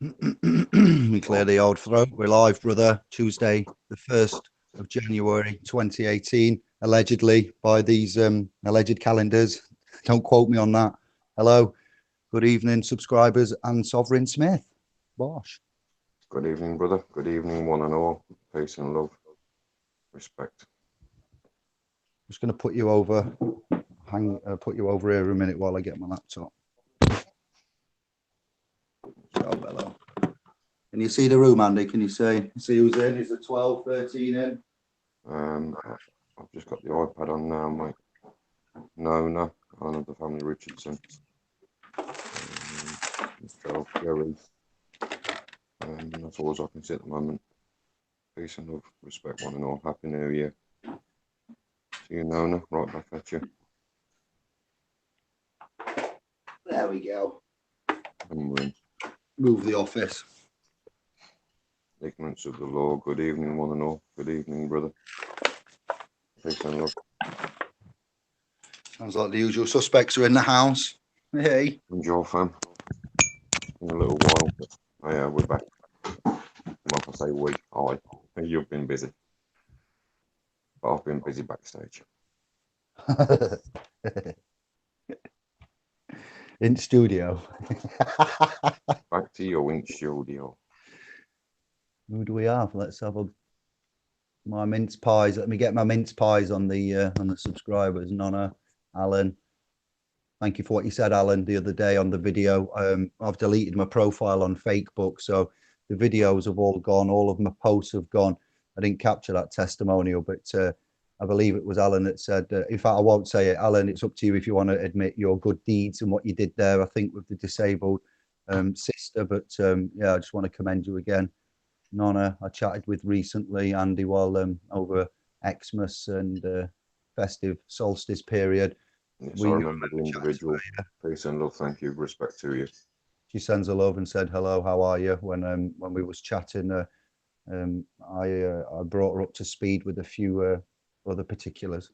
We clear the old throat. We're live, brother. Tuesday, the 1st of January 2018, allegedly by these alleged calendars. Don't quote me on that. Hello, good evening, subscribers and Sovereign Smith. Bosh. Good evening, brother. Good evening, one and all. Peace and love. Respect. Just going to put you over. Put you over here a minute while I get my laptop. Oh, hello. Can you see the room, Andy? Can you see who's in? Is it 12, 13 in? I've just got the iPad on now, mate. No, Arnold the family Richardson. Joe, Jerry. That's all I can see at the moment. Peace and love, respect one and all. Happy New Year. See you, Nona. Right back at you. There we go. And we're in. Move the office. Ignorance of the law. Good evening, one and all. Good evening, brother. Peace and love. Sounds like the usual suspects are in the house. Hey. And your fam. In a little while. Oh, yeah, we're back. Well, if I say we, you've been busy. But I've been busy backstage. In studio. Back to you in studio. Who do we have? Let's have my mince pies. Let me get my mince pies on the subscribers. Nonna, Alan. Thank you for what you said, Alan, the other day on the video. I've deleted my profile on Facebook, so the videos have all gone. All of my posts have gone. I didn't capture that testimonial, but I believe it was Alan that said, in fact, I won't say it. Alan, it's up to you if you want to admit your good deeds and what you did there, I think, with the disabled sister. But yeah, I just want to commend you again. Nonna, I chatted with recently, Andy, while over Xmas and festive solstice period. Yes, I remember the individual. Peace and love, thank you, respect to you. She sends a love and said, hello, how are you? When we was chatting, I brought her up to speed with a few other particulars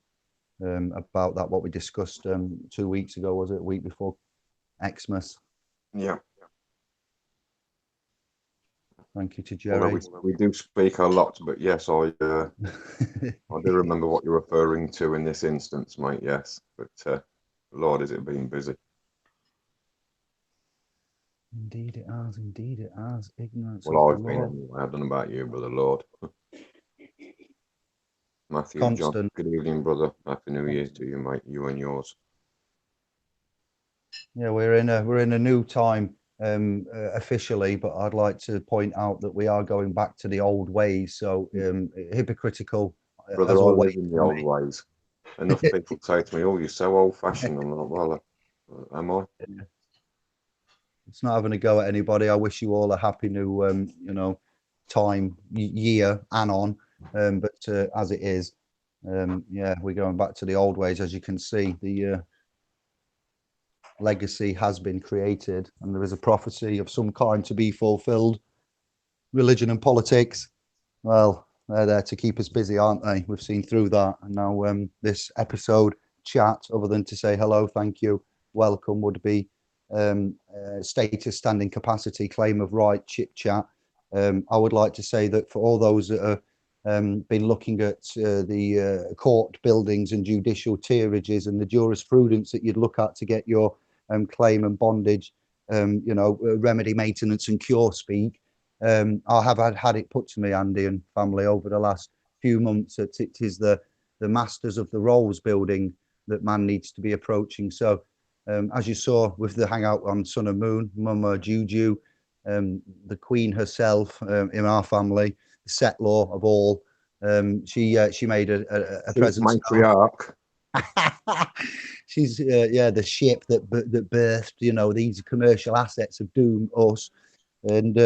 about that, what we discussed 2 weeks ago, was it? A week before Xmas. Yeah. Thank you to Jerry. We do speak a lot, but yes, I do remember what you're referring to in this instance, mate. Yes, but Lord, has it been busy? Indeed it has. Indeed it has. Ignorance. Well, I've been anyway. I don't know about you, brother Lord. Matthew, Constant. John, good evening, brother. Happy New Year to you, mate. You and yours. Yeah, we're in a new time. Officially, but I'd like to point out that we are going back to the old ways. So hypocritical. Brother, I live in the old ways. Enough people say to me, "Oh, you're so old-fashioned." I'm like, "Well, am I?" It's not having a go at anybody. I wish you all a happy new, time, year, and on. But as it is, yeah, we're going back to the old ways. As you can see, the legacy has been created and there is a prophecy of some kind to be fulfilled. Religion and politics, well, they're there to keep us busy, aren't they? We've seen through that. And now this episode chat, other than to say hello, thank you, welcome, would be status, standing capacity, claim of right, chit chat. I would like to say that for all those that have been looking at the court buildings and judicial tierages and the jurisprudence that you'd look at to get your claim and bondage, remedy, maintenance and cure speak. I have had it put to me, Andy and family, over the last few months that it is the masters of the roles building that man needs to be approaching. So as you saw with the hangout on Sun and Moon, Mama Juju, the Queen herself in our family, the settlor of all, she made a presence. Matriarch. She's the ship that birthed these commercial assets of doom us. And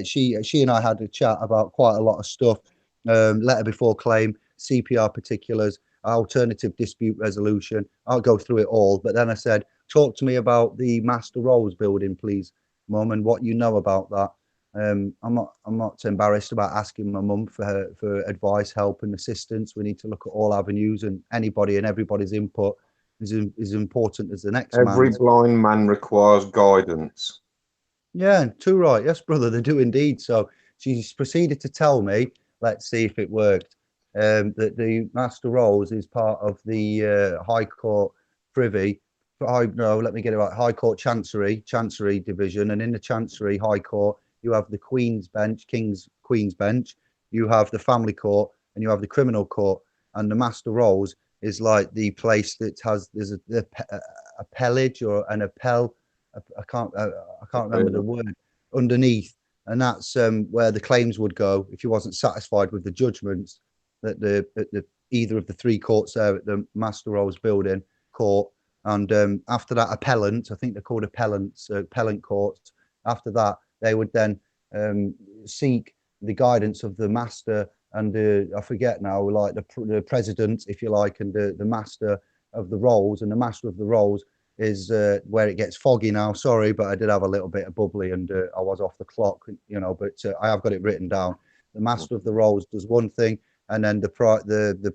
she and I had a chat about quite a lot of stuff. Letter before claim, CPR particulars, alternative dispute resolution. I'll go through it all. But then I said, talk to me about the master roles building, please, Mum, and what you know about that. I'm not embarrassed about asking my mum for advice, help, and assistance. We need to look at all avenues, and anybody and everybody's input is important as the next. Every blind man requires guidance. Yeah, too right. Yes, brother, they do indeed. So she's proceeded to tell me, let's see if it worked, that the Master Rolls is part of the High Court Privy. No, let me get it right. High Court Chancery Division, and in the Chancery High Court, you have the Queen's Bench, King's Queen's Bench. You have the Family Court, and you have the Criminal Court. And the Master Rolls is like the place that has there's a appellage or an appel. I can't remember the word underneath, and that's where the claims would go if you wasn't satisfied with the judgments that the either of the three courts there at the Master Rolls building court, and after that appellant, I think they're called appellants, appellant courts. After that, they would then seek the guidance of the master and I forget now, like the president, if you like, and the master of the rolls, and the master of the rolls is where it gets foggy now. Sorry, but I did have a little bit of bubbly and I was off the clock, you know, but I have got it written down. The master of the rolls does one thing, and then the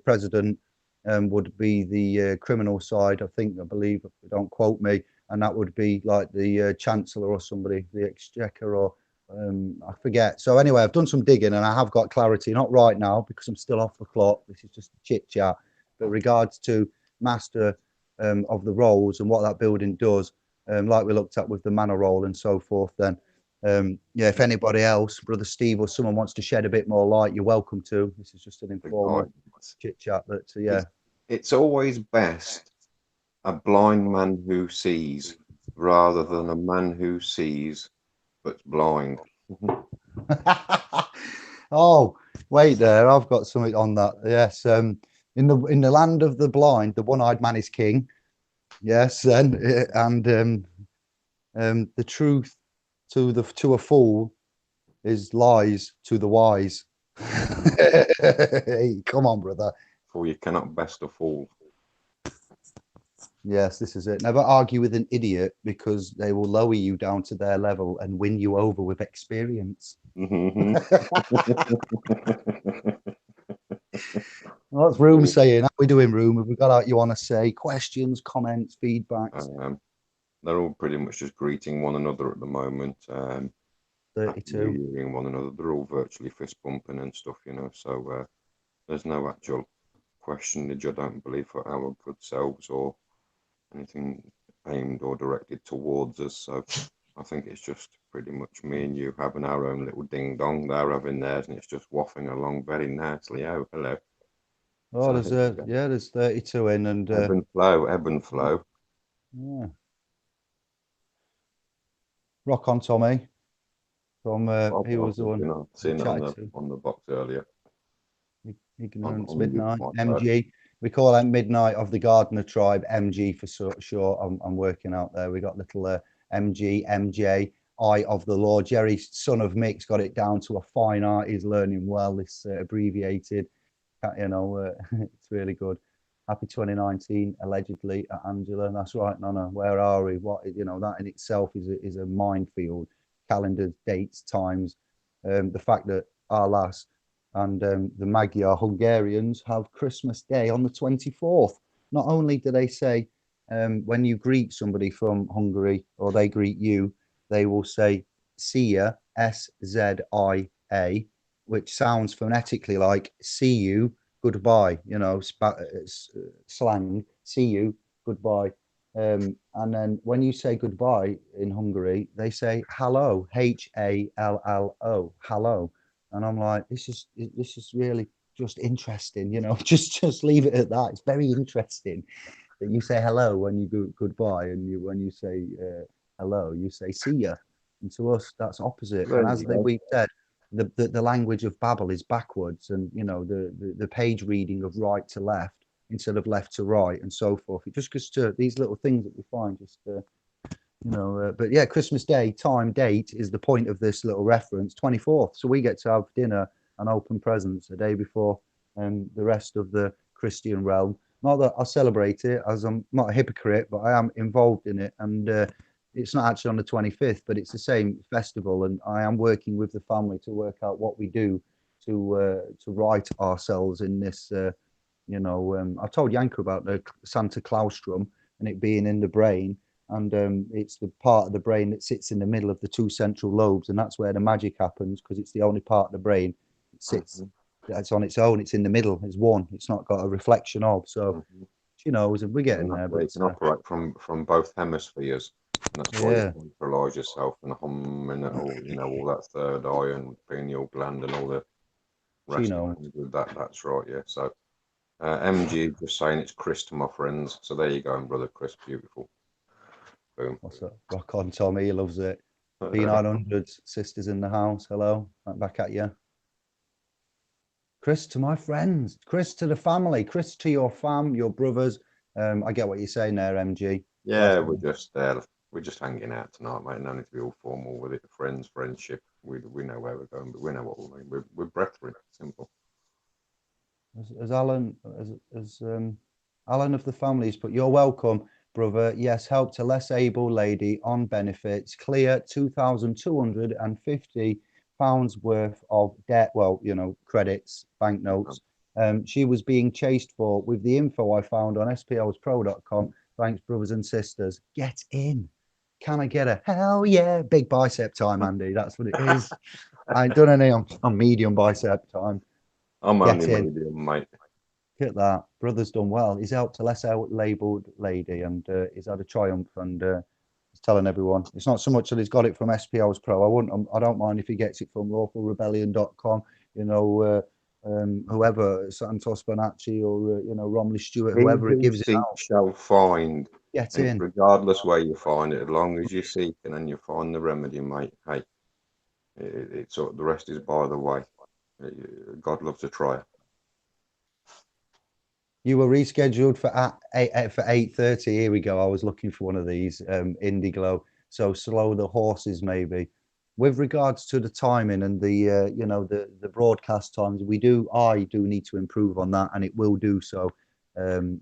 president would be the criminal side. I believe, don't quote me, and that would be like the chancellor or somebody, the exchequer or I forget. So anyway, I've done some digging and I have got clarity. Not right now because I'm still off the clock. This is just chit chat. But regards to master of the rolls and what that building does, like we looked at with the manor roll and so forth, then yeah, if anybody else, Brother Steve or someone wants to shed a bit more light, you're welcome to. This is just an informal chit chat. But yeah, it's always best a blind man who sees rather than a man who sees but's blind. Oh, wait there, I've got something on that. Yes, in the land of the blind, the one-eyed man is king. Yes, and the truth to a fool is lies to the wise. Hey, come on, brother. For you cannot best a fool. Yes, this is it. Never argue with an idiot because they will lower you down to their level and win you over with experience. What's Room saying? How we doing, Room? Have we got out you want to say? Questions, comments, feedbacks? They're all pretty much just greeting one another at the moment. 32. Hearing one another. They're all virtually fist bumping and stuff, you know. So there's no actual questionage, I don't believe, for our good selves or anything aimed or directed towards us. So I think it's just pretty much me and you having our own little ding dong. They're having theirs, and it's just waffling along very nicely. Oh, hello. Oh, So, there's 32 in, and ebb and flow, ebb and flow. Yeah. Rock on, Tommy. From he was the one seen it on the box earlier. Ignorance Midnight MG. We call that Midnight of the Gardener tribe MG for short. I'm working out there. We got little MG MJ Eye of the Law. Jerry, son of Mick's, got it down to a fine art. He's learning well. This abbreviated, you know, it's really good. Happy 2019, allegedly, at Angela. That's right, Nana. Where are we? What, you know, that in itself is a minefield. Calendars, dates, times. The fact that our last and the Magyar Hungarians have Christmas Day on the 24th. Not only do they say when you greet somebody from Hungary or they greet you, they will say Szia, SZIA, which sounds phonetically like see you, goodbye, you know, slang, see you, goodbye. And then when you say goodbye in Hungary, they say hello, HALLO, hello. And I'm like, this is really just interesting, you know, just leave it at that. It's very interesting that you say hello when you go goodbye, and when you say hello, you say see ya. And to us, that's opposite. And as we said, the language of Babel is backwards, and you know the page reading of right to left instead of left to right, and so forth. It just goes to these little things that we find just. You know, but yeah, Christmas Day, time, date is the point of this little reference, 24th. So we get to have dinner and open presents a day before the rest of the Christian realm. Not that I celebrate it, as I'm not a hypocrite, but I am involved in it. And it's not actually on the 25th, but it's the same festival. And I am working with the family to work out what we do to right ourselves in this. You know, I told Yanko about the Santa Claus drum and it being in the brain. and it's the part of the brain that sits in the middle of the two central lobes, and that's where the magic happens, because it's the only part of the brain that sits. It's on its own. It's in the middle. It's one. It's not got a reflection of. So, you know, we're getting there. But you can operate from both hemispheres, and that's why yeah, you visualize yourself and hum and all, you know, all that third eye and pineal gland and all the rest of it. That's right, yeah. So MG just saying it's Chris to my friends. So there you go, brother Chris, beautiful. Boom. what's that? Rock on, Tommy. He loves it. P900s, sisters in the house. Hello, back at you. Chris to my friends, Chris to the family, Chris to your fam, your brothers. I get what you're saying there, MG. Yeah, we're just hanging out tonight, mate. No need to be all formal with it. Friends, friendship. We know where we're going, but we know what we mean. We're brethren. Simple. As Alan, Alan of the families, but you're welcome, brother. Yes, help to less able lady on benefits. Clear £2,250 worth of debt. Well, you know, credits, banknotes. She was being chased for with the info I found on splspro.com. Thanks, brothers and sisters. Get in. Can I get a hell yeah? Big bicep time, Andy. That's what it is. I ain't done any on medium bicep time. I'm only medium, mate. Look at that. Brother's done well. He's helped a less labelled lady, and he's had a triumph, and he's telling everyone. It's not so much that he's got it from SPL's Pro. I don't mind if he gets it from lawfulrebellion.com, you know, whoever, Santos Bonacci or, you know, Romley Stewart, whoever it gives it out. Shall find. Get in. Regardless where you find it, as long as you seek and then you find the remedy, mate, hey, it's the rest is by the way. God loves a trier. You were rescheduled for 8:30. Here we go. I was looking for one of these Indiglo. So slow the horses, maybe. With regards to the timing and the you know, the broadcast times, I do need to improve on that, and it will do so. The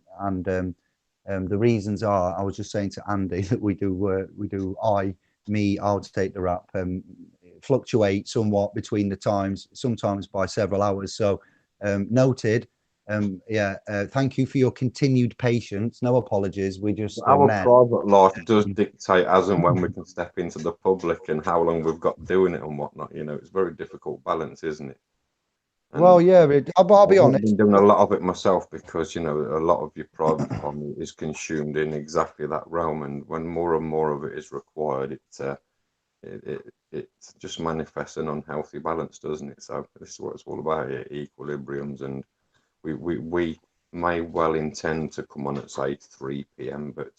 reasons are, I was just saying to Andy that I'll take the rap, fluctuate somewhat between the times, sometimes by several hours. So noted. Thank you for your continued patience. No apologies. We just our private life does dictate as and when we can step into the public and how long we've got doing it and whatnot. You know, it's a very difficult balance, isn't it? And well, yeah, I'll be honest. I've been doing a lot of it myself because, you know, a lot of your private time is consumed in exactly that realm, and when more and more of it is required, it just manifests an unhealthy balance, doesn't it? So this is what it's all about, equilibriums, and we may well intend to come on at, say, 3 p.m, but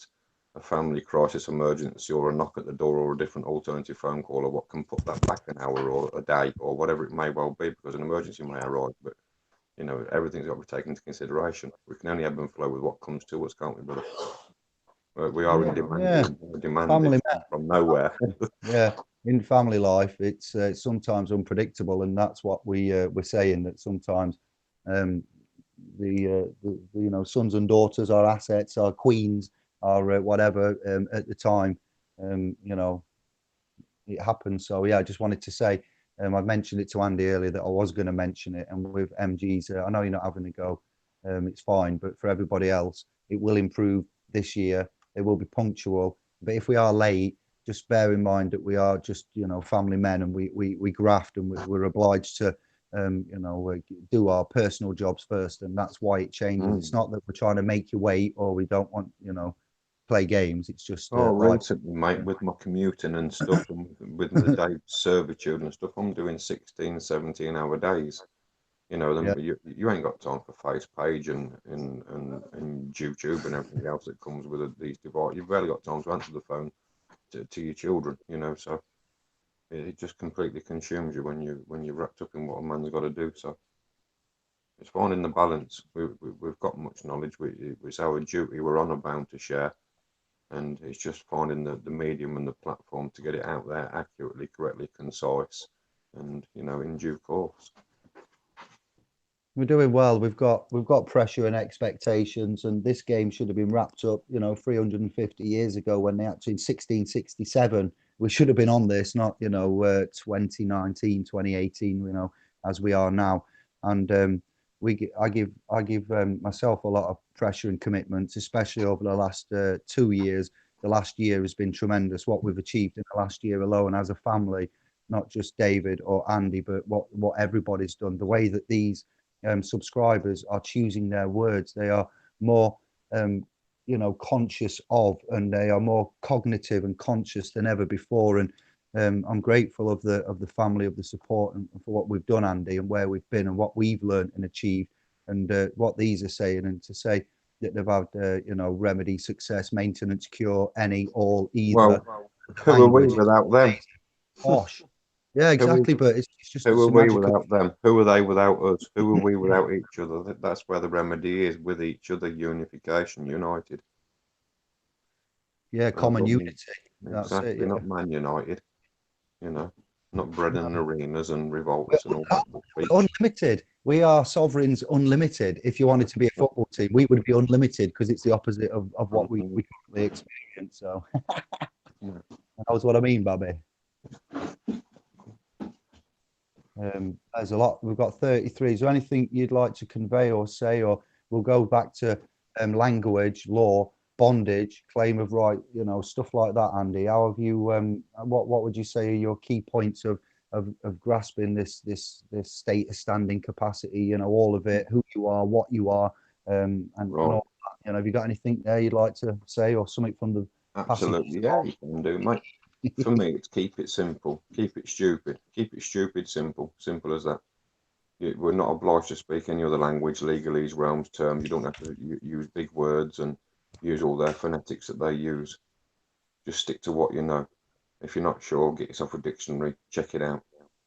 a family crisis emergency or a knock at the door or a different alternative phone call or what can put that back an hour or a day or whatever it may well be, because an emergency may arrive. But, you know, everything's got to be taken into consideration. We can only ebb and flow with what comes to us, can't we, brother? We are in demand family from nowhere. Yeah, in family life, it's sometimes unpredictable, and that's what we're saying, that sometimes the you know, sons and daughters are assets, are queens, are whatever at the time. You know, it happens. So yeah, I just wanted to say, I mentioned it to Andy earlier that I was going to mention it, and with MG's, I know you're not having a go, it's fine, but for everybody else, it will improve this year. It will be punctual, but if we are late, just bear in mind that we are just, you know, family men, and we graft, and we're obliged to you know, do our personal jobs first, and that's why it changes. It's not that we're trying to make you wait or we don't want, you know, play games. It's just recently, mate, with my commuting and stuff, and with the day servitude and stuff, I'm doing 16, 17-hour days. You know, then you ain't got time for face page and YouTube and everything else that comes with these devices. You've barely got time to answer the phone to your children, you know, so it just completely consumes you when you're wrapped up in what a man's got to do. So it's finding the balance. We've got much knowledge. It's our duty. We're honor bound to share, and it's just finding the medium and the platform to get it out there accurately, correctly, concise, and, you know, in due course. We're doing well. We've got pressure and expectations, and this game should have been wrapped up, you know, 350 years ago, when they actually, in 1667, we should have been on this, not, you know, 2019, 2018, you know, as we are now. And I give myself a lot of pressure and commitments, especially over the last 2 years, the last year has been tremendous. What we've achieved in the last year alone as a family, not just David or Andy, but what everybody's done. The way that these subscribers are choosing their words, they are more conscious of, and they are more cognitive and conscious than ever before. And I'm grateful of the family, of the support, and for what we've done, Andy, and where we've been and what we've learned and achieved, and what these are saying. And to say that they've had remedy, success, maintenance, cure, any, all, either. Well, who are we without them? Gosh. Yeah, exactly. But it's just who are we without them? Who are they without us? Who are we without each other? That's where the remedy is, with each other, unification, united. Yeah, common unity. That's exactly. it, yeah. Not man united. Not bred in arenas and revolts and all that. We're unlimited. We are sovereigns, unlimited. If you wanted to be a football team, we would be unlimited, because it's the opposite of what we currently experience. So that's what I mean, Bobby. There's a lot. We've got 33. Is there anything you'd like to convey or say, or we'll go back to language, law, bondage, claim of right, stuff like that, Andy? How have you? What would you say are your key points of grasping this status, standing, capacity? All of it, who you are, what you are, and all that. Have you got anything there you'd like to say, or something from the absolutely? Yeah, you can do, mate. For me, it's keep it simple, keep it stupid, simple as that. We're not obliged to speak any other language, legalese, realms, terms. You don't have to use big words and use all their phonetics that they use. Just stick to what you know. If you're not sure, get yourself a dictionary, check it out,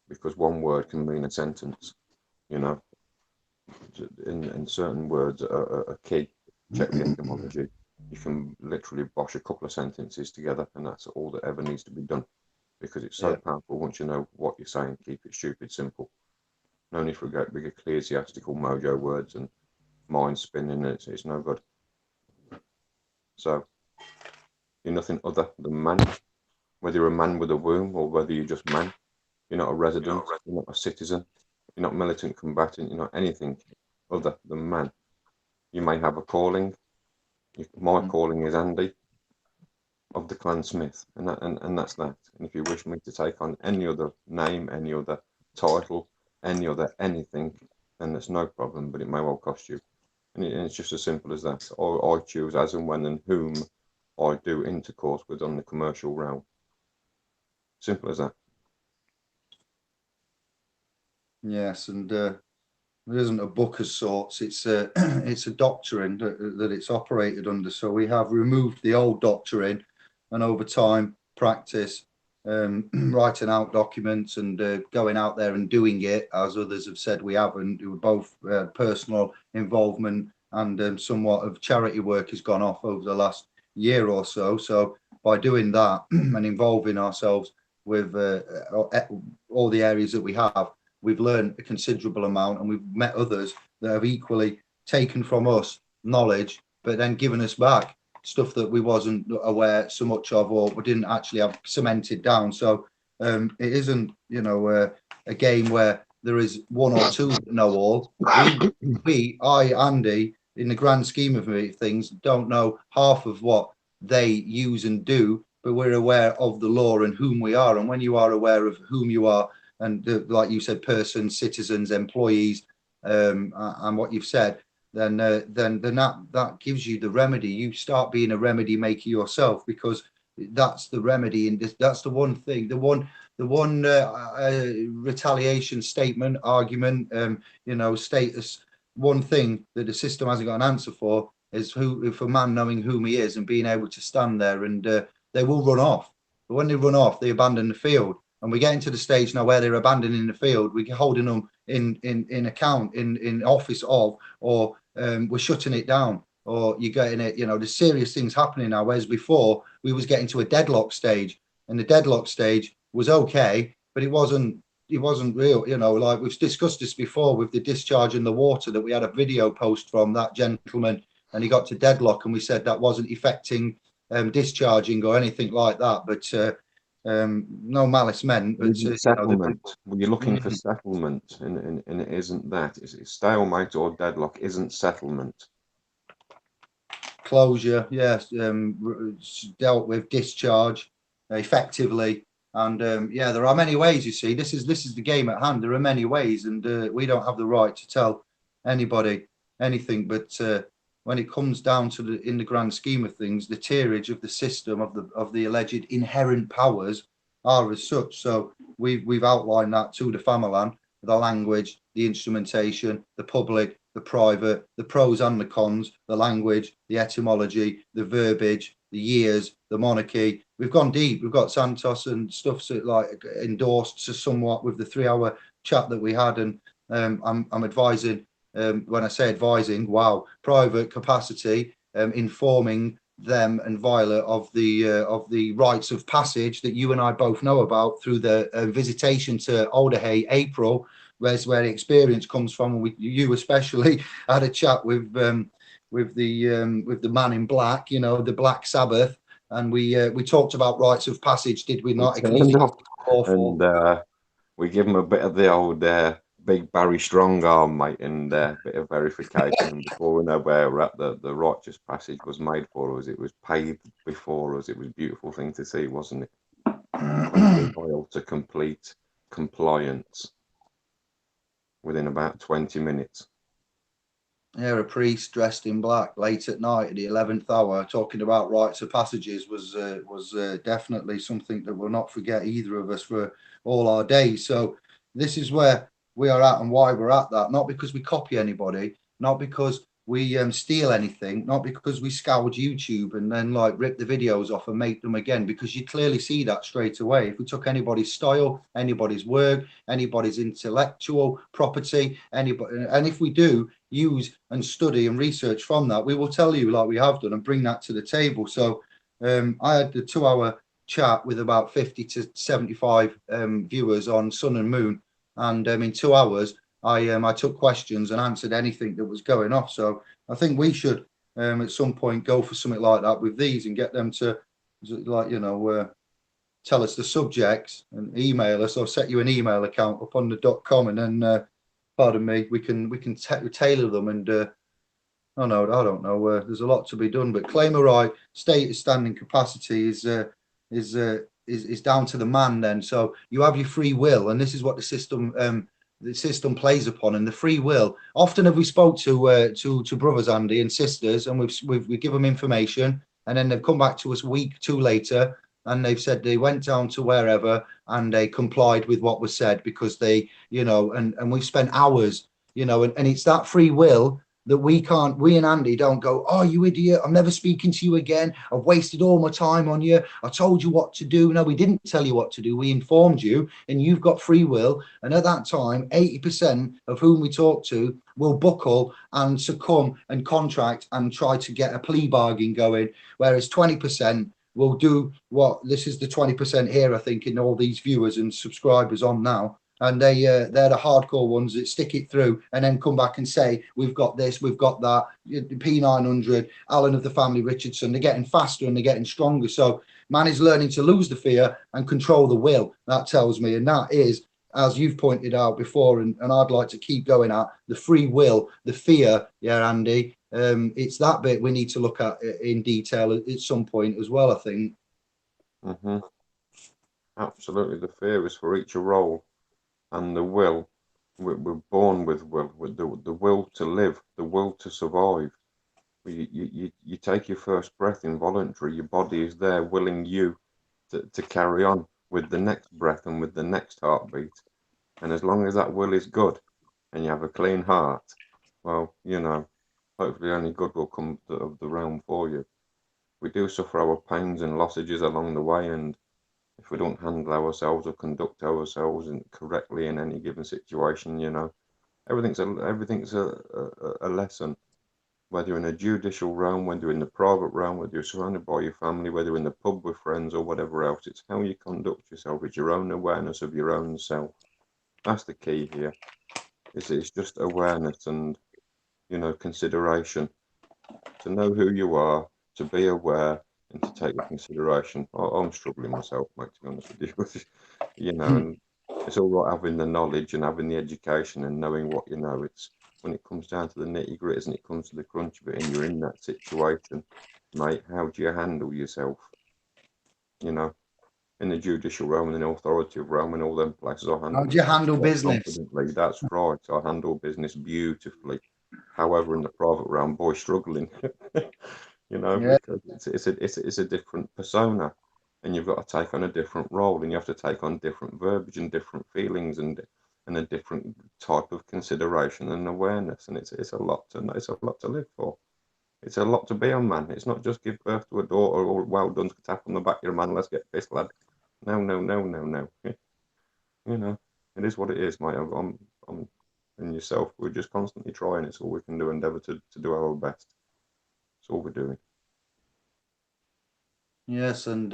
because one word can mean a sentence, and certain words are key. Check the etymology. You can literally bosh a couple of sentences together, and that's all that ever needs to be done, because it's so powerful once you know what you're saying. Keep it stupid, simple. No need for big ecclesiastical mojo words and mind spinning. It's no good. So you're nothing other than man, whether you're a man with a womb or whether you're just man. You're not a resident, you're not a citizen, you're not militant combatant, you're not anything other than man. You may have a calling. My calling is Andy of the Clan Smith, and that's that. And if you wish me to take on any other name, any other title, any other anything, then there's no problem, but it may well cost you. And it's just as simple as that. I choose as and when and whom I do intercourse with on the commercial realm. Simple as that. Yes, and there isn't a book as sorts. It's a it's a doctrine that it's operated under. So we have removed the old doctrine, and over time, practice, writing out documents and going out there and doing it, as others have said we haven't. Both personal involvement and somewhat of charity work has gone off over the last year or so. So by doing that and involving ourselves with all the areas that we have, we've learned a considerable amount, and we've met others that have equally taken from us knowledge, but then given us back stuff that we wasn't aware so much of, or we didn't actually have cemented down. So it isn't, a game where there is one or two that know all. Andy, in the grand scheme of things, don't know half of what they use and do, but we're aware of the law and whom we are. And when you are aware of whom you are, and like you said, persons, citizens, employees, and what you've said, then that gives you the remedy. You start being a remedy maker yourself, because that's the remedy, and that's the one thing, the one retaliation statement, argument, status. One thing that the system hasn't got an answer for is if a man knowing whom he is and being able to stand there, and they will run off. But when they run off, they abandon the field. And we're getting to the stage now where they're abandoning the field. We're holding them in account, in office of, or we're shutting it down, or you're getting it. There's serious things happening now. Whereas before we was getting to a deadlock stage, and the deadlock stage was okay, but it wasn't real. Like we've discussed this before with the discharge in the water, that we had a video post from that gentleman, and he got to deadlock, and we said that wasn't affecting discharging or anything like that, but. No malice meant, but settlement. When you're looking for settlement, and it isn't that. It's stalemate or deadlock isn't settlement. closure, yes, dealt with discharge effectively. And yeah, there are many ways. You see, this is the game at hand. There are many ways, and we don't have the right to tell anybody anything. But when it comes down to in the grand scheme of things, the tierage of the system of the alleged inherent powers are as such. So we've outlined that to the Famalan, the language, the instrumentation, the public, the private, the pros and the cons, the language, the etymology, the verbiage, the years, the monarchy. We've gone deep. We've got Santos and stuff so like endorsed somewhat with the 3 hour chat that we had. And I'm advising, when I say advising, wow, private capacity, informing them and Violet of the rites of passage that you and I both know about through the visitation to Alderhay April, where the experience comes from. You especially had a chat with the man in black, you know, the Black Sabbath, and we talked about rites of passage, did we not? And we give him a bit of the old big Barry Strong arm, mate, and a bit of verification. And before we know where we're at, the righteous passage was made for us. It was paid before us. It was a beautiful thing to see, wasn't it? Loyal to complete compliance within about 20 minutes. Yeah, a priest dressed in black late at night at the 11th hour talking about rites of passages was definitely something that we'll not forget, either of us, for all our days. So this is where we are at and why we're at that. Not because we copy anybody, not because we steal anything, not because we scour YouTube and then like rip the videos off and make them again, because you clearly see that straight away. If we took anybody's style, anybody's work, anybody's intellectual property, anybody, and if we do use and study and research from that, we will tell you, like we have done, and bring that to the table. So I had the 2 hour chat with about 50 to 75 viewers on Sun and Moon, and in 2 hours I took questions and answered anything that was going off. So I think we should at some point go for something like that with these and get them to, like, you know, tell us the subjects and email us, or set you an email account up on the .com, and then pardon me, we can tailor them. And I don't know. There's a lot to be done, but claim a right, status, standing, capacity is down to the man. Then, so you have your free will, and this is what the system plays upon. And the free will. Often have we spoke to brothers, Andy, and sisters, and we give them information, and then they've come back to us a week, two later, and they've said they went down to wherever and they complied with what was said because they, you know, and we've spent hours, you know, and it's that free will that we and Andy don't go, oh, you idiot, I'm never speaking to you again. I've wasted all my time on you. I told you what to do. No, we didn't tell you what to do. We informed you, and you've got free will. And at that time, 80% of whom we talk to will buckle and succumb and contract and try to get a plea bargain going, whereas 20% will do what, this is the 20% here, I think, in all these viewers and subscribers on now. And they're the hardcore ones that stick it through and then come back and say, we've got this, we've got that, P900, Alan of the family Richardson. They're getting faster and they're getting stronger. So man is learning to lose the fear and control the will, that tells me. And that is, as you've pointed out before, and I'd like to keep going at, the free will, the fear. Yeah, Andy, it's that bit we need to look at in detail at some point as well, I think. Mm-hmm. Absolutely. The fear is for each a role. And the will, we're born with will, with the will to live, the will to survive. You take your first breath involuntary, your body is there willing you to carry on with the next breath and with the next heartbeat. And as long as that will is good and you have a clean heart, well, you know, hopefully only good will come of the realm for you. We do suffer our pains and losses along the way, and if we don't handle ourselves or conduct ourselves correctly in any given situation, you know, everything's a lesson. Whether you're in a judicial realm, whether you're in the private realm, whether you're surrounded by your family, whether you're in the pub with friends or whatever else, it's how you conduct yourself. It's your own awareness of your own self. That's the key here. It's just awareness and, you know, consideration. To know who you are, to be aware, and to take the consideration. I'm struggling myself, mate, to be honest with you. You know, and it's all right having the knowledge and having the education and knowing what you know. when it comes down to the nitty-gritties and it comes to the crunch bit and you're in that situation, mate, how do you handle yourself? You know, in the judicial realm and the authoritative realm and all them places, I How handle do you myself handle quite business? confidently. That's right. I handle business beautifully. However, in the private realm, boy, struggling. You know, Yeah. because it's a different persona, and you've got to take on a different role, and you have to take on different verbiage and different feelings and a different type of consideration and awareness, and it's a lot to live for. It's a lot to be on, man. It's not just give birth to a daughter or well done, tap on the back of your man, let's get pissed, lad. No, no, no, no, no. You know, it is what it is, mate. I'm and yourself. We're just constantly trying. It's all we can do. Endeavour to do our best. That's all we're doing. Yes, and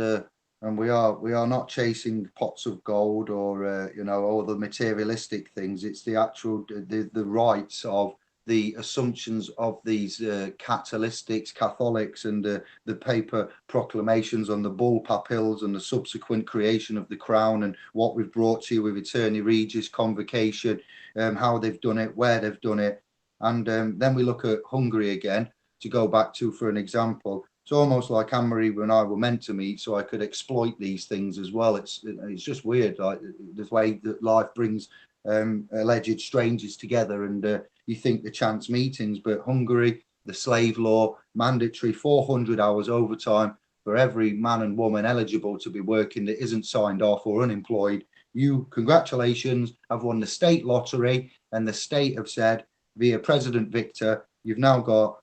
we are not chasing pots of gold or all the materialistic things. It's the actual the rights of the assumptions of these Cat-hol-istics, Catholics, and the paper proclamations on the bull papils and the subsequent creation of the crown and what we've brought to you with Attorney Regis convocation, how they've done it, where they've done it, and then we look at Hungary again to go back to for an example. It's almost like Anne-Marie and I were meant to meet, so I could exploit these things as well. It's just weird, like the way that life brings alleged strangers together, and you think the chance meetings, but Hungary, the slave law, mandatory 400 hours overtime for every man and woman eligible to be working that isn't signed off or unemployed. You, congratulations, have won the state lottery, and the state have said via President Victor, you've now got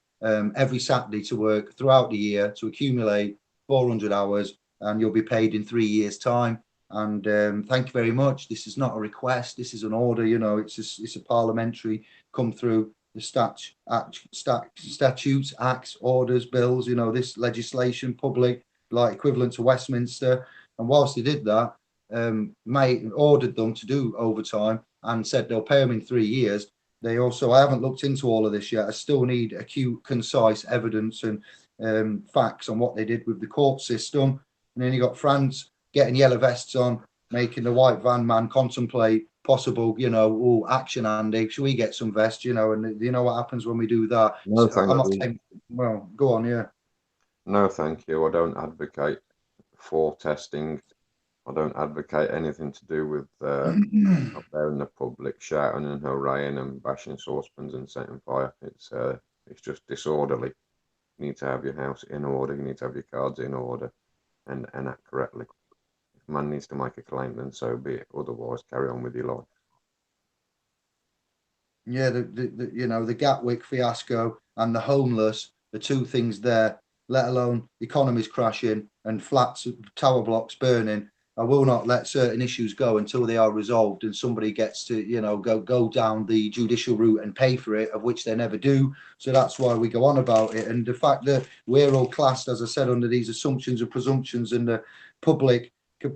every Saturday to work throughout the year to accumulate 400 hours, and you'll be paid in 3 years' time. And thank you very much. This is not a request. This is an order. It's a parliamentary come through the statutes, acts, orders, bills. This legislation, public, like equivalent to Westminster. And whilst they did that, ordered them to do overtime and said they'll pay them in 3 years. They also, I haven't looked into all of this yet. I still need acute, concise evidence and facts on what they did with the court system. And then you got France getting yellow vests on, making the white van man contemplate possible, action, Andy. Should we get some vests, and you know what happens when we do that? No, I'm thank not you. saying, well, go on, yeah. No, thank you. I don't advocate for testing. I don't advocate anything to do with up there in the public shouting and hurraying and bashing saucepans and setting fire. It's just disorderly. You need to have your house in order. You need to have your cards in order and act correctly. If man needs to make a claim, then so be it. Otherwise, carry on with your life. Yeah, the Gatwick fiasco and the homeless, the two things there, let alone economies crashing and flats, tower blocks burning. I will not let certain issues go until they are resolved and somebody gets to, go down the judicial route and pay for it, of which they never do. So that's why we go on about it. And the fact that we're all classed, as I said, under these assumptions and presumptions and the public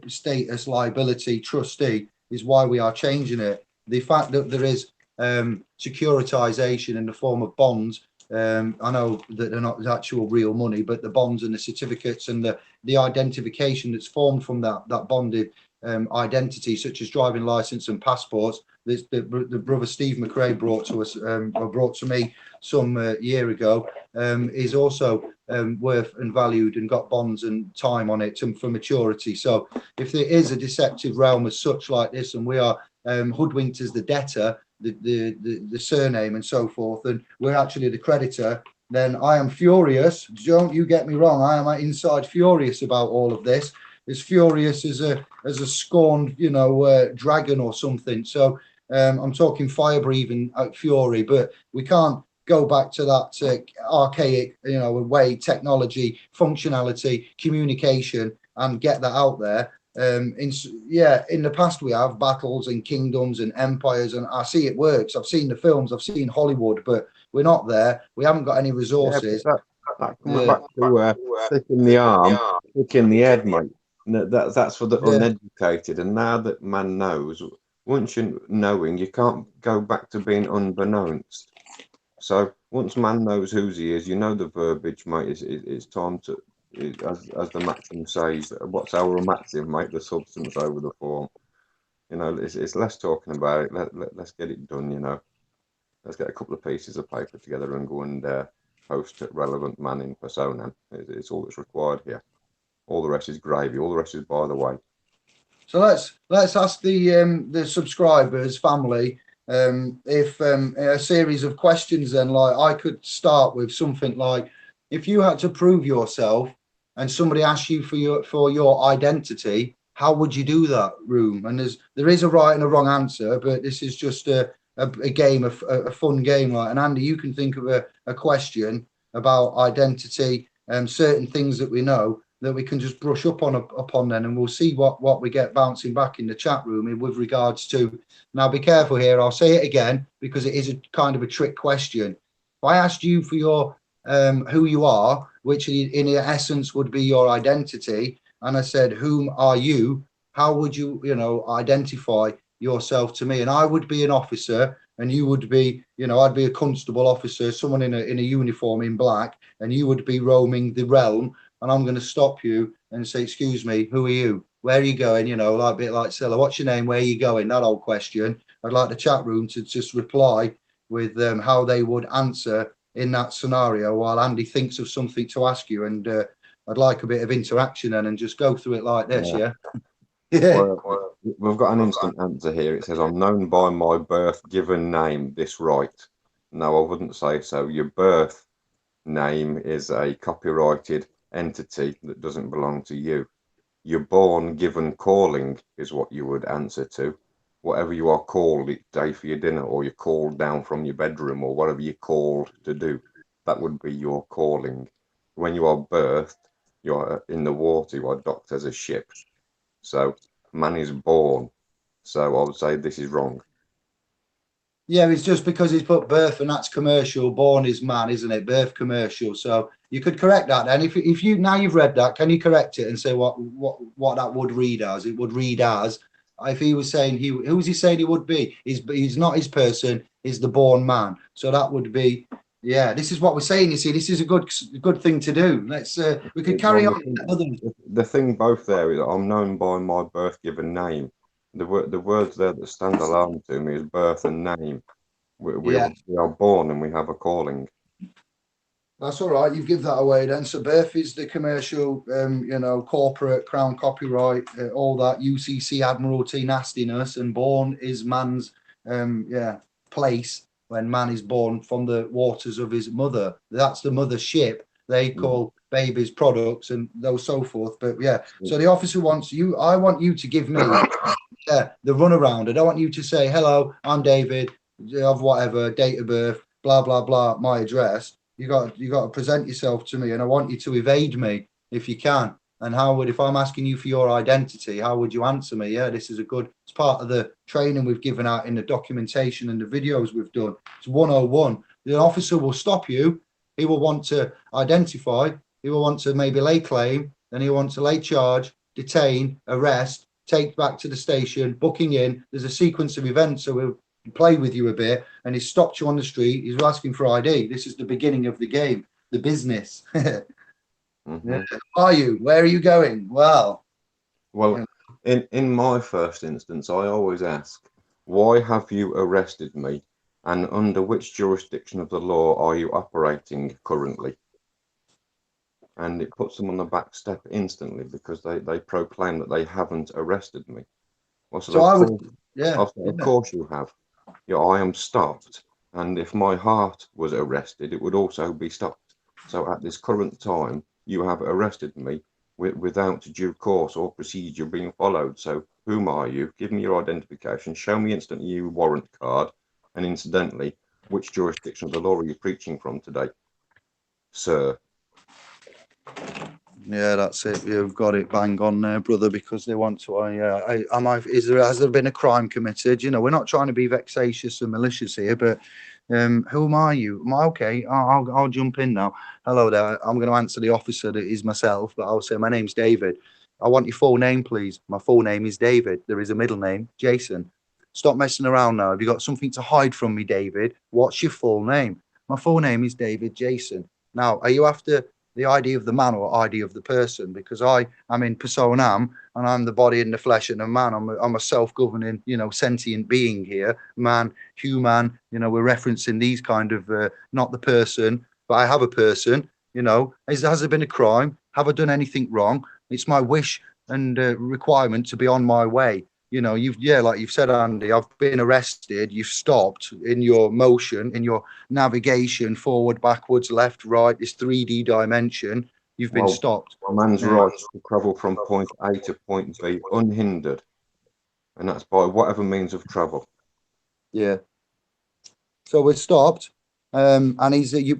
status liability trustee is why we are changing it. The fact that there is securitization in the form of bonds. I know that they're not actual real money, but the bonds and the certificates and the identification that's formed from that bonded identity, such as driving license and passports, the brother Steve McRae brought to us, or brought to me some year ago, is also worth and valued and got bonds and time on it for maturity. So if there is a deceptive realm as such like this, and we are hoodwinked as the debtor, the surname and so forth, and we're actually the creditor, then I am furious. Don't you get me wrong. I am inside furious about all of this. As furious as a scorned, dragon or something. So I'm talking fire breathing fury, but we can't go back to that archaic, way, technology, functionality, communication, and get that out there. In the past we have battles and kingdoms and empires, and I see it works. I've seen the films, I've seen Hollywood, but we're not there. We haven't got any Yeah, resources. but that comes Yeah, back to stick in the arm, stick in the head, mate. That's for the yeah, uneducated. And now that man knows, once you're knowing, you can't go back to being unbeknownst. So once man knows whose he is, you know the verbiage, mate. It's time to, as the maxim says, what's our maxim, mate? The substance over the form. It's less talking about it. Let's get it done. let's get a couple of pieces of paper together and go and post at relevant man in persona. It's all that's required here. All the rest is gravy. All the rest is by the way. So let's ask the subscribers, family, if a series of questions. Then, like, I could start with something like, if you had to prove yourself, and somebody asked you for your identity, how would you do that, Room? And there is a right and a wrong answer, but this is just a game, a fun game. Like, and Andy, you can think of a question about identity and certain things that we know that we can just brush up upon then, and we'll see what we get bouncing back in the chat room with regards to. Now, be careful here. I'll say it again because it is a kind of a trick question. If I asked you for your who you are, which in essence would be your identity, and I said, "Whom are you?" How would you, identify yourself to me? And I would be an officer, and you would be, I'd be a constable officer, someone in a uniform in black, and you would be roaming the realm. And I'm going to stop you and say, "Excuse me, who are you? Where are you going?" Like a bit like Silla, "What's your name? Where are you going?" That old question. I'd like the chat room to just reply with how they would answer in that scenario while Andy thinks of something to ask you. And I'd like a bit of interaction and just go through it like this. Yeah. Well, we've got an instant answer here. It says, "I'm known by my birth given name, this right." No, I wouldn't say so. Your birth name is a copyrighted entity that doesn't belong to you. Your born given calling is what you would answer to. Whatever you are called each day for your dinner, or you're called down from your bedroom, or whatever you're called to do, that would be your calling. When you are birthed, you're in the water, you are docked as a ship. So man is born. So I would say this is wrong. Yeah, it's just because he's put birth and that's commercial. Born is man, isn't it? Birth commercial. So you could correct that then. If you now you've read that, can you correct it and say what that would read as? It would read as, if he was saying who was he saying he would be? He's not his person. He's the born man. So that would be, yeah. This is what we're saying. You see, this is a good thing to do. Let's we could carry on. The thing both there is, I'm known by my birth given name. The words there that stand alone to me is birth and name. We are born and we have a calling. That's all right. You give that away then. So birth is the commercial, corporate, crown copyright, all that UCC admiralty nastiness, and born is man's, place when man is born from the waters of his mother. That's the mother ship. They call babies products and those so forth. But yeah, so the officer wants you. I want you to give me the runaround. I don't want you to say, "Hello, I'm David of whatever date of birth, blah blah blah, my address." You got to present yourself to me, and I want you to evade me if you can. And if I'm asking you for your identity, how would you answer me? Yeah, this is it's part of the training we've given out in the documentation and the videos we've done. It's 101. The officer will stop you. He will want to identify. He will want to maybe lay claim. Then he will want to lay charge, detain, arrest, take back to the station, booking in. There's a sequence of events. So we'll play with you a bit, and he stopped you on the street. He's asking for ID. This is the beginning of the game, the business. Who are you? Where are you going? Well, in my first instance, I always ask, why have you arrested me, and under which jurisdiction of the law are you operating currently? And it puts them on the back step instantly because they proclaim that they haven't arrested me. Well, so I would, of course you have. Yeah, I am stopped, and if my heart was arrested, it would also be stopped. So at this current time, you have arrested me without due course or procedure being followed. So whom are you? Give me your identification. Show me instantly your warrant card. And incidentally, which jurisdiction of the law are you preaching from today, sir? Yeah, that's it. You've got it bang on there, brother, because they want to. Has there been a crime committed? We're not trying to be vexatious and malicious here, but who are you? Okay, I'll jump in now. Hello there. I'm going to answer the officer that is myself, but I'll say my name's David. I want your full name, please. My full name is David. There is a middle name, Jason. Stop messing around now. Have you got something to hide from me, David? What's your full name? My full name is David Jason. Now, are you after the ID of the man or ID of the person, because I am in personam and I'm the body and the flesh and a man. I'm a self-governing, sentient being here, man, human. We're referencing these kind of not the person, but I have a person. Has there been a crime? Have I done anything wrong? It's my wish and requirement to be on my way. Like you've said, Andy, I've been arrested. You've stopped in your motion, in your navigation, forward, backwards, left, right, this 3D dimension. You've been stopped. A man's right to travel from point A to point B unhindered, and that's by whatever means of travel. Yeah. So we're stopped, and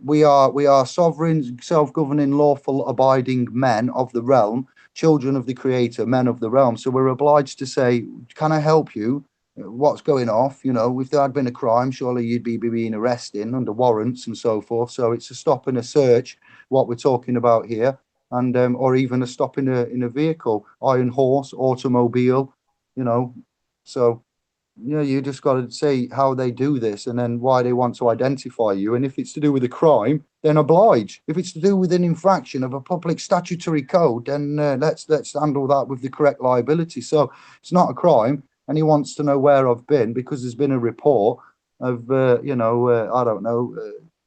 we are sovereign, self-governing, lawful, abiding men of the realm, children of the Creator, men of the realm. So we're obliged to say, "Can I help you? What's going off? If there had been a crime, surely you'd be being arrested under warrants and so forth." So it's a stop and a search, what we're talking about here, and or even a stop in a vehicle, iron horse, automobile, So you just got to say how they do this and then why they want to identify you. And if it's to do with a crime, then oblige. If it's to do with an infraction of a public statutory code, then let's handle that with the correct liability. So it's not a crime, and he wants to know where I've been because there's been a report of I don't know,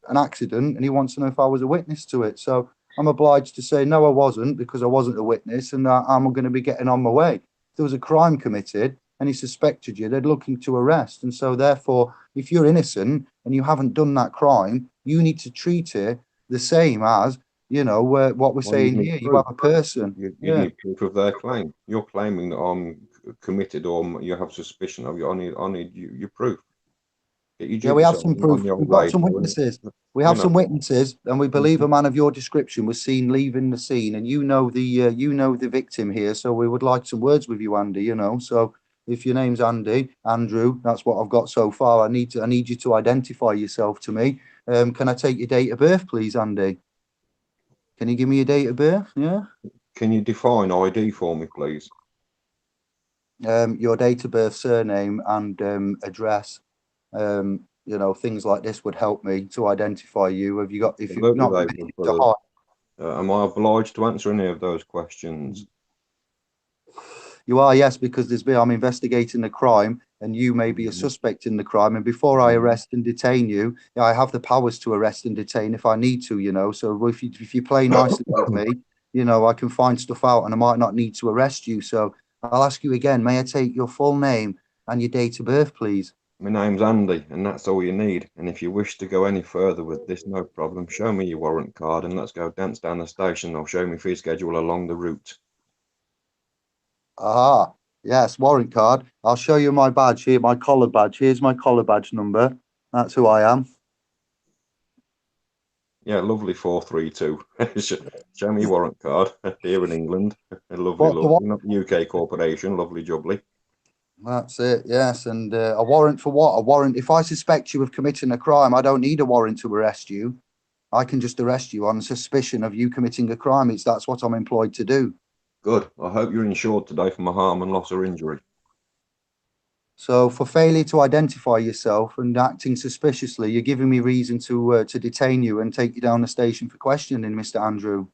an accident, and he wants to know if I was a witness to it. So I'm obliged to say no, I wasn't, because I wasn't a witness, and I'm going to be getting on my way. If there was a crime committed and he suspected you, they're looking to arrest. And so therefore, if you're innocent and you haven't done that crime, you need to treat it the same as, what we're saying here. You have a person. You need proof of their claim. You're claiming that I'm committed or you have suspicion of you. I need your proof. We have some proof. We've got some witnesses. We have some witnesses, and we believe a man of your description was seen leaving the scene. And you know the victim here, so we would like some words with you, Andy. So if your name's Andrew, that's what I've got so far. I need you to identify yourself to me. Can I take your date of birth, please, Andy? Can you give me your date of birth? Yeah. Can you define ID for me, please? Your date of birth, surname, and address. Things like this would help me to identify you. Have you got? If you're not to hide. Am I obliged to answer any of those questions? You are, yes, because I'm investigating the crime, and you may be a suspect in the crime. And before I arrest and detain you, I have the powers to arrest and detain if I need to. So if you play nicely with me, I can find stuff out, and I might not need to arrest you. So I'll ask you again. May I take your full name and your date of birth, please? My name's Andy, and that's all you need. And if you wish to go any further with this, no problem. Show me your warrant card, and let's go dance down the station. I'll show me fee schedule along the route. Aha, yes, warrant card. I'll show you my badge here, my collar badge. Here's my collar badge number. That's who I am. Yeah, lovely 432. Show me your warrant card here in England. Lovely. Not UK corporation, lovely jubbly. That's it, yes. And a warrant for what? A warrant. If I suspect you of committing a crime, I don't need a warrant to arrest you. I can just arrest you on suspicion of you committing a crime. That's what I'm employed to do. Good. I hope you're insured today for my harm and loss or injury. So for failure to identify yourself and acting suspiciously, you're giving me reason to detain you and take you down the station for questioning, Mr. Andrew.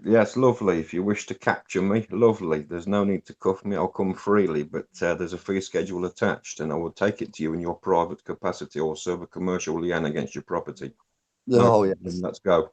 Yes, lovely. If you wish to capture me, lovely. There's no need to cuff me. I'll come freely, but there's a fee schedule attached, and I will take it to you in your private capacity or serve a commercial lien against your property. Yes. Let's go.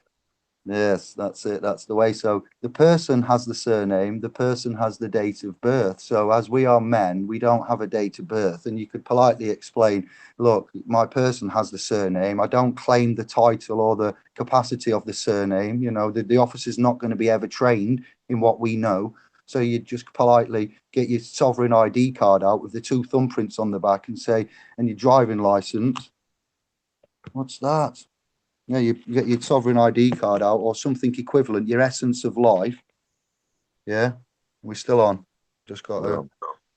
Yes, that's it. That's the way. So the person has the surname, the person has the date of birth. So as we are men, we don't have a date of birth. And you could politely explain, look, my person has the surname. I don't claim the title or the capacity of the surname. The officer's not going to be ever trained in what we know. So you just politely get your sovereign ID card out with the 2 thumbprints on the back and say, and your driving license. What's that? Yeah, you get your sovereign ID card out or something equivalent, your essence of life. Yeah, we're still on. Just got a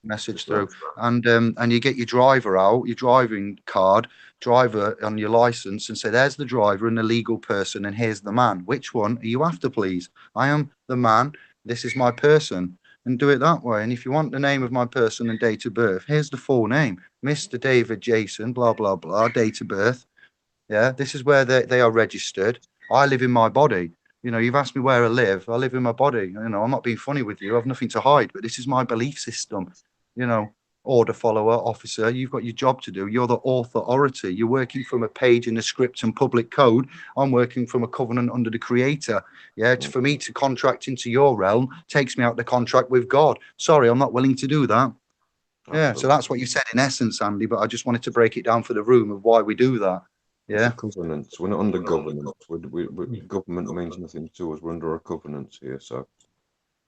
message through. And you get your driver out, your driving card, driver on your license, and say, there's the driver and the legal person, and here's the man. Which one are you after, please? I am the man. This is my person. And do it that way. And if you want the name of my person and date of birth, here's the full name. Mr. David Jason, blah, blah, blah, date of birth. Yeah, this is where they are registered. I live in my body. You know, you've asked me where I live. I live in my body. You know, I'm not being funny with you. I've nothing to hide, but this is my belief system. You know, order follower, officer, you've got your job to do. You're the authority. You're working from a page in the script and public code. I'm working from a covenant under the creator. Yeah, for me to contract into your realm takes me out the contract with God. Sorry, I'm not willing to do that. Yeah, so Absolutely. that's what you said in essence, Andy, but I just wanted to break it down for the room of why we do that. It's a Yeah. covenant. We're not under governance. Government means nothing to us. We're under a covenant here. So,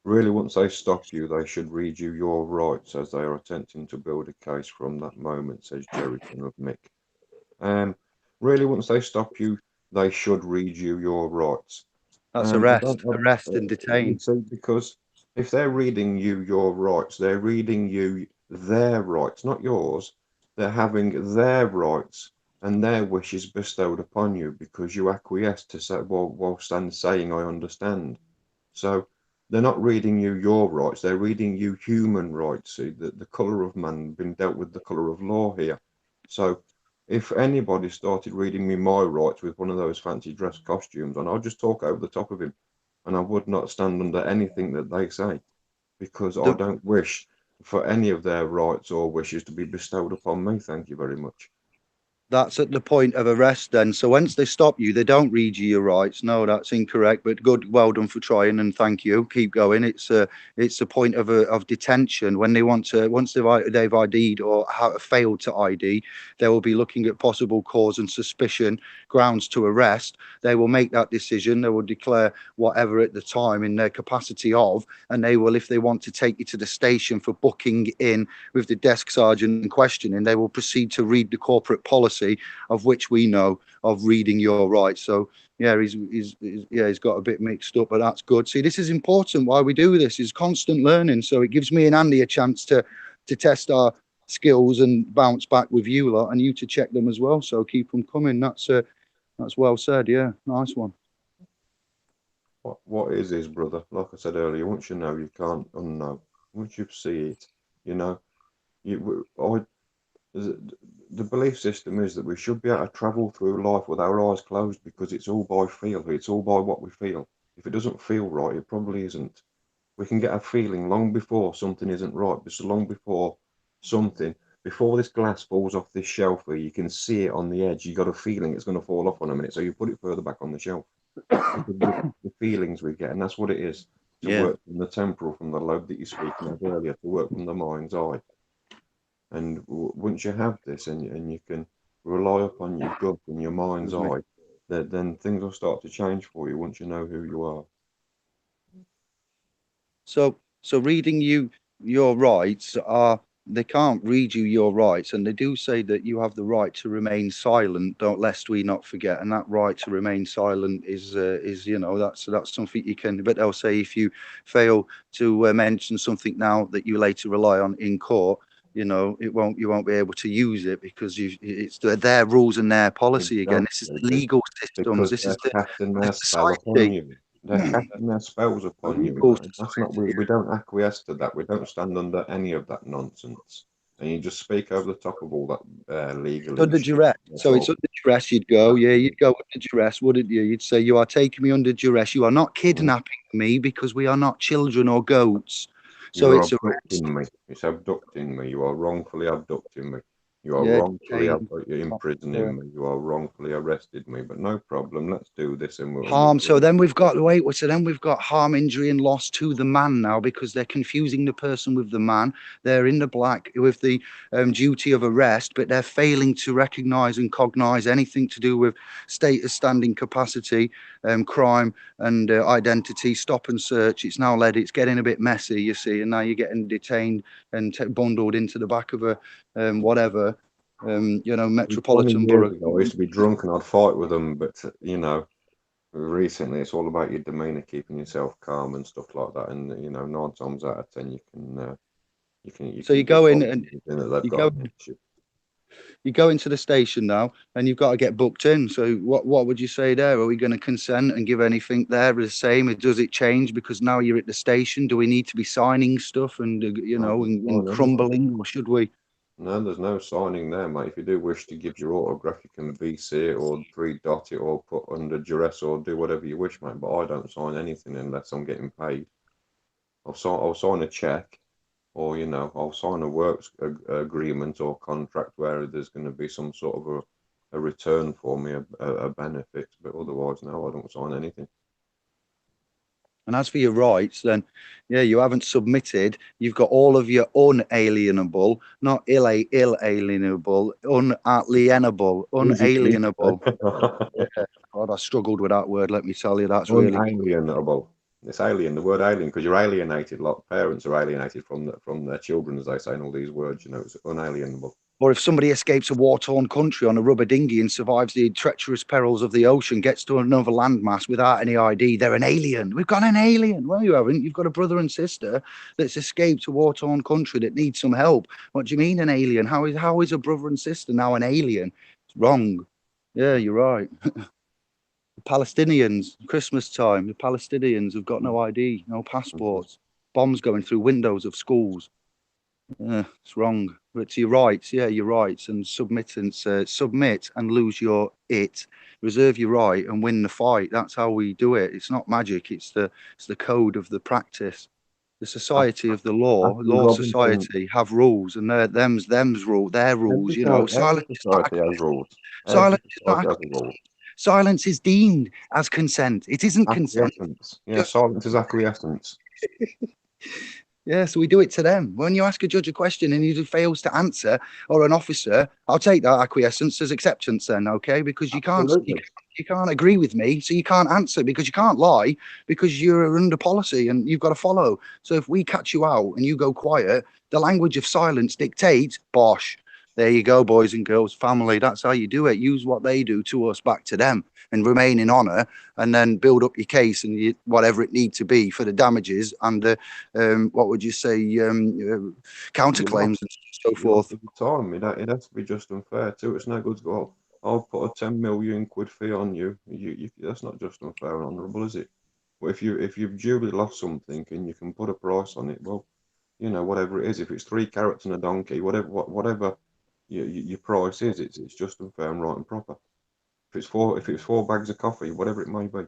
really, once they stop you, they should read you your rights as they are attempting to build a case from that moment, says Jerry, son of Mick. Really, once they stop you, they should read you your rights. That's I arrest, don't, arrest and you detain. see, because if they're reading you your rights, they're reading you their rights, not yours. They're having their rights and their wishes bestowed upon you because you acquiesce to say, while stand saying, I understand. So they're not reading you your rights, they're reading you human rights. See, the colour of man been dealt with the colour of law here. So if anybody started reading me my rights with one of those fancy dress costumes on, I'd just talk over the top of him and I would not stand under anything that they say because I The, don't wish for any of their rights or wishes to be bestowed upon me. Thank you very much. That's at the point of arrest then. So once they stop you, they don't read you your rights. No, that's incorrect. But good, well done for trying, and thank you. Keep going. It's a point of detention when they want to. Once they've ID'd or failed to ID, they will be looking at possible cause and suspicion, grounds to arrest. They will make that decision. They will declare whatever at the time in their capacity of, and they will, if they want to take you to the station for booking in with the desk sergeant and questioning, they will proceed to read the corporate policy of which we know of reading your rights. So yeah, he's got a bit mixed up, but that's good. See, this is important. Why we do this is constant learning. So it gives me and Andy a chance to test our skills and bounce back with you lot, and you to check them as well. So keep them coming. That's well said. Yeah, nice one. What is brother? Like I said earlier, once you know, you can't unknow. Once you see it, you know. The belief system is that we should be able to travel through life with our eyes closed because it's all by feel. It's all by what we feel. If it doesn't feel right, it probably isn't. We can get a feeling long before something isn't right, just long before something, before this glass falls off this shelf where you can see it on the edge, you got a feeling it's going to fall off on a minute, so you put it further back on the shelf. Because the feelings we get, and that's what it is to Yeah. work from the temporal, from the lobe that you're speaking of earlier, to work from the mind's eye. And once you have this and you can rely upon your gut and your mind's eye, then things will start to change for you once you know who you are. So reading you your rights are they can't read you your rights, and they do say that you have the right to remain silent, don't lest we not forget. And that right to remain silent is you know that's something you can. But they'll say if you fail to mention something now that you later rely on in court, you know you won't be able to use it because it's their rules and their policy again. This is the Exactly. legal systems. Because This is they're casting the their spell upon society. you. They're casting their spells The upon you. legal That's not society. we don't acquiesce to that. We don't stand under any of that nonsense. And you just speak over the top of all that Under legalese shit. duress. That's So it's all. under duress you'd go. Yeah, you'd go under duress, wouldn't you? You'd say, you are taking me under duress. You are not Mm. kidnapping me because we are not children or goats. So You're it's arrest. abducting me. It's abducting me. You are wrongfully abducting me. You are Yeah, wrongfully detained. imprisoning me. You are wrongfully arrested me. But no problem. Let's do this and we'll Harm. So then we've got wait. So then we've got harm, injury, and loss to the man now because they're confusing the person with the man. They're in the black with the duty of arrest, but they're failing to recognise and cognise anything to do with status, standing, capacity, crime, and identity. Stop and search. It's now led. It's getting a bit messy, you see, and now you're getting detained and bundled into the back of a whatever. You know, 20 metropolitan years borough. ago, I used to be drunk and I'd fight with them, but recently it's all about your demeanor, keeping yourself calm and stuff like that. And 9 times out of 10, you So you can go get by in with and anything that they've you got go against you. you go into the station now and you've got to get booked in. So what would you say there? Are we going to consent and give anything there the same? Does it change because now you're at the station? Do we need to be signing stuff and No, and fine, everything. crumbling, or should we? No, there's no signing there, mate. If you do wish to give your autograph, you can VC it or three dot it or put under duress or do whatever you wish, mate. But I don't sign anything unless I'm getting paid. I'll sign a check, or I'll sign a works agreement or contract where there's going to be some sort of a return for me, a benefit. But otherwise, no, I don't sign anything. And as for your rights, then, yeah, you haven't submitted. You've got all of your unalienable, not inalienable, unalienable. Yeah, God, I struggled with that word. Let me tell you, that's really Unalienable. It's alien, the word alien, because you're alienated. Like parents are alienated from their children, as they say in all these words. It's unalienable. Or if somebody escapes a war-torn country on a rubber dinghy and survives the treacherous perils of the ocean, gets to another landmass without any ID, they're an alien. We've got an alien. Well, you haven't. You've got a brother and sister that's escaped a war-torn country that needs some help. What do you mean an alien? How is a brother and sister now an alien? It's wrong. Yeah, you're right. The Palestinians, Christmas time, the Palestinians have got no ID, no passports, bombs going through windows of schools. Yeah, it's wrong. But to your rights, yeah, your rights and submit and lose your it. Reserve your right and win the fight. That's how we do it. It's not magic. It's the code of the practice. The society of the law society have rules, and them's rule, their rules. Every society has rules. Every Silence is society not. has a rule. Silence is deemed as consent. It isn't consent. Acquiescence. Yeah, silence is acquiescence. Yeah, so we do it to them. When you ask a judge a question and he fails to answer, or an officer, I'll take that acquiescence as acceptance then, okay? Because you can't agree with me, so you can't answer, because you can't lie, because you're under policy and you've got to follow. So if we catch you out and you go quiet, the language of silence dictates, bosh. There you go, boys and girls, family. That's how you do it. Use what they do to us back to them and remain in honour, and then build up your case and whatever it needs to be for the damages and the, what would you say, counterclaims and so forth. Time. It has to be just and fair too. It's no good to go, I'll put a 10 million quid fee on you. That's not just and fair and honourable, is it? But if you've duly lost something and you can put a price on it, well, whatever it is, if it's 3 carrots and a donkey, whatever your price is, it's just and fair and right and proper. If it's 4 bags of coffee, whatever it may be,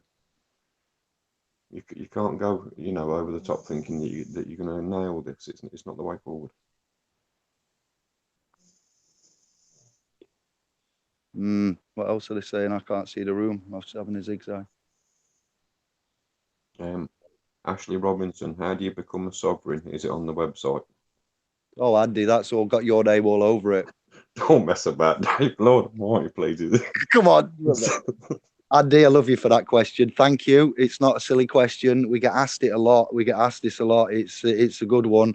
you can't go over the top thinking that you're going to nail this. It's not the way forward. What else are they saying? I can't see the room. I was having a zigzag. Ashley Robinson, how do you become a sovereign? Is it on the website? Oh, Andy, that's all got your name all over it. Don't mess about, Dave. Lord Almighty, please. Come on. Andy, I love you for that question. Thank you. It's not a silly question. We get asked it a lot. We get asked this a lot. It's a good one.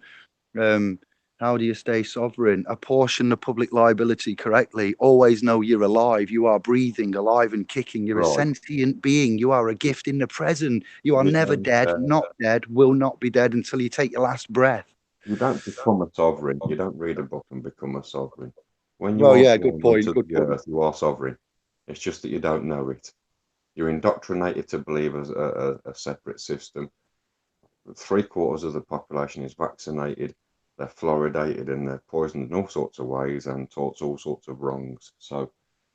How do you stay sovereign? Apportion the public liability correctly. Always know you're alive. You are breathing, alive and kicking. You're a sentient being. You are a gift in the present. You are never dead, not dead, will not be dead until you take your last breath. You don't become a sovereign. You don't read a book and become a sovereign. When you good point. Earth, you are sovereign. It's just that you don't know it. You're indoctrinated to believe as a separate system. 3/4 of the population is vaccinated. They're fluoridated and they're poisoned in all sorts of ways and taught all sorts of wrongs. So,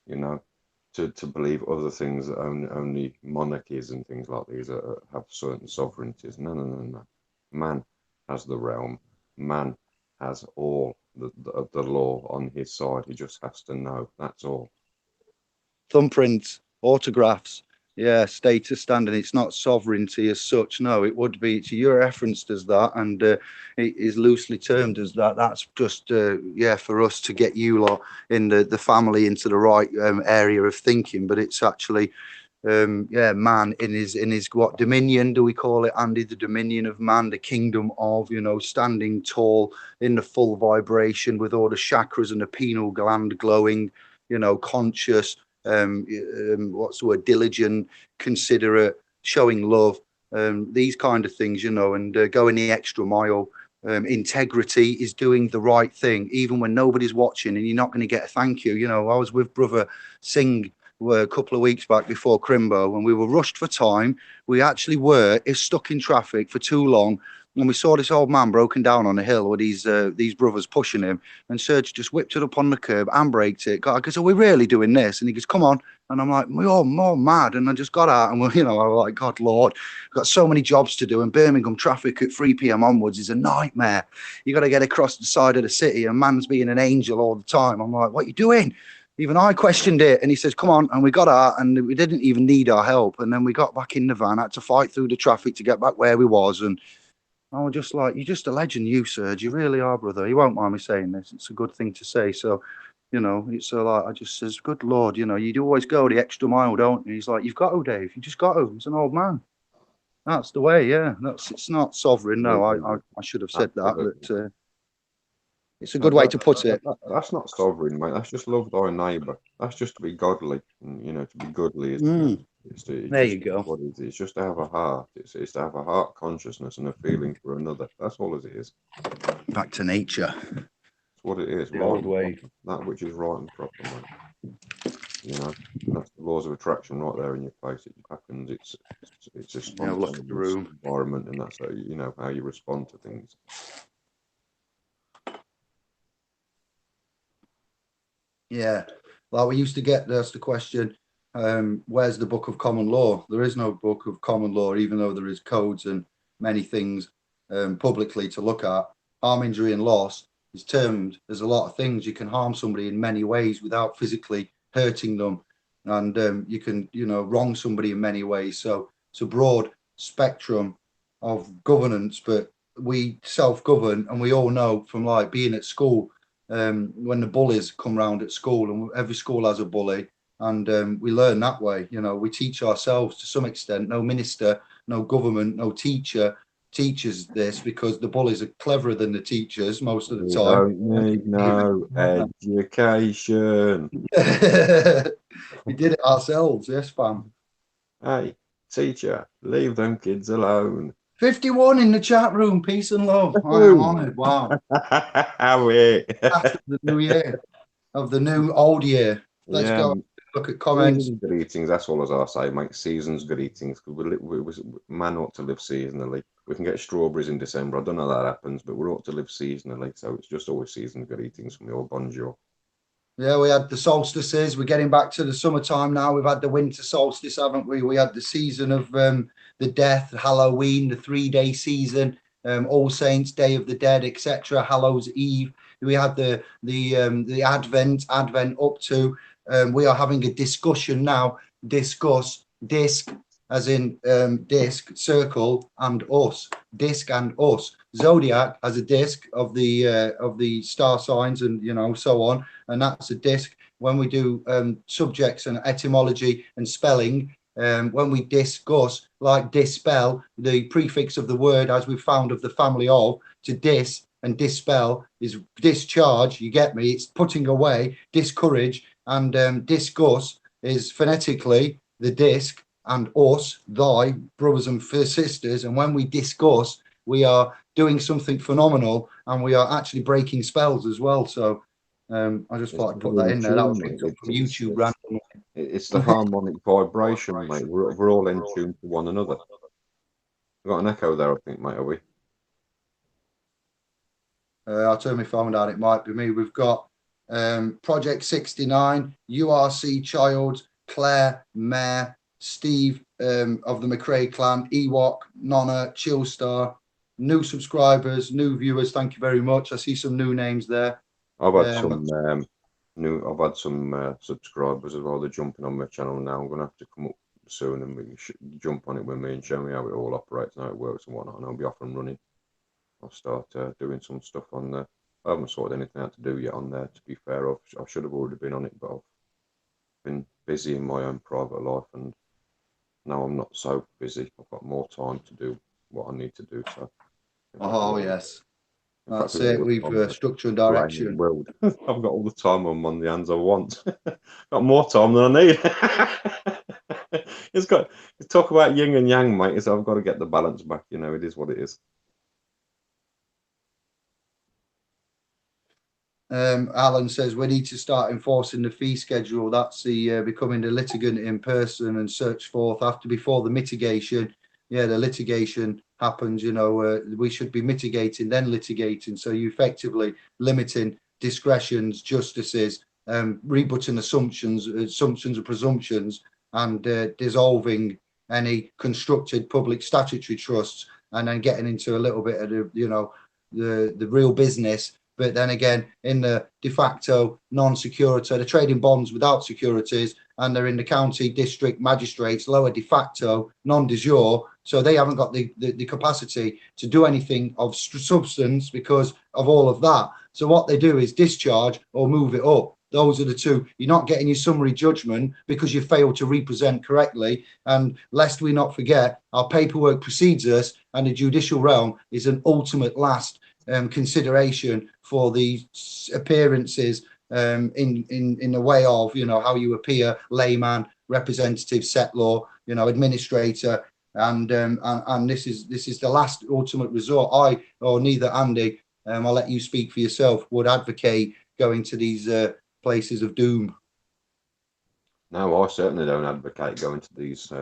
to believe other things that only monarchies and things like these have certain sovereignties. No. Man has the realm. Man has all the law on his side. He just has to know. That's all. Thumbprints, autographs, yeah, status standing. It's not sovereignty as such. No, it would be. It's your referenced as that, and it is loosely termed as that. That's just for us to get you lot in the family into the right area of thinking. But it's actually man in his what dominion do we call it, Andy? The dominion of man, the kingdom of, standing tall in the full vibration with all the chakras and the pineal gland glowing, conscious. What's the word? Diligent, considerate, showing love, these kind of things, and going the extra mile. Integrity is doing the right thing, even when nobody's watching, and you're not going to get a thank you. I was with Brother Singh a couple of weeks back before Crimbo, and we were rushed for time. We actually were stuck in traffic for too long. and we saw this old man broken down on a hill with these brothers pushing him, and Serge just whipped it up on the curb, handbraked it. I goes, "Are we really doing this?" And he goes, "Come on." And I'm like, "We're all more mad." And I just got out, and I was like, "God, Lord, I've got so many jobs to do." And Birmingham traffic at 3 p.m. onwards is a nightmare. You got to get across the side of the city, and man's being an angel all the time. I'm like, "What are you doing?" Even I questioned it, and he says, "Come on." And we got out, and we didn't even need our help. And then we got back in the van, had to fight through the traffic to get back where we was. And I was just like, "You're just a legend, you, Serge. You really are, brother." You won't mind me saying this. It's a good thing to say. So, it's like, I just says, "Good Lord, you do always go the extra mile, don't you?" He's like, "You've got to, Dave. You just got to. He's an old man." That's the way, yeah. It's not sovereign. No, I should have said that, but it's a good way to put it. That's not sovereign, mate. That's just love thy neighbour. That's just to be godly, and to be goodly is there you go. What it is. It's just to have a heart. It's to have a heart consciousness and a feeling for another. That's all it is. Back to nature. That's what it is. The old way. That which is right and proper, mate. And that's the laws of attraction right there in your face. It happens. It's a spontaneous look at the room. environment, and that's how you respond to things. Yeah, like we used to get asked the question, where's the book of common law? There is no book of common law, even though there is codes and many things publicly to look at. Harm, injury, and loss is termed. There's a lot of things. You can harm somebody in many ways without physically hurting them, and you can, wrong somebody in many ways. So it's a broad spectrum of governance, but we self-govern, and we all know from like being at school. When the bullies come round at school, and every school has a bully, and we learn that way. We teach ourselves to some extent. No minister, no government, no teacher teaches this, because the bullies are cleverer than the teachers most of the time. Don't need no education. We did it ourselves, yes, fam. Hey, teacher, leave them kids alone. 51 in the chat room. Peace and love. I am honoured. Wow. After the new year, of the new old year. Let's go look at comments. Season's greetings. That's all as I say, mate. Season's greetings. Man ought to live seasonally. We can get strawberries in December. I don't know how that happens, but we ought to live seasonally. So it's just always season's greetings from the old bonjour. Yeah, we had the solstices. We're getting back to the summertime now. We've had the winter solstice, haven't we? We had the season of the death, Halloween, the 3-day season, All Saints, Day of the Dead, etc. Hallows Eve. We had the Advent up to. We are having a discussion now. Discuss, disc, as in disc, circle, and us. Disc and us. Zodiac as a disc of the star signs, and so on, and that's a disc. When we do subjects and etymology and spelling, when we discuss, like dispel, the prefix of the word, as we've found, of the family of, to dis and dispel is discharge. You get me? It's putting away, discourage, and discuss is phonetically the disc, and us, thy brothers and sisters. And when we discuss, we are doing something phenomenal, and we are actually breaking spells as well. So I just thought I'd put that in there. That was picked up from YouTube randomly. It's the harmonic vibration, mate. We're all in tune to one another. We've got an echo there, I think, mate, are we? I'll turn my phone down. It might be me. We've got Project 69, URC Child, Claire, Mare, Steve of the McRae clan, Ewok, Nonna, Chillstar, new subscribers, new viewers. Thank you very much. I see some new names there. I've had some subscribers as well. They're jumping on my channel now. I'm gonna have to come up soon and we should jump on it with me and show me how it all operates and how it works and whatnot. And I'll be off and running. I'll start doing some stuff on there. I haven't sorted anything out to do yet on there. To be fair, I should have already been on it, but I've been busy in my own private life, and now I'm not so busy. I've got more time to do what I need to do. So. Yes. That's it. We've structure and direction. I've got all the time on the hands I want. Got more time than I need. It's got talk about yin and yang, mate. So I've got to get the balance back. It is what it is. Alan says we need to start enforcing the fee schedule. That's the becoming the litigant in person and search forth before the mitigation. Yeah, the litigation happens, you know, we should be mitigating, then litigating. So you effectively limiting discretions, justices, rebutting assumptions and presumptions, and dissolving any constructed public statutory trusts, and then getting into a little bit of the, you know, the real business. But then again, in the de facto non-security, they're trading bonds without securities, and they're in the county, district, magistrates, lower de facto, non de jure. So they haven't got the capacity to do anything of substance because of all of that. So what they do is discharge or move it up. Those are the two. You're not getting your summary judgment because you failed to represent correctly. And lest we not forget, our paperwork precedes us, and the judicial realm is an ultimate last consideration for the appearances in the way of, you know, how you appear, layman, representative, settlor, you know, administrator, and this is the last ultimate resort. I, or neither Andy, I'll let you speak for yourself, would advocate going to these places of doom. No, I certainly don't advocate going to these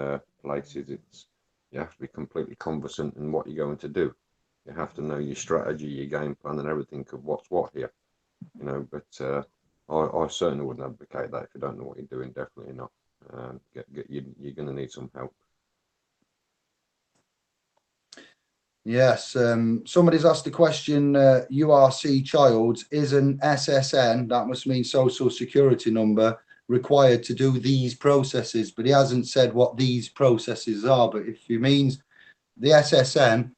places. It's, you have to be completely conversant in what you're going to do. You have to know your strategy, your game plan, and everything of what's what here, you know. But I certainly wouldn't advocate that if you don't know what you're doing. Definitely not. You're going to need some help. Yes, somebody's asked the question, URC child, is an SSN, that must mean social security number, required to do these processes? But he hasn't said what these processes are. But if he means the SSN,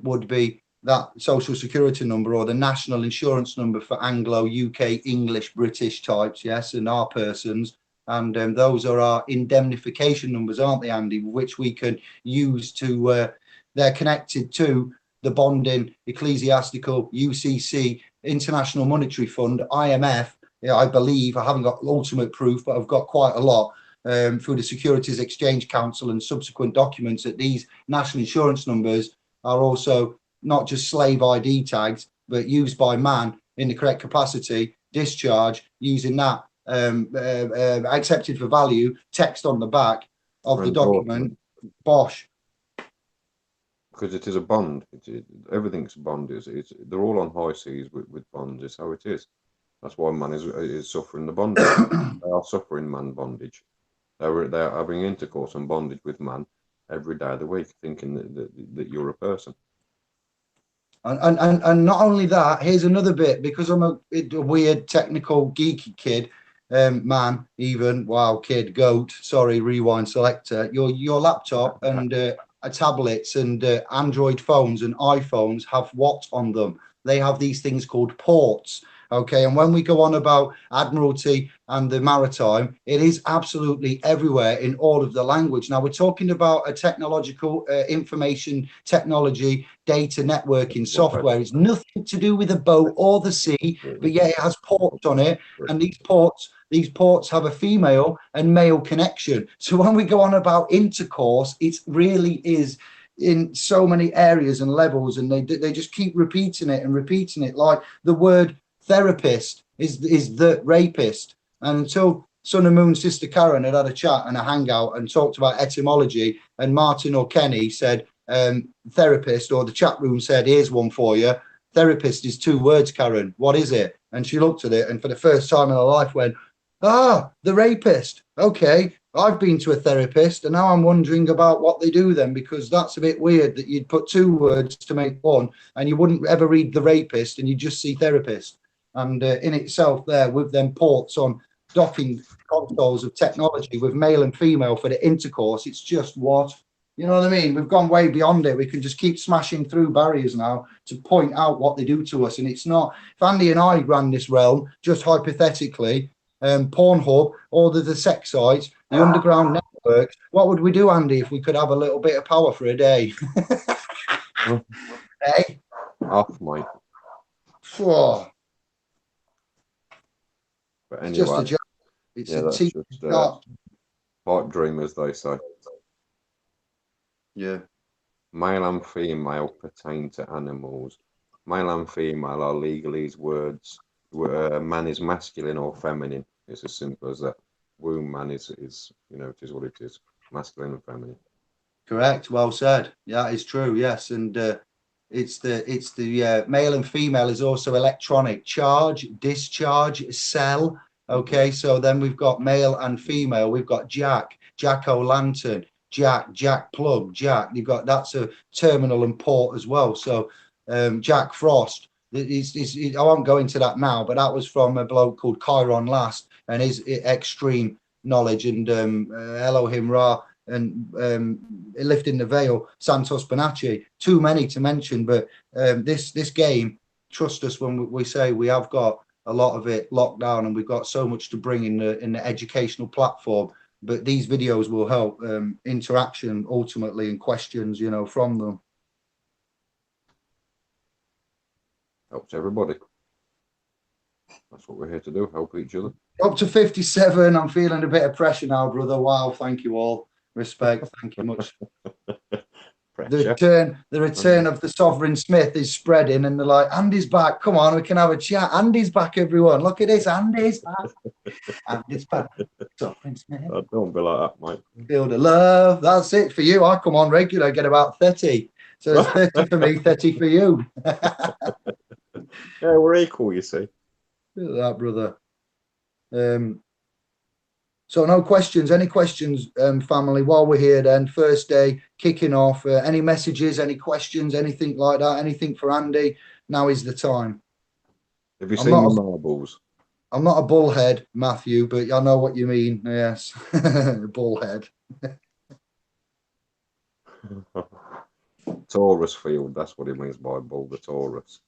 would be that social security number or the national insurance number for Anglo, UK, English, British types, yes, and our persons. And those are our indemnification numbers, aren't they, Andy, which we can use to... they're connected to the bonding, ecclesiastical, UCC, International Monetary Fund, IMF. Yeah, I believe, I haven't got ultimate proof, but I've got quite a lot through the Securities Exchange Council and subsequent documents, that these national insurance numbers are also not just slave ID tags, but used by man in the correct capacity, discharge, using that accepted for value, text on the back of the document, bosh. Because it is a bond. Everything's a bond. They're all on high seas with bonds. It's how it is. That's why man is suffering the bondage. They are suffering man bondage. They're having intercourse and bondage with man every day of the week, thinking that you're a person. And not only that, here's another bit, because I'm a weird technical geeky kid, man, even, wow, kid, goat, sorry, rewind selector, your laptop and tablets and Android phones and iPhones have what on them? They have these things called ports. Okay, and when we go on about Admiralty and the maritime, it is absolutely everywhere in all of the language. Now, we're talking about a technological information technology, data networking software. It's nothing to do with a boat or the sea, but yeah, it has ports on it. And these ports have a female and male connection. So when we go on about intercourse, it really is in so many areas and levels, and they just keep repeating it, like the word therapist is the rapist. And until Sun and Moon sister Karen had a chat and a hangout and talked about etymology, and Martin or Kenny said therapist, or the chat room said, here's one for you, therapist is 2 words, Karen, what is it? And she looked at it and for the first time in her life went, the rapist. Okay, I've been to a therapist and now I'm wondering about what they do then, because that's a bit weird that you'd put 2 words to make one and you wouldn't ever read the rapist and you just see therapist. And in itself there, with them ports on docking consoles of technology with male and female for the intercourse, it's just what? You know what I mean? We've gone way beyond it. We can just keep smashing through barriers now to point out what they do to us. And it's not, if Andy and I ran this realm, just hypothetically, Pornhub, all the sex sites, the underground networks, what would we do, Andy, if we could have a little bit of power for a day? Hey? Off, mate. Whoa. But anyway, it's just a joke. It's yeah, a that's just pipe dream, as they say. Yeah. Male and female pertain to animals. Male and female are legalese words. Man is masculine or feminine. It's as simple as that. Womb man is, you know, it is what it is. Masculine and feminine. Correct. Well said. Yeah, it's true. Yes, and it's the male and female is also electronic charge, discharge, cell. Okay, so then we've got male and female. We've got Jack, Jack-o'-lantern, Jack plug, Jack. You've got that's a terminal and port as well. So Jack Frost. I won't go into that now, but that was from a bloke called Chiron Last and his extreme knowledge and Elohim Ra and lifting the veil, Santos Bonacci. Too many to mention, but this game, trust us when we say we have got a lot of it locked down, and we've got so much to bring in the educational platform. But these videos will help interaction ultimately and questions, you know, from them. Helps everybody. That's what we're here to do, help each other. Up to 57. I'm feeling a bit of pressure now, brother. Wow, thank you all. Respect, thank you much. The return of the Sovereign Smith is spreading, and they're like, Andy's back. Come on, we can have a chat. Andy's back, everyone. Look at this. Andy's back. Andy's back. Sovereign Smith. Oh, don't be like that, mate. Feel the love. That's it for you. I come on regular, get about 30. So it's 30 for me, 30 for you. Yeah, we're equal, you see. Look at that, brother. So no questions. Any questions, family, while we're here then? First day, kicking off. Any messages, any questions, anything like that? Anything for Andy? Now is the time. Have you seen the marbles? I'm not a bullhead, Matthew, but I know what you mean. Yes, bullhead. Taurus field, that's what it means by bull, the Taurus.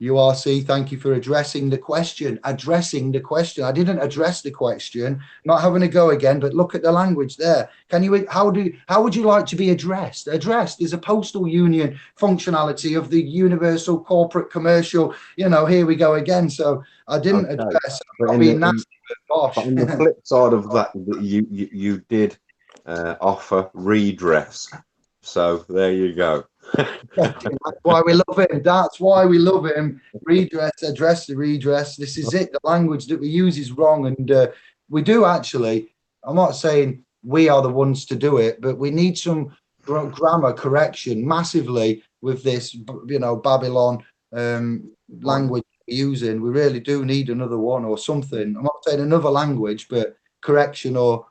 URC, thank you for addressing the question. Addressing the question. I didn't address the question. Not having a go again, but look at the language there. Can you? How would you like to be addressed? Addressed is a postal union functionality of the universal corporate commercial. You know, here we go again. So I didn't address. But on the flip side of that, you did offer redress. So there you go. That's why we love him. That's why we love him. Redress, address the redress. This is it. The language that we use is wrong, and we do actually. I'm not saying we are the ones to do it, but we need some grammar correction massively with this, you know, Babylon language we're using. We really do need another one or something. I'm not saying another language, but correction or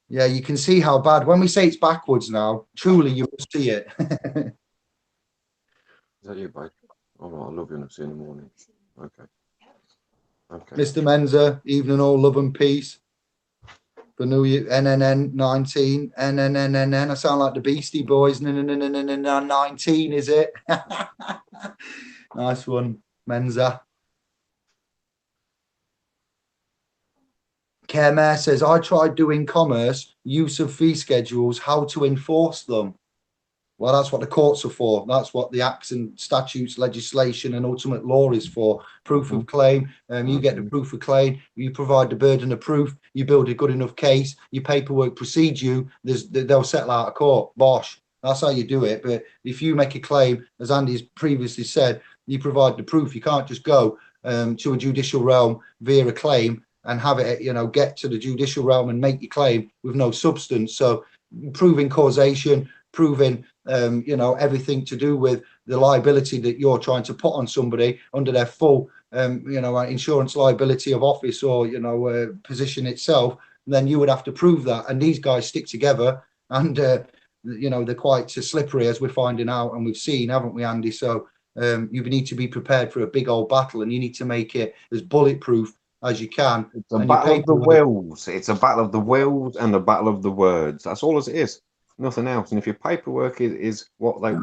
yeah, you can see how bad. When we say it's backwards now, truly you will see it. Is that you, babe? Oh, right, I love you and I'll see you in the morning. Okay. Okay. Mr. Menza, evening all, love and peace. For New Year, NNN 19, NNNNN. I sound like the Beastie Boys. 19, is it? Nice one, Menza. Kermare says, I tried doing commerce, use of fee schedules, how to enforce them. Well, that's what the courts are for. That's what the acts and statutes, legislation, and ultimate law is for. Proof of claim. You get the proof of claim. You provide the burden of proof. You build a good enough case. Your paperwork precedes you. They'll settle out of court. Bosh. That's how you do it. But if you make a claim, as Andy's previously said, you provide the proof. You can't just go to a judicial realm via a claim and have it, you know, get to the judicial realm and make your claim with no substance. So proving causation, proving you know, everything to do with the liability that you're trying to put on somebody under their full you know, insurance liability of office or, you know, position itself, then you would have to prove that. And these guys stick together, and you know, they're quite slippery, as we're finding out, and we've seen, haven't we, Andy? So you need to be prepared for a big old battle, and you need to make it as bulletproof as you can. It's a battle of the wills. It's a battle of the wills and a battle of the words. That's all it is. Nothing else. And if your paperwork is what I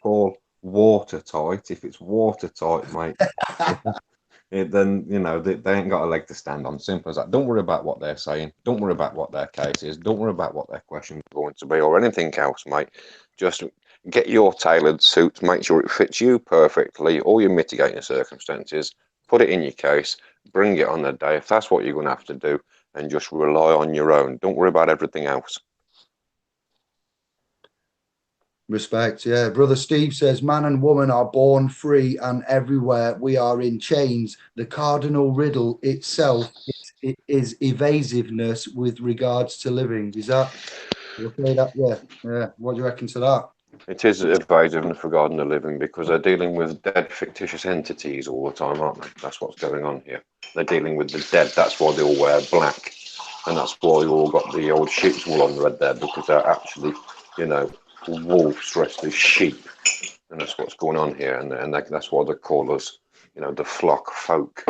call watertight, if it's watertight, mate, then you know they ain't got a leg to stand on. Simple as that. Don't worry about what they're saying. Don't worry about what their case is. Don't worry about what their questions are going to be or anything else, mate. Just get your tailored suit. Make sure it fits you perfectly. All your mitigating circumstances. Put it in your case. Bring it on the day if that's what you're going to have to do, and just rely on your own. Don't worry about everything else. Respect, yeah. Brother Steve says, man and woman are born free, and everywhere we are in chains. The cardinal riddle itself is evasiveness with regards to living. Is that? We'll say that, yeah. What do you reckon to that? It is evasiveness regarding the living because they're dealing with dead fictitious entities all the time, aren't they? That's what's going on here. They're dealing with the dead. That's why they all wear black. And that's why they all got the old sheep's wool on the head there, because they're actually, you know, wolves dressed as sheep. And that's what's going on here. And that's why they call us, you know, the flock folk.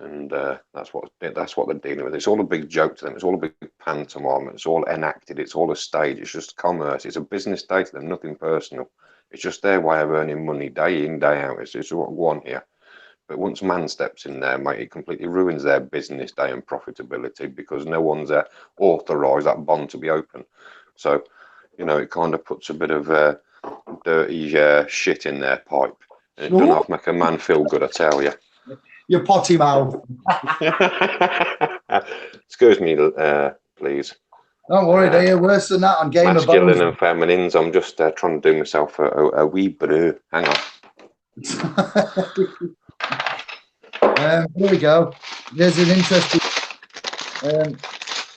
And that's what they're dealing with. It's all a big joke to them. It's all a big pantomime. It's all enacted. It's all a stage. It's just commerce. It's a business day to them, nothing personal. It's just their way of earning money day in, day out. It's what we want here. But once man steps in there, mate, it completely ruins their business day and profitability because no one's authorised that bond to be open. So, you know, it kind of puts a bit of dirty shit in their pipe. And it doesn't have to make a man feel good, I tell you. Your potty mouth. Excuse me, please. Don't worry, they're worse than that on Game of Masculine Bones. and feminines. I'm just trying to do myself a wee brew. Hang on. Here we go. There's an interesting.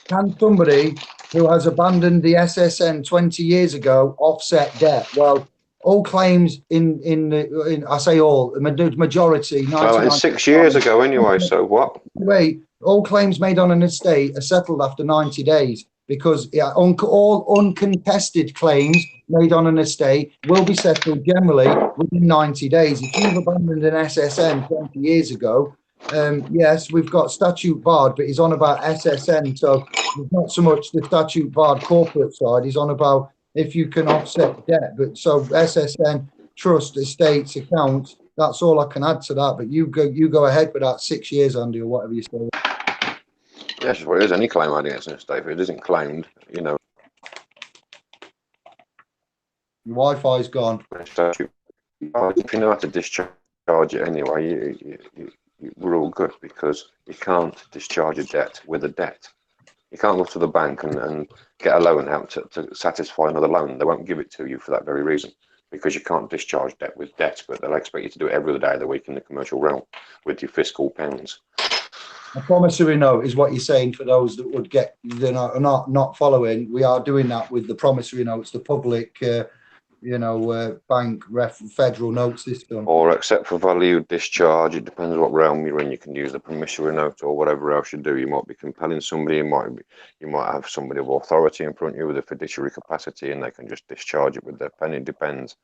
Can somebody who has abandoned the SSN 20 years ago offset debt? Well, all claims in I say all, the majority. Well, in 6 years ago anyway, so what? Wait, all claims made on an estate are settled after 90 days because all uncontested claims made on an estate will be settled generally within 90 days. If you've abandoned an SSN 20 years ago, yes, we've got statute barred, but he's on about SSN, so it's not so much the statute barred corporate side. He's on about if you can offset debt. But so SSN, trust, estates, accounts. That's all I can add to that. But you go ahead with that 6 years, Andy, or whatever you say. Yes, well, it is any claim against an estate. If it isn't claimed, you know. Your Wi-Fi's gone. If you know how to discharge it anyway, we're all good because you can't discharge a debt with a debt. You can't go to the bank and get a loan out to satisfy another loan. They won't give it to you for that very reason, because you can't discharge debt with debt, but they'll expect you to do it every other day of the week in the commercial realm with your fiscal pounds. A promissory note is what you're saying for those that would get, they're not following. We are doing that with the promissory notes, the public, bank federal note system. Or except for value discharge, it depends what realm you're in. You can use the promissory note or whatever else you do. You might be compelling somebody. You might have somebody of authority in front of you with a fiduciary capacity, and they can just discharge it with their pen. It depends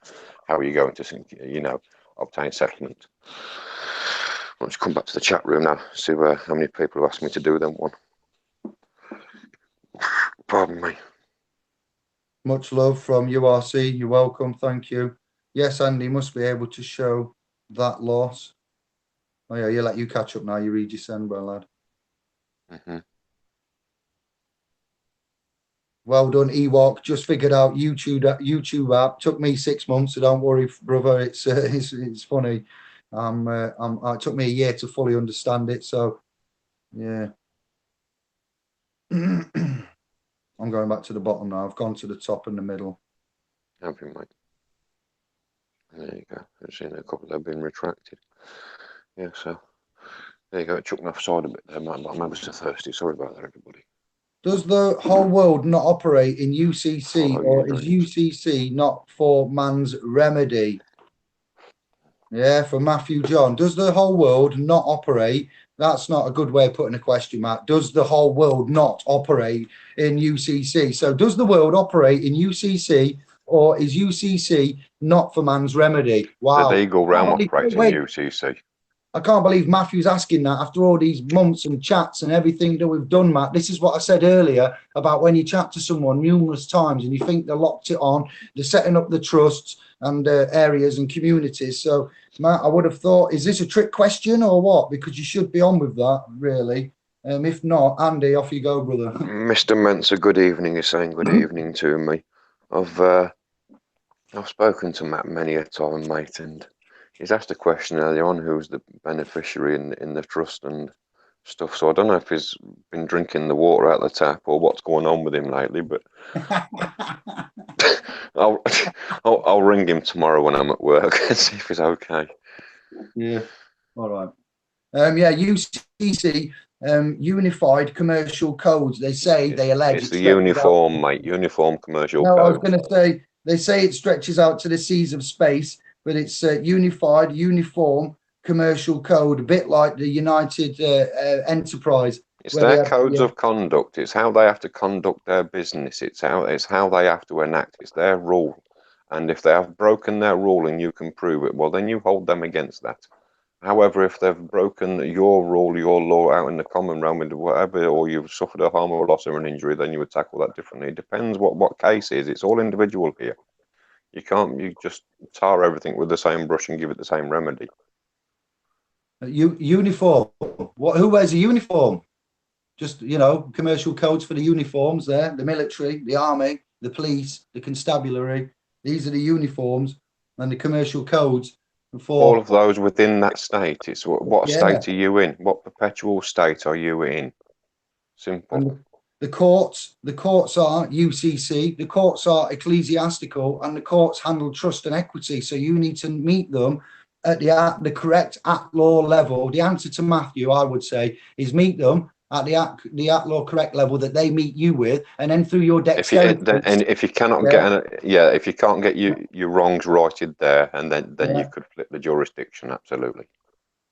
how you're going to, obtain settlement. Let's come back to the chat room now. See how many people have asked me to do them one. Pardon me. Much love from URC. You're welcome. Thank you. Yes, Andy must be able to show that loss. Oh, yeah, you let you catch up now. You read your send, well, lad. Mm-hmm. Well done, Ewok. Just figured out YouTube app. Took me 6 months, so don't worry, brother. It's funny. It took me a year to fully understand it. So, yeah. I'm going back to the bottom now. I've gone to the top and the middle. Happy, mate. There you go. I've seen a couple that have been retracted. Yeah, so there you go. It took me offside a bit there, mate, but I'm ever so thirsty. Sorry about that, everybody. Does the whole world not operate in UCC, or is UCC not for man's remedy? Yeah, for Matthew John. Does the whole world not operate? That's not a good way of putting a question, Matt. Does the whole world not operate in UCC? So does the world operate in UCC, or is UCC not for man's remedy? Wow. The legal realm operates in UCC. I can't believe Matthew's asking that after all these months and chats and everything that we've done, Matt. This is what I said earlier about when you chat to someone numerous times and you think they're locked it on, they're setting up the trusts and areas and communities. So, Matt, I would have thought, is this a trick question or what? Because you should be on with that, really. If not, Andy, off you go, brother. Mr. Mensa, good evening. Is saying good evening to me. I've spoken to Matt many a time, mate, and he's asked a question earlier on who's the beneficiary in the trust and stuff. So I don't know if he's been drinking the water out of the tap or what's going on with him lately, but I'll ring him tomorrow when I'm at work and see if he's okay. Yeah, all right. Yeah, UCC, Unified Commercial Codes. They say, they allege it's the uniform, mate. Uniform commercial no, I was code. going to say, they say it stretches out to the seas of space, but it's Unified Uniform Commercial Code, a bit like the United Enterprise. It's Where they their have, codes yeah, of conduct. It's how they have to conduct their business. It's how they have to enact. It's their rule. And if they have broken their rule and you can prove it, well, then you hold them against that. However, if they've broken your rule, your law out in the common realm, with whatever, or you've suffered a harm or a loss or an injury, then you would tackle that differently. It depends what case is. It's all individual here. You just tar everything with the same brush and give it the same remedy. uniform. Who wears a uniform? Just, commercial codes for the uniforms there, the military, the army, the police, the constabulary. These are the uniforms and the commercial codes All for, of those within that state. It's what yeah. state are you in? What perpetual state are you in? Simple. And the courts are UCC, the courts are ecclesiastical, and the courts handle trust and equity. So you need to meet them at the correct at law level. The answer to Matthew, I would say, is meet them at the at law correct level that they meet you with, and then through your dexterity. If you cannot if you can't get your wrongs righted there, and then you could flip the jurisdiction. Absolutely.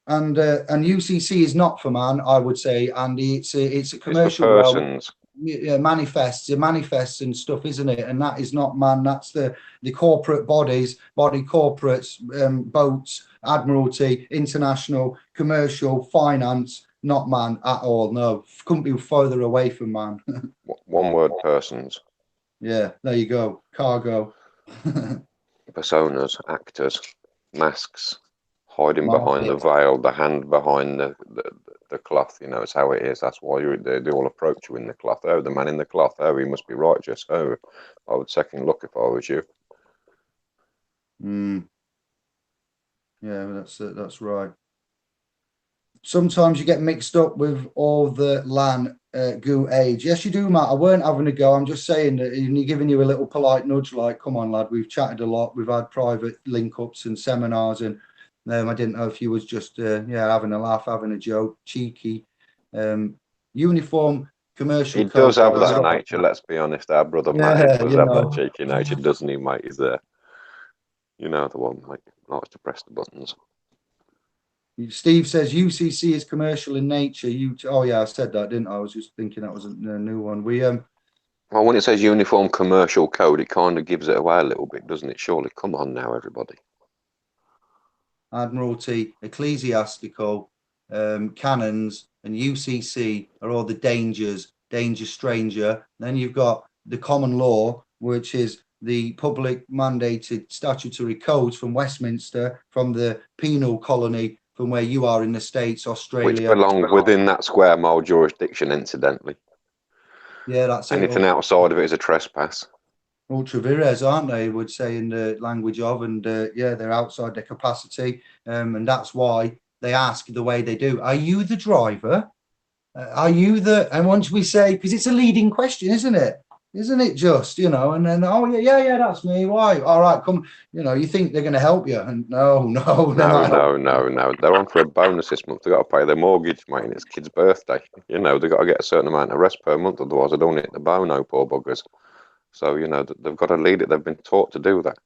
And UCC is not for man, I would say, and it's a commercial it's for persons. Manifests and stuff, isn't it? And that is not man. That's the corporate body corporates, boats, admiralty, international, commercial, finance. Not man at all. No, couldn't be further away from man. One word: persons. Yeah, there you go. Cargo. Personas, actors, masks, hiding behind the veil, the hand behind the cloth. It's how it is. That's why they all approach you in the cloth. Oh, the man in the cloth. Oh, he must be righteous. Oh, I would second look if I was you. Yeah, that's right. Sometimes you get mixed up with all the Lan-gu-age. Yes, you do, Matt. I weren't having a go. I'm just saying that you're giving you a little polite nudge, like, come on, lad. We've chatted a lot. We've had private link-ups and seminars, and I didn't know if you was just having a laugh, having a joke, cheeky. Uniform commercial. He does have that nature. Let's be honest. Our brother Matt does have that cheeky nature, doesn't he, mate? He's there. The one, mate, likes to press the buttons. Steve says UCC is commercial in nature. Oh yeah, I said that, didn't I? I was just thinking that was a new one. Well, when it says uniform commercial code, it kind of gives it away a little bit, doesn't it? Surely, come on now, everybody. Admiralty, ecclesiastical, canons, and UCC are all the danger, stranger. Then you've got the common law, which is the public mandated statutory codes from Westminster, from the penal colony, from where you are in the States, Australia. Which belong within that square mile jurisdiction, incidentally. Yeah, that's it. Anything outside of it is a trespass. Ultra vires, aren't they? Would say in the language of, and they're outside their capacity, and that's why they ask the way they do. Are you the driver? Are you the? And once we say, because it's a leading question, isn't it? Isn't it just, and then, oh yeah, that's me. Why? All right, come. You think they're going to help you, and no. They're on for a bonus this month. They got to pay their mortgage, mate. And it's kid's birthday. They got to get a certain amount of rest per month, otherwise they don't hit the bono, poor buggers. So, they've got to lead it. They've been taught to do that.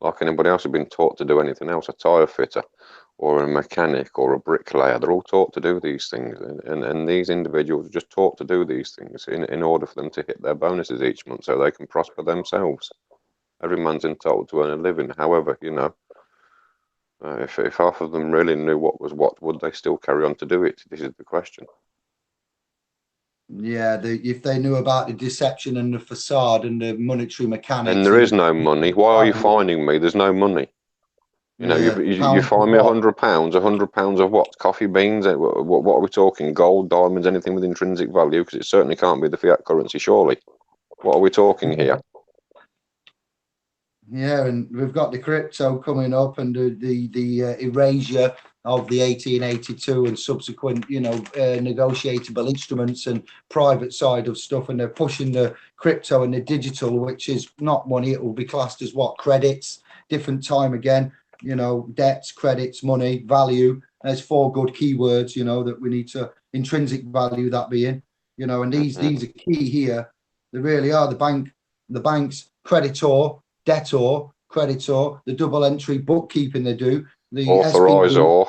Like anybody else who's been taught to do anything else, a tyre fitter or a mechanic or a bricklayer, they're all taught to do these things. And these individuals are just taught to do these things in order for them to hit their bonuses each month so they can prosper themselves. Every man's entitled to earn a living. However, if half of them really knew what was what, would they still carry on to do it? This is the question. Yeah, if they knew about the deception and the facade and the monetary mechanics. And there is no money. Why are you finding me? There's no money. You find me £100. £100 of what? Coffee beans? What are we talking? Gold, diamonds, anything with intrinsic value? Because it certainly can't be the fiat currency, surely. What are we talking here? Yeah, and we've got the crypto coming up, and the erasure of the 1882 and subsequent, negotiable instruments and private side of stuff, and they're pushing the crypto and the digital, which is not money. It will be classed as what? Credits, different time again. Debts, credits, money, value, there's 4 good keywords, you know, that we need to intrinsic value that being, you know, and these are key here. They really are. The bank's creditor, debtor, creditor, the double entry bookkeeping they do, the authorisor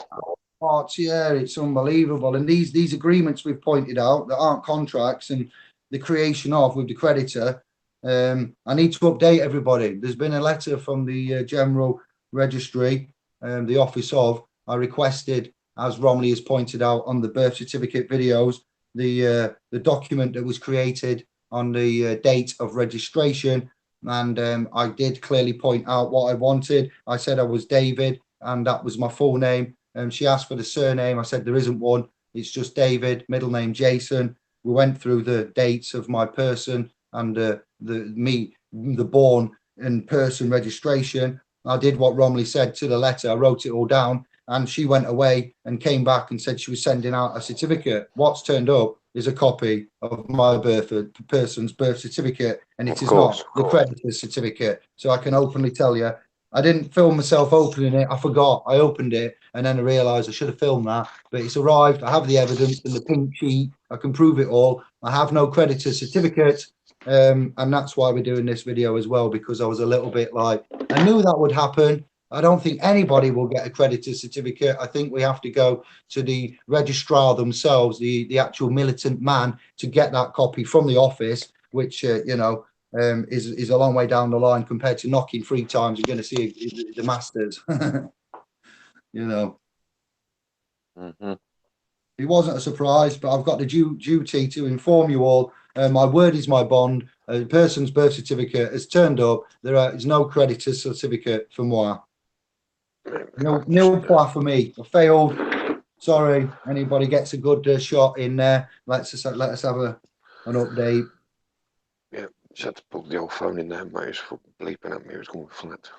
parts. Yeah, it's unbelievable. And these agreements we've pointed out that aren't contracts and the creation of with the creditor. I need to update everybody. There's been a letter from the General Registry, the Office of. I requested, as Romley has pointed out on the birth certificate videos, the document that was created on the date of registration, and I did clearly point out what I wanted. I said I was David, and that was my full name. She asked for the surname. I said there isn't one. It's just David, middle name Jason. We went through the dates of my person and the born and person registration. I did what Romley said to the letter. I wrote it all down, and she went away and came back and said she was sending out a certificate. What's turned up is a copy of my person's birth certificate, and it is not the creditor's certificate. So I can openly tell you, I didn't film myself opening it. I forgot. I opened it, and then I realised I should have filmed that. But it's arrived. I have the evidence and the pink sheet. I can prove it all. I have no creditor's certificate. And that's why we're doing this video as well, because I was a little bit like, I knew that would happen. I don't think anybody will get a creditor's certificate. I think we have to go to the registrar themselves, the actual militant man, to get that copy from the office, which, you know, is a long way down the line compared to knocking 3 times. You're going to see the masters, you know. It wasn't a surprise, but I've got the duty to inform you all. My word is my bond. A person's birth certificate has turned up. There is no creditor's certificate for moi. No point for me. I failed. Sorry. Anybody gets a good shot in there? Let us have an update. Yeah, just had to put the old phone in there, mate. It's bleeping at me. It was going flat.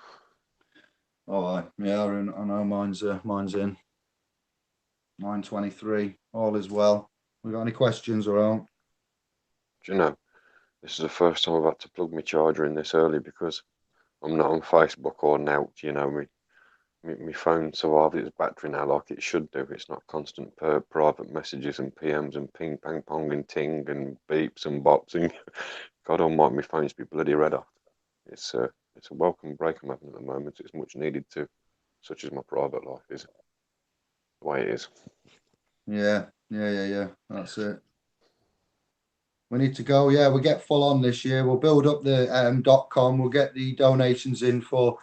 Oh, yeah, I know mine's in. 9:23. All is well. We got any questions around? Do you know, this is the first time I've had to plug my charger in this early because I'm not on Facebook or Nout. You know, my phone survived its battery now like it should do. It's not constant private messages and PMs and ping, pang, pong and ting and beeps and bops and God almighty, my phone's be bloody red hot. It's a welcome break I'm having at the moment. It's much needed too, such as my private life is. The way it is. Yeah. That's it. We need to go. Yeah, we'll get full on this year. We'll build up the .com. We'll get the donations in for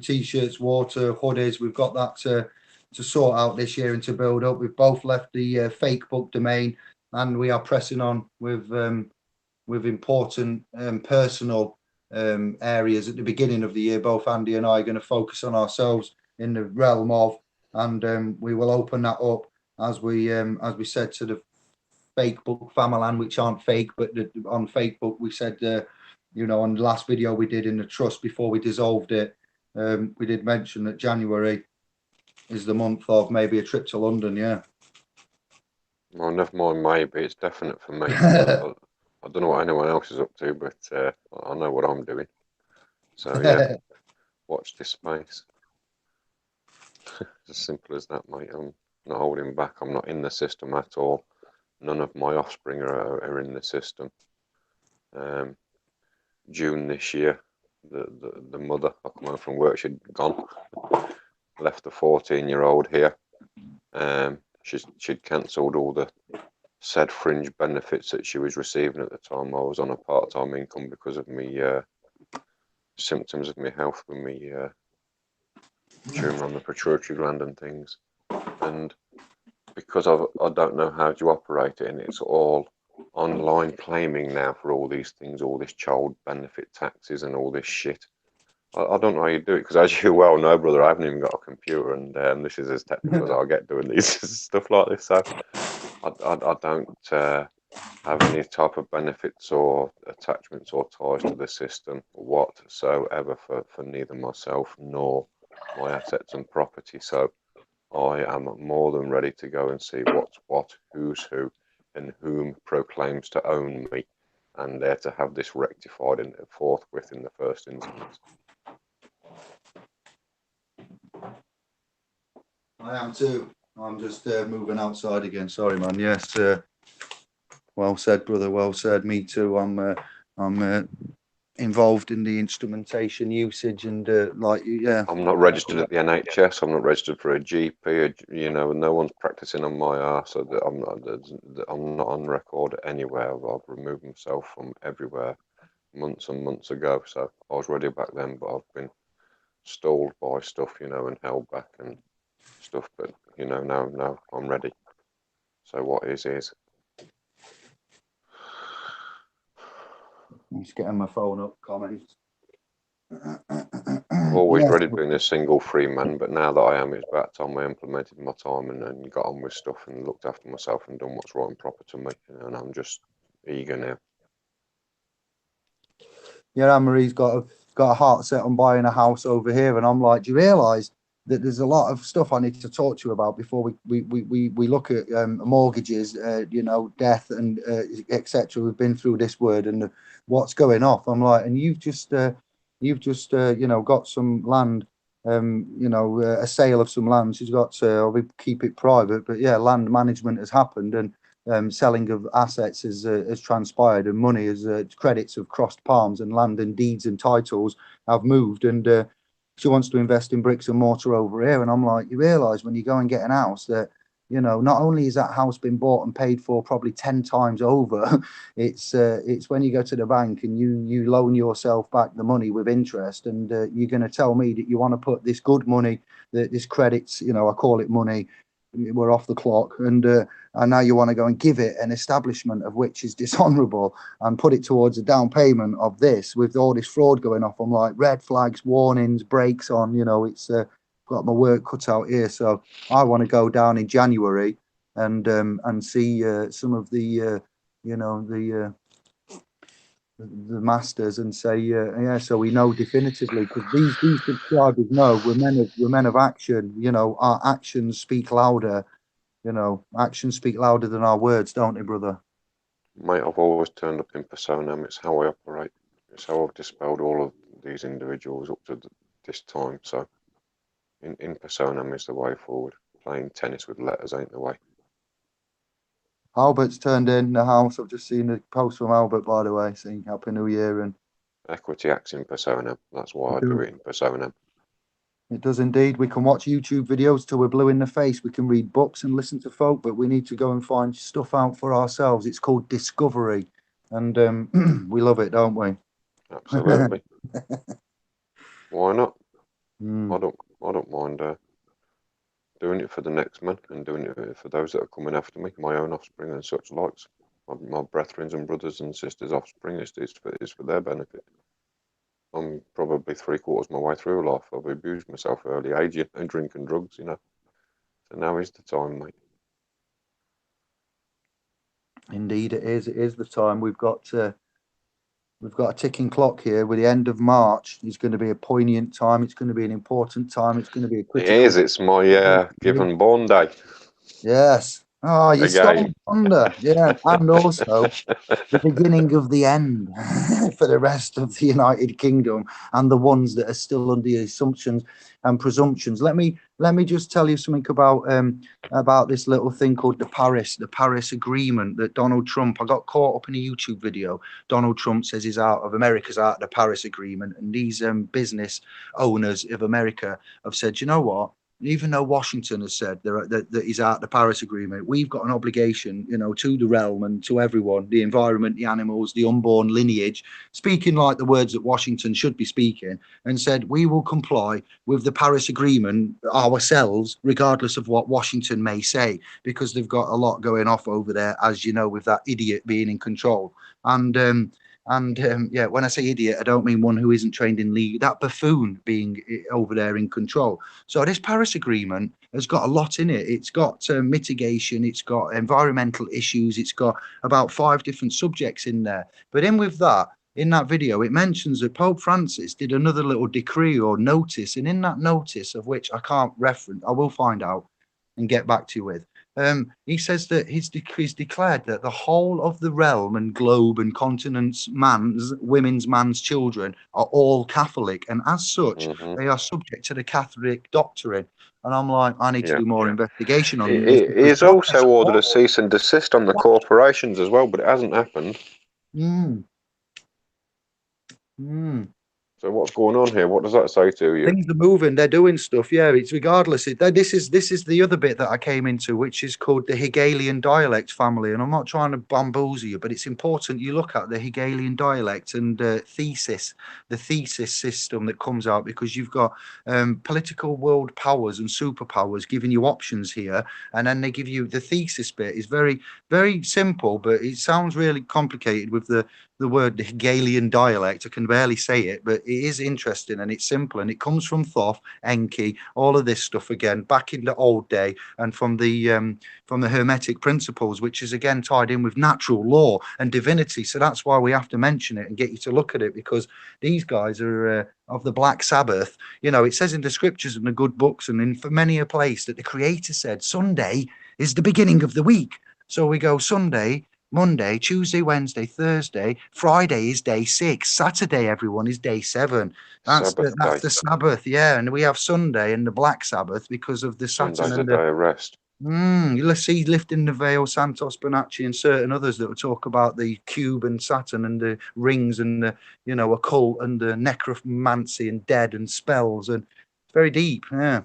t-shirts, water, hoodies. We've got that to sort out this year and to build up. We've both left the fake book domain, and we are pressing on with important personal areas at the beginning of the year. Both Andy and I are going to focus on ourselves in the realm of, and we will open that up as we said to the fake book Famalan, which aren't fake, but on fake book we said, you know, on the last video we did in the trust before we dissolved it, we did mention that January is the month of maybe a trip to London. Yeah. Well, never mind, maybe it's definite for me. I don't know what anyone else is up to, but I know what I'm doing. So yeah, watch this space. As simple as that, mate. I'm not holding back. I'm not in the system at all. None of my offspring are in the system. June this year, the mother, I come home from work, she'd gone, left the 14-year-old here. She'd cancelled all the said fringe benefits that she was receiving at the time. I was on a part-time income because of me symptoms of my health with me tumour on the pituitary gland and things. And because I don't know how to operate it, and it's all online claiming now for all these things, all this child benefit taxes and all this shit. I don't know how you do it, because as you well know, brother, I haven't even got a computer, and this is as technical as I'll get doing these stuff like this. So I don't have any type of benefits or attachments or ties to the system whatsoever for neither myself nor my assets and property. So I am more than ready to go and see what's what, who's who, and whom proclaims to own me, and to have this rectified and forthwith in the first instance. I am too. I'm just moving outside again. Sorry, man. Yes, well said, brother. Well said. Me too. I'm involved in the instrumentation usage and yeah. I'm not registered at the NHS. I'm not registered for a GP. You know, no one's practicing on my arse. So that I'm not on record anywhere. I've removed myself from everywhere months and months ago. So I was ready back then, but I've been stalled by stuff, you know, and held back and stuff. But you know, now I'm ready. So what is? I'm just getting my phone up. Comments. I've always Yeah. dreaded being a single free man, but now that I am, it's about time I implemented my time and got on with stuff and looked after myself and done what's right and proper to me. You know, and I'm just eager now. Yeah, Anne-Marie's got a heart set on buying a house over here, and I'm like, do you realise that there's a lot of stuff I need to talk to you about before we look at mortgages, you know, death and etc. We've been through this word and what's going off. I'm like, and you've just you know, got some land, you know, a sale of some land. She's got we keep it private, but yeah, land management has happened and selling of assets has transpired and money as credits have crossed palms and land and deeds and titles have moved and she wants to invest in bricks and mortar over here. And I'm like, you realise when you go and get an house that, you know, not only is that house been bought and paid for probably 10 times over, it's when you go to the bank and you loan yourself back the money with interest and you're going to tell me that you want to put this good money, that this credits, you know, I call it money, we're off the clock, and now you want to go and give it an establishment of which is dishonourable and put it towards a down payment of this with all this fraud going off. I'm like, red flags, warnings, brakes on, you know, it's got my work cut out here. So I want to go down in January and see some of the you know the masters and say yeah, so we know definitively because these subscribers know we're men of action. You know, our actions speak louder. You know, actions speak louder than our words, don't they, brother? Mate, I've always turned up in persona. It's how I operate. It's how I've dispelled all of these individuals up to this time. So in persona is the way forward. Playing tennis with letters ain't the way. Albert's turned in the house. I've just seen a post from Albert, by the way, saying Happy New Year. And Equity acts in persona. That's why I do it in persona. it does indeed. We can watch YouTube videos till we're blue in the face. We can read books and listen to folk, but we need to go and find stuff out for ourselves. It's called discovery, and we love it, don't we? Absolutely. Why not? Mm. I don't mind doing it for the next man and doing it for those that are coming after me, my own offspring and such likes. My brethren and brothers and sisters' offspring is for their benefit. I'm probably 3/4 my way through life. I've abused myself early age and drinking drugs, you know. So now is the time, mate. Indeed, it is. It is the time. We've got a ticking clock here. With the end of March, it's going to be a poignant time. It's going to be an important time. It's going to be a It critical. is. It's my given born day Yes. Oh, you stole again. thunder. Yeah, and also the beginning of the end for the rest of the United Kingdom and the ones that are still under the assumptions and presumptions. Let me just tell you something about this little thing called the Paris Agreement that Donald Trump. I got caught up in a YouTube video. Donald Trump says America's out of the Paris Agreement, and these business owners of America have said, you know what? Even though Washington has said that he's out of the Paris Agreement, we've got an obligation, you know, to the realm and to everyone, the environment, the animals, the unborn lineage, speaking like the words that Washington should be speaking, and said we will comply with the Paris Agreement ourselves, regardless of what Washington may say, because they've got a lot going off over there, as you know, with that idiot being in control. Yeah, when I say idiot, I don't mean one who isn't trained in legal, that buffoon being over there in control. So this Paris Agreement has got a lot in it. It's got mitigation, it's got environmental issues, it's got about 5 different subjects in there. But with that, in that video, it mentions that Pope Francis did another little decree or notice, and in that notice, of which I can't reference, I will find out and get back to you with. He says that he's declared that the whole of the realm and globe and continents, women's children are all Catholic, and as such, Hmm. they are subject to the Catholic doctrine. And I'm like, I need to Yeah. do more investigation on these because He's what this, also ordered a cease and desist on the corporations as well, but it hasn't happened. mm, mm. So what's going on here? What does that say to you? Things are moving, they're doing stuff. Yeah, it's regardless. This is the other bit that I came into, which is called the Hegelian dialect family. And I'm not trying to bamboozle you, but it's important you look at the Hegelian dialect and the thesis system that comes out, because you've got political world powers and superpowers giving you options here, and then they give you the thesis bit. Is very, very simple, but it sounds really complicated with the word the Hegelian dialect. I can barely say it, but it is interesting and it's simple, and it comes from Thoth, Enki, all of this stuff again back in the old day, and from the Hermetic principles, which is again tied in with natural law and divinity. So that's why we have to mention it and get you to look at it, because these guys are of the Black Sabbath. You know, it says in the scriptures and the good books and in for many a place that the Creator said Sunday is the beginning of the week. So we go Sunday, Monday, Tuesday, Wednesday, Thursday, Friday is day 6. Saturday, everyone, is day 7. Sabbath That's day. the Sabbath, yeah. And we have Sunday and the Black Sabbath because of the Saturn Sunday's a and day the of rest. Let's see, lifting the veil, Santos Bonacci, and certain others that will talk about the cube and Saturn and the rings and the occult and the necromancy and dead and spells, and it's very deep, yeah,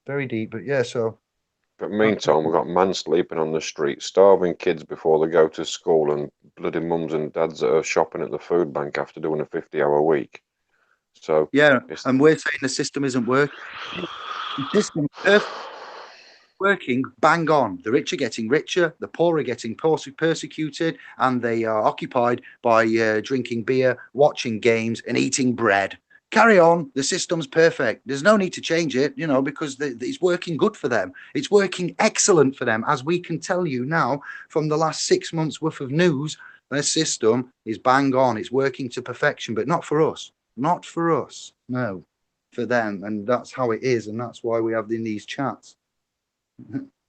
very deep. But yeah, so But that's meantime, we've got men sleeping on the street, starving kids before they go to school, and bloody mums and dads that are shopping at the food bank after doing a 50-hour week. So yeah, it's and we're saying the system isn't working. The system working bang on. The rich are getting richer, the poor are getting persecuted, and they are occupied by drinking beer, watching games, and eating bread. Carry on. The system's perfect. There's no need to change it, because it's working good for them. It's working excellent for them, as we can tell you now from the last 6 months worth of news. Their system is bang on. It's working to perfection, but not for us. Not for us. No, for them. And that's how it is. And that's why we have in these chats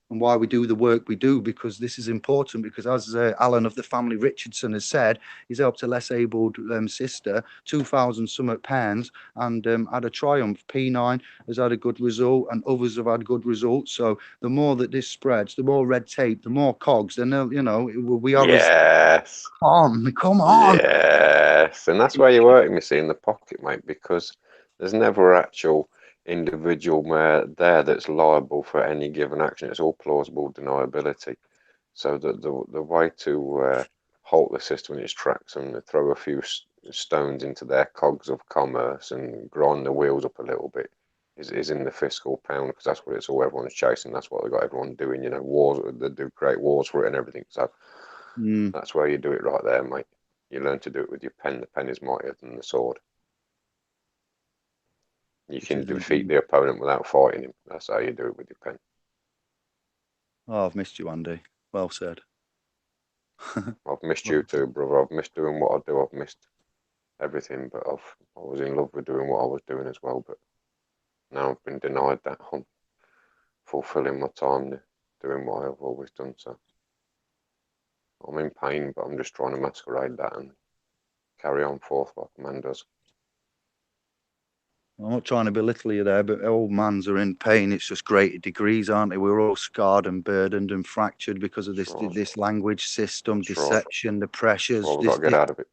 and why we do the work we do, because this is important. Because as Alan of the family Richardson has said, he's helped a less abled sister, 2,000 something pounds, and had a triumph. P9 has had a good result, and others have had good results. So the more that this spreads, the more red tape, the more cogs, then we are yes, come on. yes, and that's where you work me see in the pocket, mate, because there's never actual individual there that's liable for any given action. It's all plausible deniability. So the way to halt the system in its tracks and throw a few stones into their cogs of commerce and grind the wheels up a little bit is in the fiscal pound, because that's what it's all everyone's chasing. That's what they got everyone doing. Wars. They do create wars for it and everything. So that's where you do it right there, mate. You learn to do it with your pen. The pen is mightier than the sword. You It can is defeat indeed. the opponent without fighting him. That's how you do it with your pen. Oh, I've missed you, Andy. Well said. I've missed you too, brother. I've missed doing what I do. I've missed everything, but I was in love with doing what I was doing as well. But now I've been denied that. I'm fulfilling my time doing what I've always done. So I'm in pain, but I'm just trying to masquerade that and carry on forth like a man does. I'm not trying to belittle you there, but old mans are in pain. It's just greater degrees, aren't they? We're all scarred and burdened and fractured because of That's right. this language system, That's right. deception, the That's why pressures, we've got to get out of it.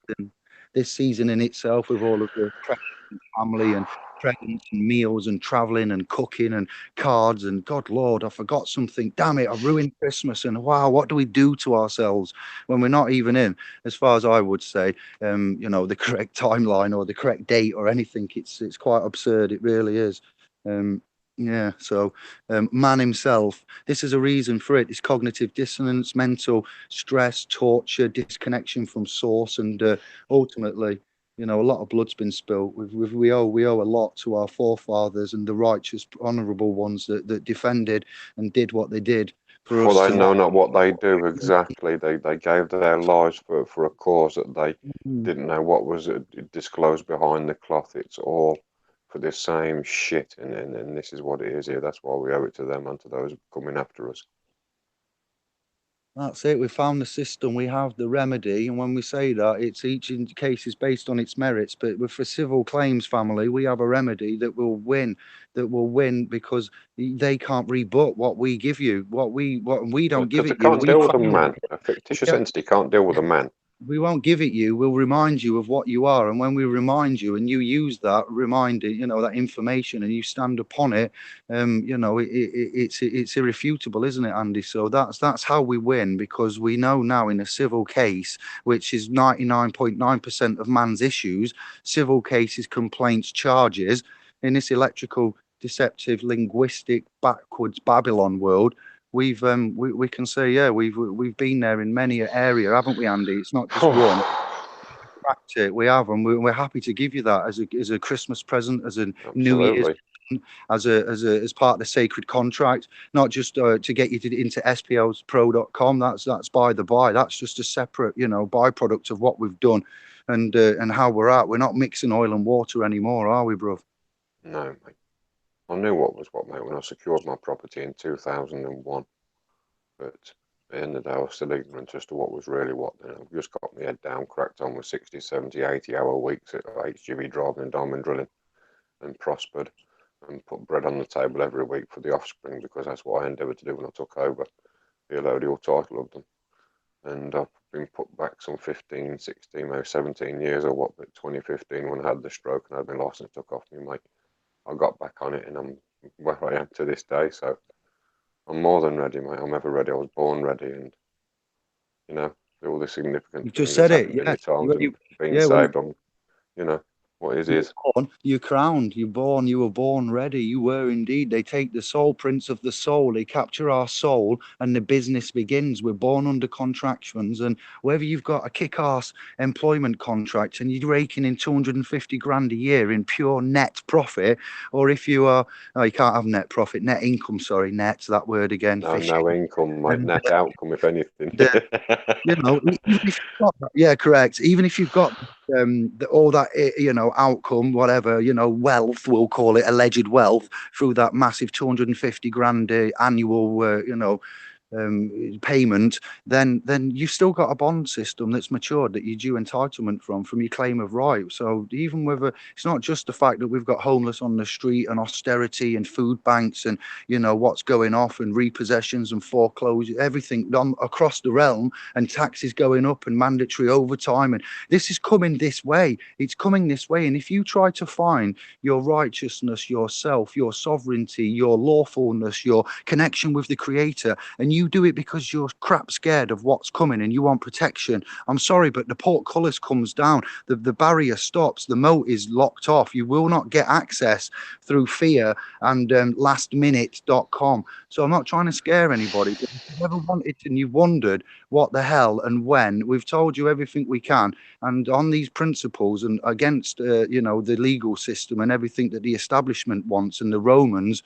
this season in itself, with all of the pressure and family and presents and meals and traveling and cooking and cards, and God Lord, I forgot something. Damn it, I've ruined Christmas. And wow, what do we do to ourselves when we're not even in, as far as I would say, the correct timeline or the correct date or anything? It's quite absurd. It really is. Yeah, so man himself, this is a reason for it. It's cognitive dissonance, mental stress, torture, disconnection from source, and ultimately, a lot of blood's been spilt. We owe a lot to our forefathers and the righteous, honourable ones that defended and did what they did for For us they to. know not what they do exactly. They gave their lives for a cause that they Mm, didn't know what was disclosed behind the cloth. It's all for the same shit, and this is what it is here. That's why we owe it to them and to those coming after us. That's it. We found the system. We have the remedy, and when we say that, it's each case is based on its merits. But for civil claims family, we have a remedy that will win. That will win because they can't rebut what we give you. What we don't give Because they it you. can't We deal with a found man. A fictitious it. entity can't deal with a man. We won't give it you. We'll remind you of what you are, and when we remind you, and you use that reminder, that information, and you stand upon it, it's irrefutable, isn't it, Andy? So that's how we win, because we know now in a civil case, which is 99.9% of man's issues, civil cases, complaints, charges in this electrical, deceptive, linguistic, backwards Babylon world. We can say, yeah, we've been there in many an area, haven't we, Andy? It's not just one. Cracked it. We have, and we're happy to give you that as a Christmas present, as a New Year's, Absolutely. as part of the sacred contract, not just to get you into SPOspro.com. That's by the by. That's just a separate, byproduct of what we've done, and how we're at. We're not mixing oil and water anymore, are we, bruv? No, mate. I knew what was what, mate, when I secured my property in 2001. But at the end of the day, I was still ignorant as to what was really what. I've just got my head down, cracked on with 60, 70, 80-hour weeks at HGV driving and diamond drilling, and prospered and put bread on the table every week for the offspring, because that's what I endeavoured to do when I took over the allodial title of them. And I've been put back some 15, 16, maybe 17 years or what, but 2015 when I had the stroke and had my licence took off me, mate, I got back on it, and I'm where I am to this day. So I'm more than ready, mate. I'm ever ready. I was born ready, and all the significant You've just things that's said it. happened in Yeah. my times and being Yeah. When saved on, what is you're is. born, you're crowned. You were born ready. You were indeed. They take the soul, prince of the soul. They capture our soul, and the business begins. We're born under contractions, and whether you've got a kick-ass employment contract and you're raking in 250 grand a year in pure net profit, or if you are, oh, you can't have net profit, net income. Sorry, net. That word again. No, Fish. no income, mate. And Net outcome, if anything. even if you've got that, yeah, correct. Even if you've got all that, outcome, whatever, wealth, we'll call it alleged wealth, through that massive 250 grand annual, payment, then you've still got a bond system that's matured that you due entitlement from your claim of right. So even with it's not just the fact that we've got homeless on the street and austerity and food banks and what's going off and repossessions and foreclosure, everything across the realm, and taxes going up and mandatory overtime, and this is coming this way. It's coming this way, and if you try to find your righteousness, yourself, your sovereignty, your lawfulness, your connection with the Creator, and you do it because you're crap scared of what's coming and you want protection, I'm sorry, but the portcullis comes down, the barrier stops, the moat is locked off. You will not get access through fear and lastminute.com. So I'm not trying to scare anybody, but if you've ever wanted and you've wondered what the hell and when, we've told you everything we can, and on these principles, and against the legal system and everything that the establishment wants and the Romans.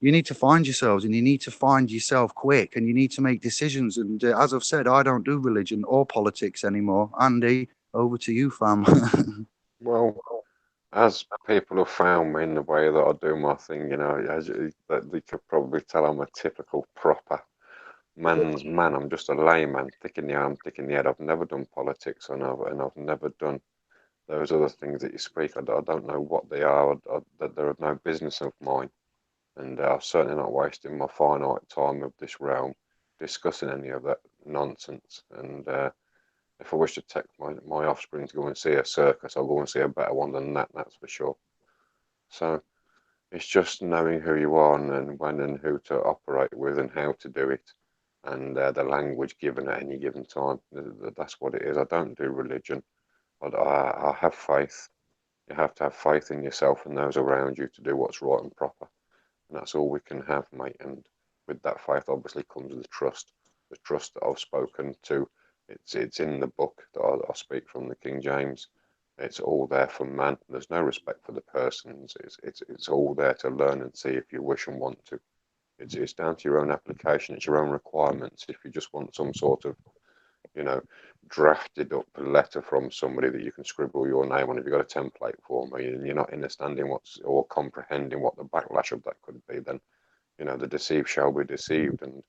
You need to find yourselves, and you need to find yourself quick, and you need to make decisions. And as I've said, I don't do religion or politics anymore. Andy, over to you, fam. Well, as people have found me in the way that I do my thing, as that they could probably tell, I'm a typical proper man's man. I'm just a layman, thick in the arm, thick in the head. I've never done politics, and I've never done those other things that you speak. I don't know what they are. That they're no business of mine, and I'm certainly not wasting my finite time of this realm discussing any of that nonsense. And if I wish to take my offspring to go and see a circus, I'll go and see a better one than that. That's for sure. So it's just knowing who you are, and when and who to operate with and how to do it, and the language given at any given time. That's what it is. I don't do religion, but I have faith. You have to have faith in yourself and those around you to do what's right and proper. And that's all we can have, mate. And with that faith, obviously, comes the trust. The trust that I've spoken to. It's in the book that I speak from, the King James. It's all there for man. There's no respect for the persons. It's all there to learn and see if you wish and want to. It's down to your own application. It's your own requirements. If you just want some sort of, drafted up letter from somebody that you can scribble your name on, if you've got a template for me and you're not understanding or comprehending what the backlash of that could be, then the deceived shall be deceived. And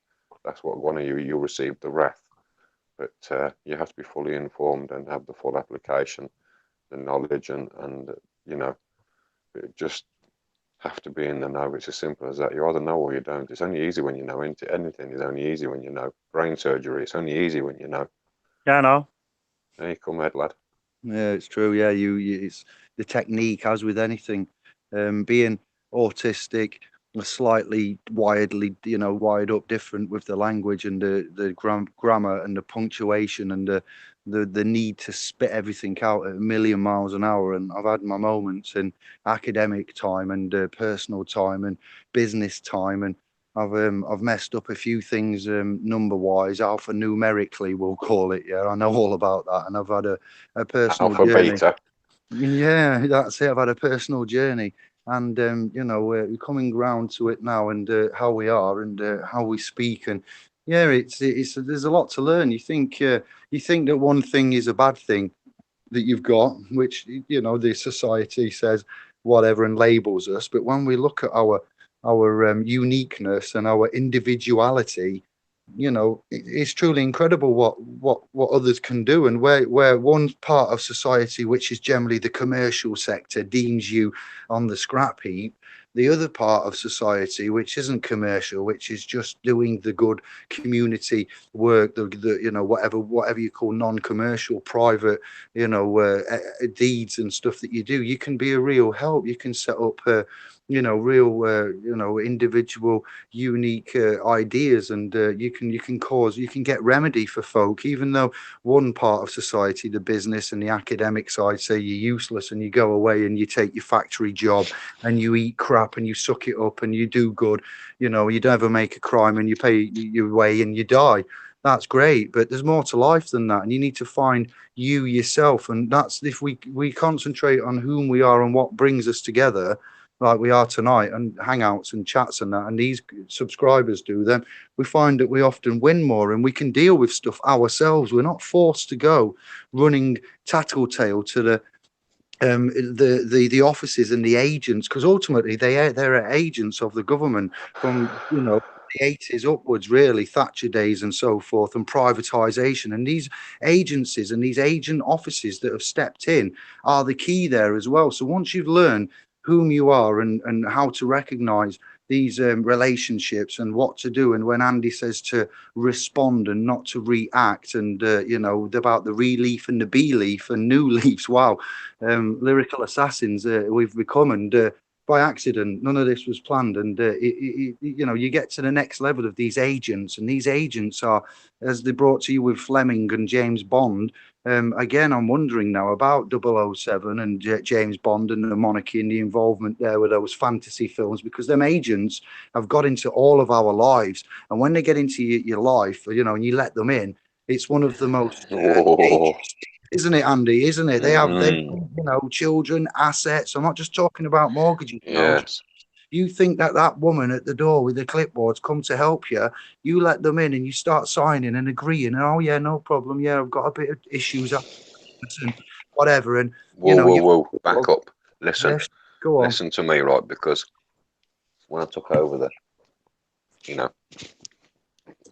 that's what one of you'll receive the wrath. But you have to be fully informed and have the full application, the knowledge, and you know, just have to be in the know. It's as simple as that. You either know or you don't. It's only easy when you know. Anything is only easy when you know. Brain surgery, it's only easy when you know. Yeah, I know. There you come, Ed, lad. Yeah, it's true. Yeah, it's the technique, as with anything. Being autistic, slightly widely, wired up different with the language and the grammar and the punctuation and the need to spit everything out at a million miles an hour. And I've had my moments in academic time and personal time and business time, and I've messed up a few things number wise, alphanumerically we'll call it. Yeah, I know all about that, and I've had a personal Alpha, journey. beta. Yeah, that's it. I've had a personal journey, and we're coming round to it now, and how we are, and how we speak, and yeah, it's there's a lot to learn. You think that one thing is a bad thing that you've got, which the society says whatever and labels us, but when we look at our uniqueness and our individuality, it's truly incredible what others can do, and where one part of society, which is generally the commercial sector, deems you on the scrap heap, the other part of society, which isn't commercial, which is just doing the good community work, the whatever you call non-commercial, private, deeds and stuff that you do, you can be a real help. You can set up real individual unique ideas, and you can get remedy for folk, even though one part of society, the business and the academic side, say you're useless, and you go away and you take your factory job and you eat crap and you suck it up and you do good, you never make a crime and you pay your way and you die. That's great, but there's more to life than that, and you need to find you yourself. And that's, if we concentrate on whom we are and what brings us together, like we are tonight, and hangouts and chats and that, and these subscribers do, then we find that we often win more, and we can deal with stuff ourselves. We're not forced to go running tattletale to the offices and the agents, because ultimately they're agents of the government from the 80s upwards, really, Thatcher days and so forth, and privatization. And these agencies and these agent offices that have stepped in are the key there as well. So once you've learned whom you are and how to recognize these relationships and what to do, and when Andy says to respond and not to react, and about the relief and the belief and new leaves, wow, lyrical assassins we've become, and by accident, none of this was planned. And you get to the next level of these agents, and these agents are, as they brought to you with Fleming and James Bond. Again, I'm wondering now about 007 and James Bond and the monarchy and the involvement there with those fantasy films, because them agents have got into all of our lives. And when they get into your life, and you let them in, it's one of the most dangerous, isn't it, Andy? Isn't it? They have, children, assets. I'm not just talking about mortgages. Yes. You think that woman at the door with the clipboards come to help you, you let them in and you start signing and agreeing, and oh yeah, no problem, yeah, I've got a bit of issues and whatever, and whoa, back up. Listen, yes, go on. Listen to me, right? Because when I took over the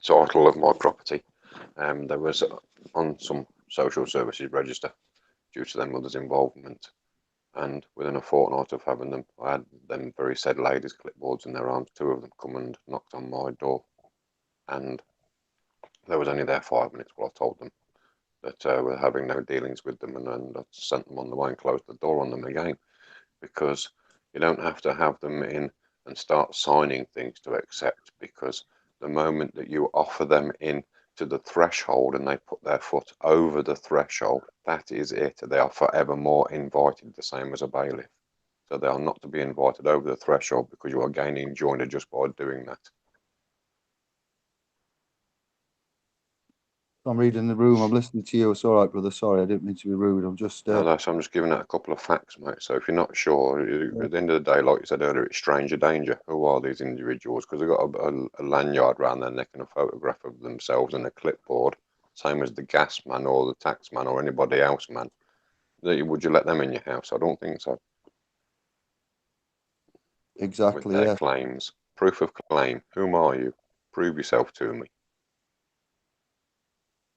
title of my property, there was on some social services register due to their mother's involvement. And within a fortnight of having them, I had them very said ladies' clipboards in their arms. Two of them come and knocked on my door. And they was only there 5 minutes while I told them that we're having no dealings with them. And then I sent them on the way and closed the door on them again. Because you don't have to have them in and start signing things to accept. Because the moment that you offer them in to the threshold and they put their foot over the threshold, that is it. They are forevermore invited, the same as a bailiff. So they are not to be invited over the threshold, because you are gaining joinder just by doing that. I'm reading the room. I'm listening to you. It's all right, brother. Sorry, I didn't mean to be rude. I'm just. No, so I'm just giving out a couple of facts, mate. So if you're not sure, at the end of the day, like you said earlier, it's stranger danger. Who are these individuals? Because they've got a lanyard around their neck and a photograph of themselves and a clipboard, same as the gas man or the tax man or anybody else, man. Would you let them in your house? I don't think so. Exactly. With their claims, proof of claim. Whom are you? Prove yourself to me.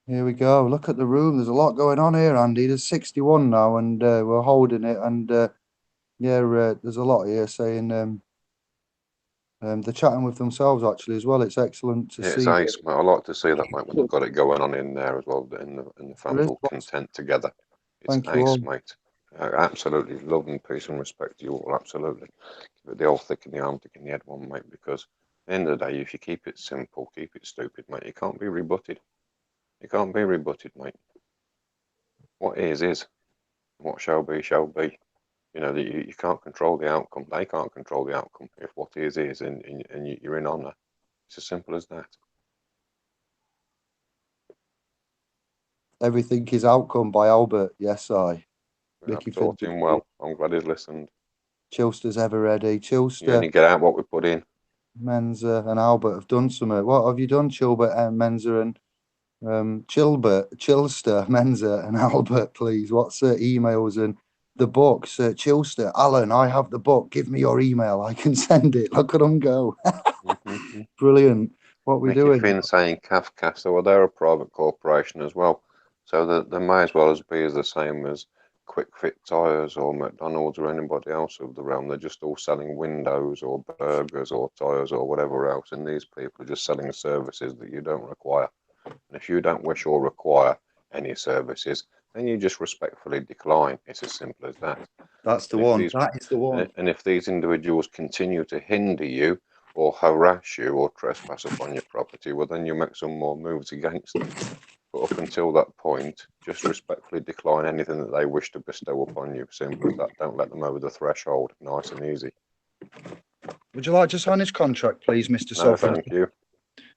Here we go. Look at the room. There's a lot going on here, Andy. There's 61 now, and we're holding it. And there's a lot here saying they're chatting with themselves actually as well. It's excellent to Yeah, it's see. ace, mate. I like to see that, mate, when they've got it going on in there as well, in the There family is all lots. content together. It's Thank you ace, all. mate. Absolutely love and peace and respect to you all. Absolutely. Give it the old thick in the arm, thick in the head one, mate, because at the end of the day, if you keep it simple, keep it stupid, mate, you can't be rebutted. You can't be rebutted, mate. What is. What shall be, shall be. You know, that you can't control the outcome. They can't control the outcome. If what is, and you're in honour. It's as simple as that. Everything is outcome by Albert. Yes, I. I've Mickey taught Finton. him well. I'm glad he's listened. Chilster's ever ready. You only Chilster, get out what we put in. Menza, and Albert have done something. What have you done, Chilbert, Menza, and Chilster, Menza, and Albert? Please, what's emails and the books? Chilster, Alan, I have the book. Give me your email. I can send it. Look at them go. Brilliant. What we Mickey doing? Finn saying Kafka, well, they're a private corporation as well. So that they may as well as be as the same as Quick Fit Tires or McDonald's or anybody else of the realm. They're just all selling windows or burgers or tires or whatever else. And these people are just selling services that you don't require. And if you don't wish or require any services, then you just respectfully decline. It's as simple as that. That's the And if one. these That is the one. and if these individuals continue to hinder you or harass you or trespass upon your property, well, then you make some more moves against them. But up until that point, just respectfully decline anything that they wish to bestow upon you. Simple as that. Don't let them over the threshold. Nice and easy. Would you like to sign this contract, please, Mr. No, Sofa? thank you.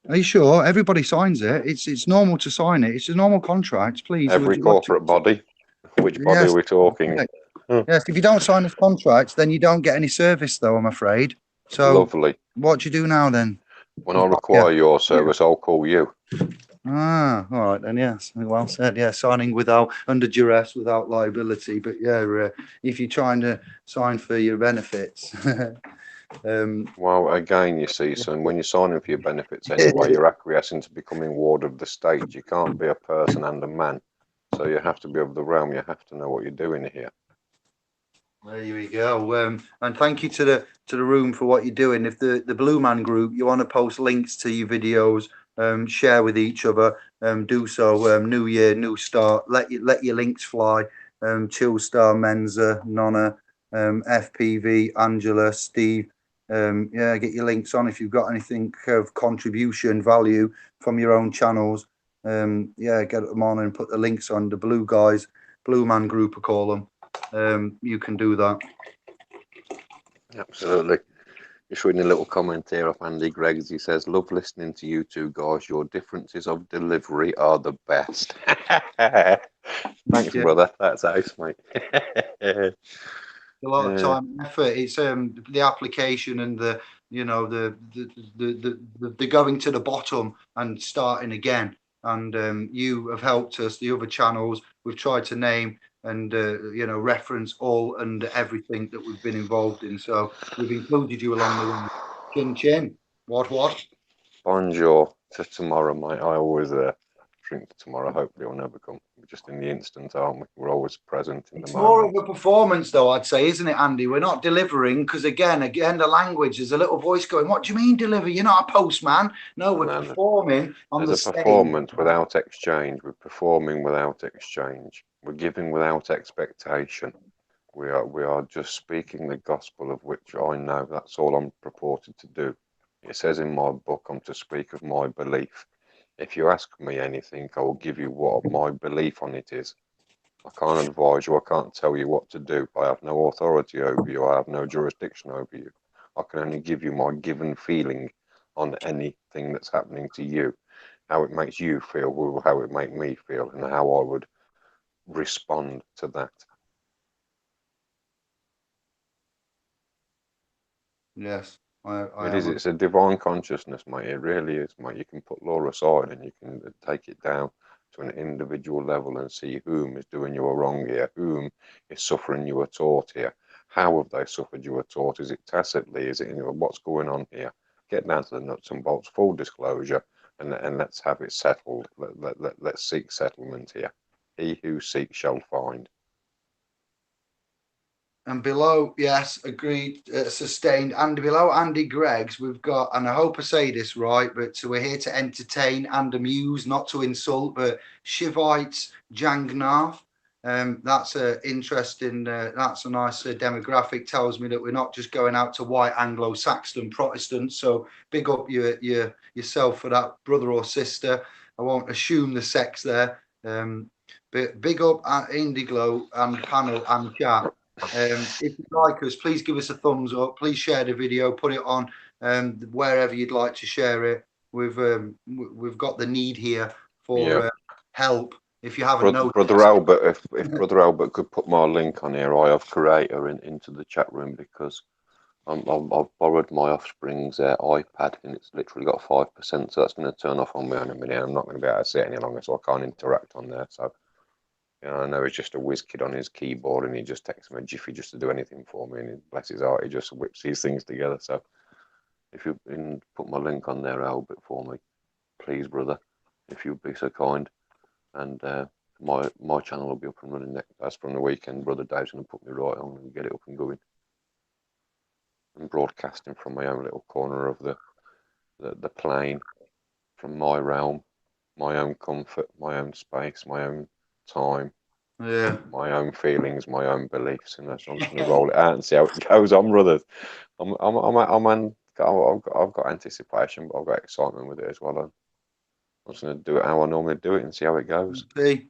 Are you sure? Everybody signs it. It's normal to sign it. It's a normal contract, please. Every corporate body. Which body Yes. are we talking? Yes. If you don't sign this contract, then you don't get any service, though. I'm afraid. So, Lovely. what do you do now then? When I require your service, I'll call you. Ah, all right then. Yes, well said. Yeah, signing without under duress, without liability. But yeah, if you're trying to sign for your benefits, Well, again, you see, son, when you're signing for your benefits anyway, you're acquiescing to becoming ward of the state. You can't be a person and a man. So you have to be of the realm. You have to know what you're doing here. there you go. And thank you to the room for what you're doing. If the Blue Man Group, you want to post links to your videos, share with each other, do so. New year, new start. Let your links fly. Chillstar, Menza, Nonna, FPV, Angela, Steve. Yeah, get your links on if you've got anything of contribution value from your own channels. Yeah, get them on and put the links on. The Blue Guys, Blue Man Group, I call them. You can do that. Absolutely. Just reading a little comment here off Andy Greggs. He says, love listening to you two guys. Your differences of delivery are the best. Thanks, brother. That's ace, mate. A lot of time and effort. It's the application and the going to the bottom and starting again. And you have helped us. The other channels we've tried to name and reference all and everything that we've been involved in. So we've included you along the way. Chin chin. What? Bonjour to tomorrow, mate. I always drink to tomorrow. Hopefully, it'll never come. We're just in the instant, aren't we? We're always present in the moment. More of a performance, though, I'd say, isn't it, Andy? We're not delivering because, again, the language, there's a little voice going, what do you mean deliver? You're not a postman. No, we're performing on the stage. There's a performance without exchange. We're performing without exchange. We're giving without expectation. We are just speaking the gospel of which I know. That's all I'm purported to do. It says in my book, I'm to speak of my belief. If you ask me anything, I will give you what my belief on it is. I can't advise you. I can't tell you what to do. I have no authority over you. I have no jurisdiction over you. I can only give you my given feeling on anything that's happening to you, how it makes you feel, how it make me feel, and how I would respond to that. Yes, It's a divine consciousness, mate. It really is, mate. You can put law aside and you can take it down to an individual level and see whom is doing you a wrong here, whom is suffering you a tort here. How have they suffered you a tort? Is it tacitly? Is it what's going on here? Get down to the nuts and bolts, full disclosure, and let's have it settled. Let's seek settlement here. He who seeks shall find. And below, yes, agreed, sustained. And below Andy Greggs, we've got, and I hope I say this right, but we're here to entertain and amuse, not to insult, but Shivites Jangnath. That's a interesting, that's a nice demographic. Tells me that we're not just going out to white Anglo-Saxon Protestants. So big up yourself for that, brother or sister. I won't assume the sex there. But big up at Indiglo and panel and chat. If you like us, please give us a thumbs up. Please share the video, put it on wherever you'd like to share it. We've got the need here for help. If you haven't noticed, Brother Albert, if Brother Albert could put my link on here, I have Creator into the chat room, because I've borrowed my offspring's iPad and it's literally got 5%, so that's going to turn off on me in a minute. I'm not going to be able to see it any longer, so I can't interact on there. So, you know, I know he's just a whiz kid on his keyboard, and he just takes him a jiffy just to do anything for me, and bless his heart, he just whips these things together. So, if you can put my link on there, Albert, for me, please, brother, if you'd be so kind. And my channel will be up and running next. As from the weekend, Brother Dave's going to put me right on and get it up and going, and broadcasting from my own little corner of the plane, from my realm, my own comfort, my own space, my own time, my own feelings, my own beliefs, and that's I'm just going to roll it out and see how it goes on, brothers. I've got anticipation, but I've got excitement with it as well. I'm just going to do it how I normally do it and see how it goes. See?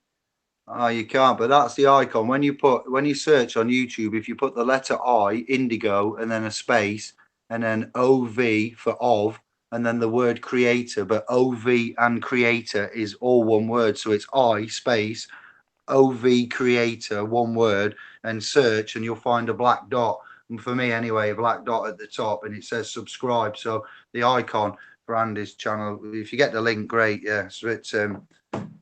Oh, you can't, but that's the icon. When you search on YouTube, if you put the letter I, indigo, and then a space, and then OV for of, and then the word creator, but OV and creator is all one word. So it's I space OV creator, one word, and search, and you'll find a black dot. And for me anyway, a black dot at the top, and it says subscribe. So the icon for Andy's channel, if you get the link, great. Yeah, so it's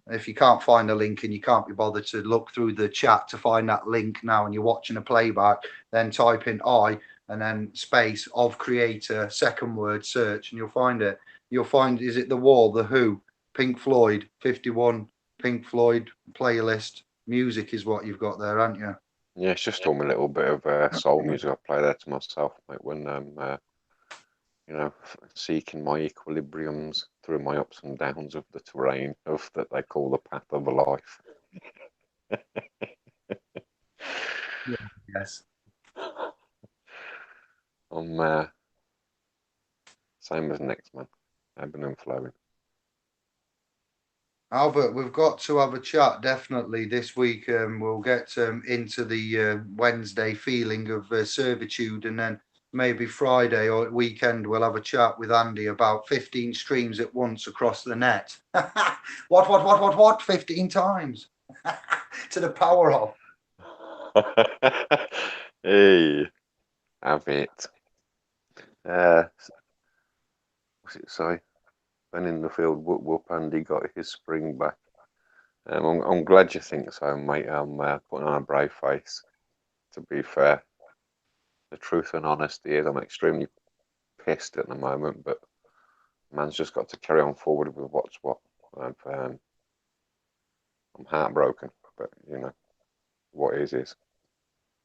if you can't find a link and you can't be bothered to look through the chat to find that link now, and you're watching a playback, then type in I and then space of creator, second word, search, and you'll find it. You'll find, is it The Wall, The Who, Pink Floyd, 51 Pink Floyd playlist music is what you've got there, aren't you? Yeah, it's just all my little bit of soul music I play there to myself, mate, when you know, seeking my equilibriums through my ups and downs of the terrain of that they call the path of life. Yes. I'm same as next man, ebbing and flowing. Albert, we've got to have a chat definitely this week. We'll get into the Wednesday feeling of servitude, and then maybe Friday or weekend we'll have a chat with Andy about 15 streams at once across the net. What? 15 times to the power of. Hey, have it. What's it say? When in the field, whoop whoop, Andy got his spring back. I'm glad you think so, mate. I'm putting on a brave face. To be fair, the truth and honesty is I'm extremely pissed at the moment, but man's just got to carry on forward with what's what. I'm heartbroken, but you know what is.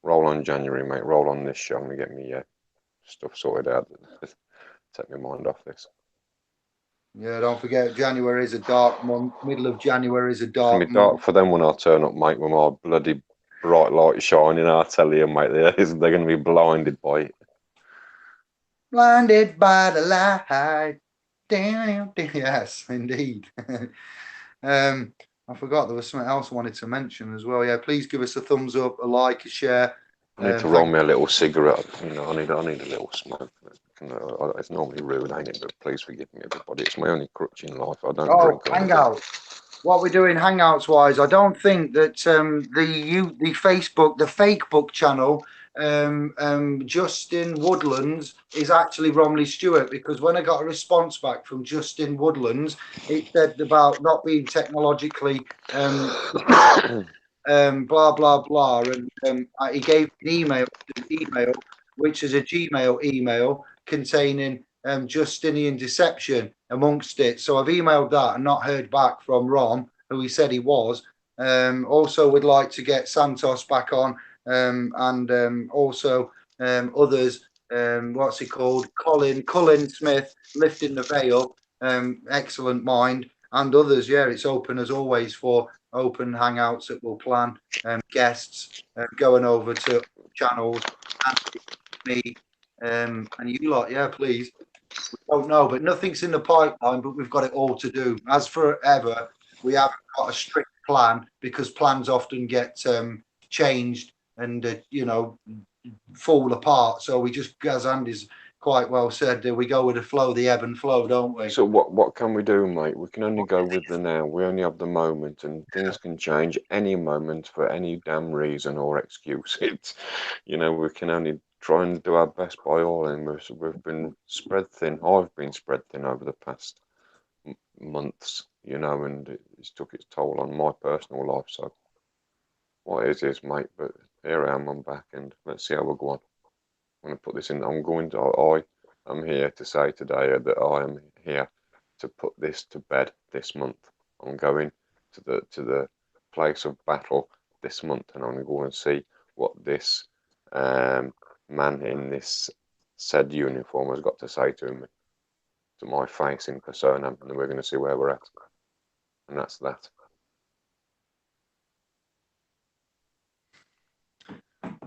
Roll on January, mate. Roll on this show. I'm gonna get me stuff sorted out. Take my mind off this. Yeah, don't forget, January is a dark month. Middle of January is a It's dark gonna be dark month. for them when I turn up, mate, with my bloody bright light shining. I tell you, mate, they're going to be blinded by it. Blinded by the light. Yes, indeed. I forgot there was something else I wanted to mention as well. Yeah, please give us a thumbs up, a like, a share. I need to roll me a little cigarette. You know, I need a little smoke. It's normally rude, ain't it? But please forgive me, everybody. It's my only crutch in life. I don't drink. Hangout. What we're doing hangouts wise, I don't think that the Facebook, the fake book channel, Justin Woodlands is actually Romley Stewart, because when I got a response back from Justin Woodlands, it said about not being technologically blah blah blah, and he gave an email, which is a Gmail email containing Justinian deception amongst it. So I've emailed that and not heard back from Ron, who he said he was. Also would like to get Santos back on, and also others. What's he called? Cullen Smith, lifting the veil. Excellent mind, and others. Yeah, it's open as always for open hangouts that we'll plan. Guests going over to channels, and me, and you lot. Yeah, please. We don't know, but nothing's in the pipeline. But we've got it all to do. As forever, we haven't got a strict plan because plans often get changed and fall apart. So we just, as Andy's quite well said, we go with the flow, the ebb and flow, don't we? So what can we do, mate? We can only go with the now. We only have the moment, and things can change any moment for any damn reason or excuse. It's, we can only try and do our best by all, and we've been spread thin. I've been spread thin over the past months, and it's took its toll on my personal life. So what is, mate? But here I am, I'm back, and let's see how we go on. I'm going to put this in. I'm here to say today that I am here to put this to bed this month. I'm going to the place of battle this month, and I'm going to go and see what this man in this said uniform has got to say to me, to my face in persona, and then we're going to see where we're at. And that's that.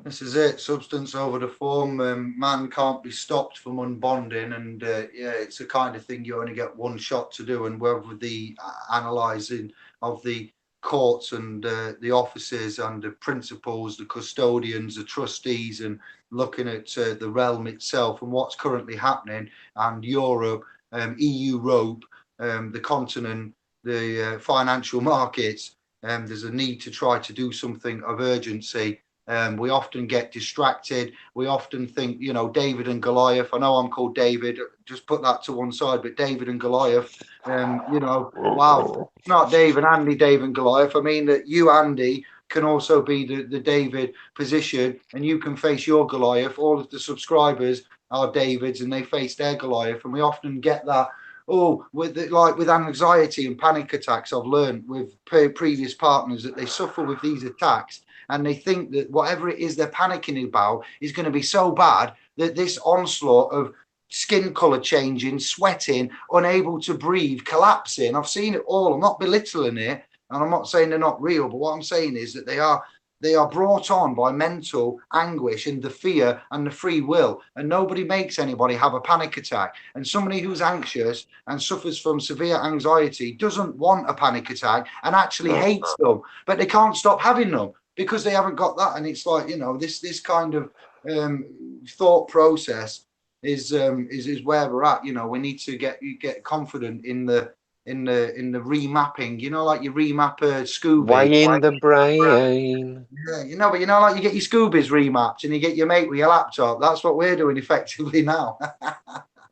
This is it. Substance over the form. Man can't be stopped from unbonding, and it's the kind of thing you only get one shot to do. And whether the analysing of the courts and the officers and the principals, the custodians, the trustees, and looking at the realm itself and what's currently happening, and Europe, EU rope, the continent, the financial markets, there's a need to try to do something of urgency. We often get distracted. We often think, David and Goliath. I know I'm called David. Just put that to one side. But David and Goliath, wow. It's not David, Andy, David and Goliath. I mean that you, Andy, can also be the David position, and you can face your Goliath. All of the subscribers are Davids, and they face their Goliath. And we often get that. With anxiety and panic attacks, I've learned with previous partners that they suffer with these attacks. And they think that whatever it is they're panicking about is going to be so bad that this onslaught of skin color changing, sweating, unable to breathe, collapsing. I've seen it all. I'm not belittling it, and I'm not saying they're not real, but what I'm saying is that they are brought on by mental anguish and the fear and the free will, and nobody makes anybody have a panic attack. And somebody who's anxious and suffers from severe anxiety doesn't want a panic attack and actually hates them, but they can't stop having them because they haven't got that. And it's like, this kind of thought process is where we're at. We need to get confident in the remapping, like you remap a Scooby. Way in the brain. Yeah, but like you get your Scoobies remapped and you get your mate with your laptop. That's what we're doing effectively now.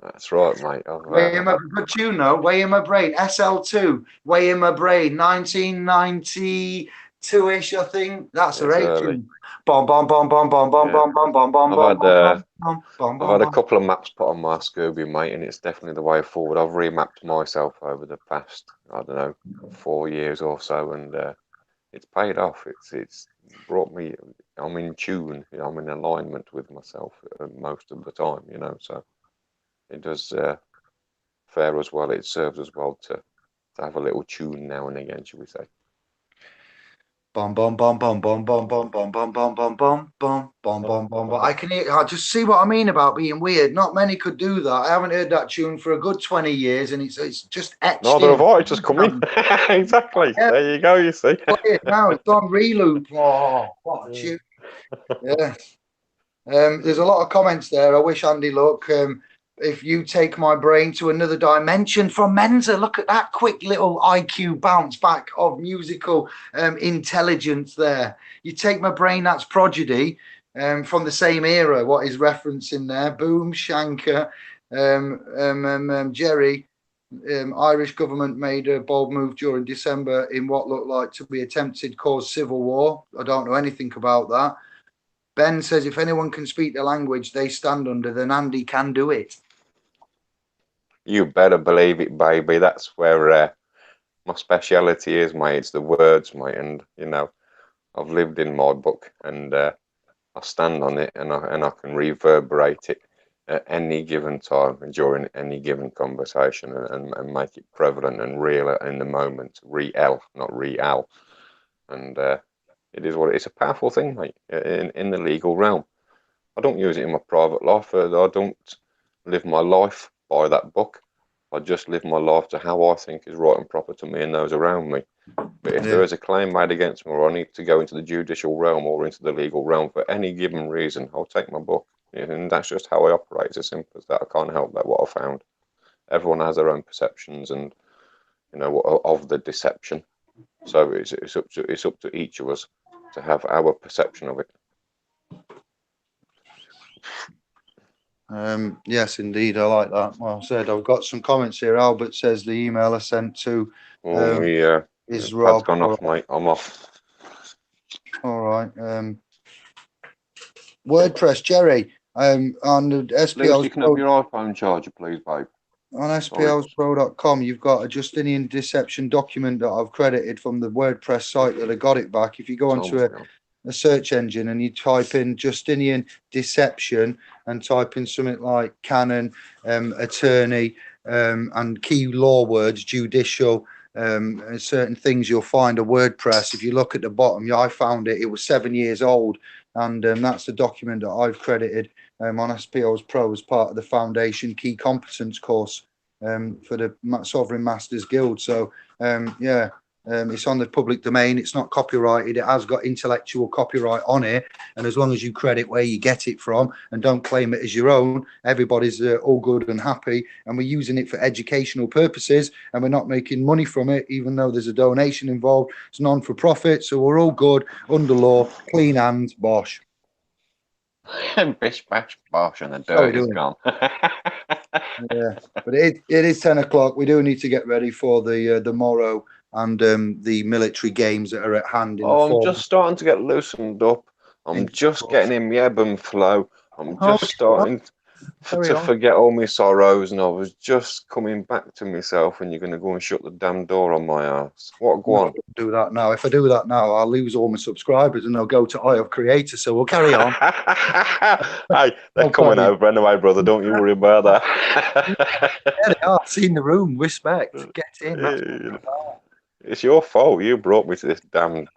That's right, mate. Way in my good tune, though. Way in my brain. SL2. Way in my brain. 1992-ish, I think. That's a great tune. Bomb, bomb, bomb, bomb, bomb, bomb, bomb, bomb, bomb, bomb, bomb. I've had a couple of maps put on my Scooby, mate, and it's definitely the way forward. I've remapped myself over the past, 4 years or so, and it's paid off. It's brought me. I'm in tune. I'm in alignment with myself most of the time. So it does fare as well. It serves as well to have a little tune now and again, should we say? Bum bum bum bum bum bum bum bum bum bum bum bum bum bum bum bum. I can hear. I just see what I mean about being weird. Not many could do that. I haven't heard that tune for a good 20 years, and it's just etched. Neither have I. Just come in. Exactly. Yeah. There you go. You see. Now it's on reloop. Oh, what a tune! Yeah. There's a lot of comments there. I wish Andy luck. If you take my brain to another dimension from Menza, look at that quick little IQ bounce back of musical intelligence there. You take my brain, that's Prodigy from the same era. What is referencing there? Boom, Shanker, Jerry. Irish government made a bold move during December in what looked like to be attempted cause civil war. I don't know anything about that. Ben says if anyone can speak the language they stand under, then Andy can do it. You better believe it, baby. That's where my speciality is, mate. It's the words, mate. And you know, I've lived in my book, and I stand on it, and I can reverberate it at any given time and during any given conversation, and make it prevalent and real in the moment. Real, not real. And it is what it is. A powerful thing, mate. In the legal realm. I don't use it in my private life. I don't live my life by that book. I just live my life to how I think is right and proper to me and those around me. But if there is a claim made against me, or I need to go into the judicial realm or into the legal realm for any given reason, I'll take my book. And that's just how I operate. It's as simple as that. I can't help that. What I found. Everyone has their own perceptions, and you know, of the deception. So it's up to each of us to have our perception of it. Yes, indeed, I like that. Well said. I've got some comments here. Albert says the email I sent to is Rob. Pad's gone off, mate. I'm off. All right. WordPress, Jerry. On the SPL's Lucy, can I have your iPhone charger, please, babe? on splspro.com, you've got a Justinian deception document that I've credited from the WordPress site that I got it back. If you go onto a search engine and you type in Justinian deception and type in something like canon, attorney, and key law words, judicial, certain things, you'll find a WordPress. If you look at the bottom, I found it. It was 7 years old, and that's the document that I've credited on SPO's Pro as part of the Foundation Key Competence course for the Sovereign Masters Guild. So yeah. It's on the public domain. It's not copyrighted. It has got intellectual copyright on it. And as long as you credit where you get it from and don't claim it as your own, everybody's all good and happy. And we're using it for educational purposes, and we're not making money from it, even though there's a donation involved. It's non-for-profit. So we're all good, under law, clean hands, bosh. Bish, bash, bosh, and the dirt is gone. Yeah, but it is 10 o'clock. We do need to get ready for the morrow and the military games that are at hand. I'm just starting to get loosened up. I'm just getting in the ebb and flow. I'm just starting to forget all my sorrows, and I was just coming back to myself, and you're going to go and shut the damn door on my ass. What, go on? Do that now. If I do that now, I'll lose all my subscribers and they'll go to Eye of Creator. So we'll carry on. Hey, they're coming over anyway, brother. Don't you worry about that. Yeah, they are. Seen the room. Respect. Get in. It's your fault. You brought me to this damn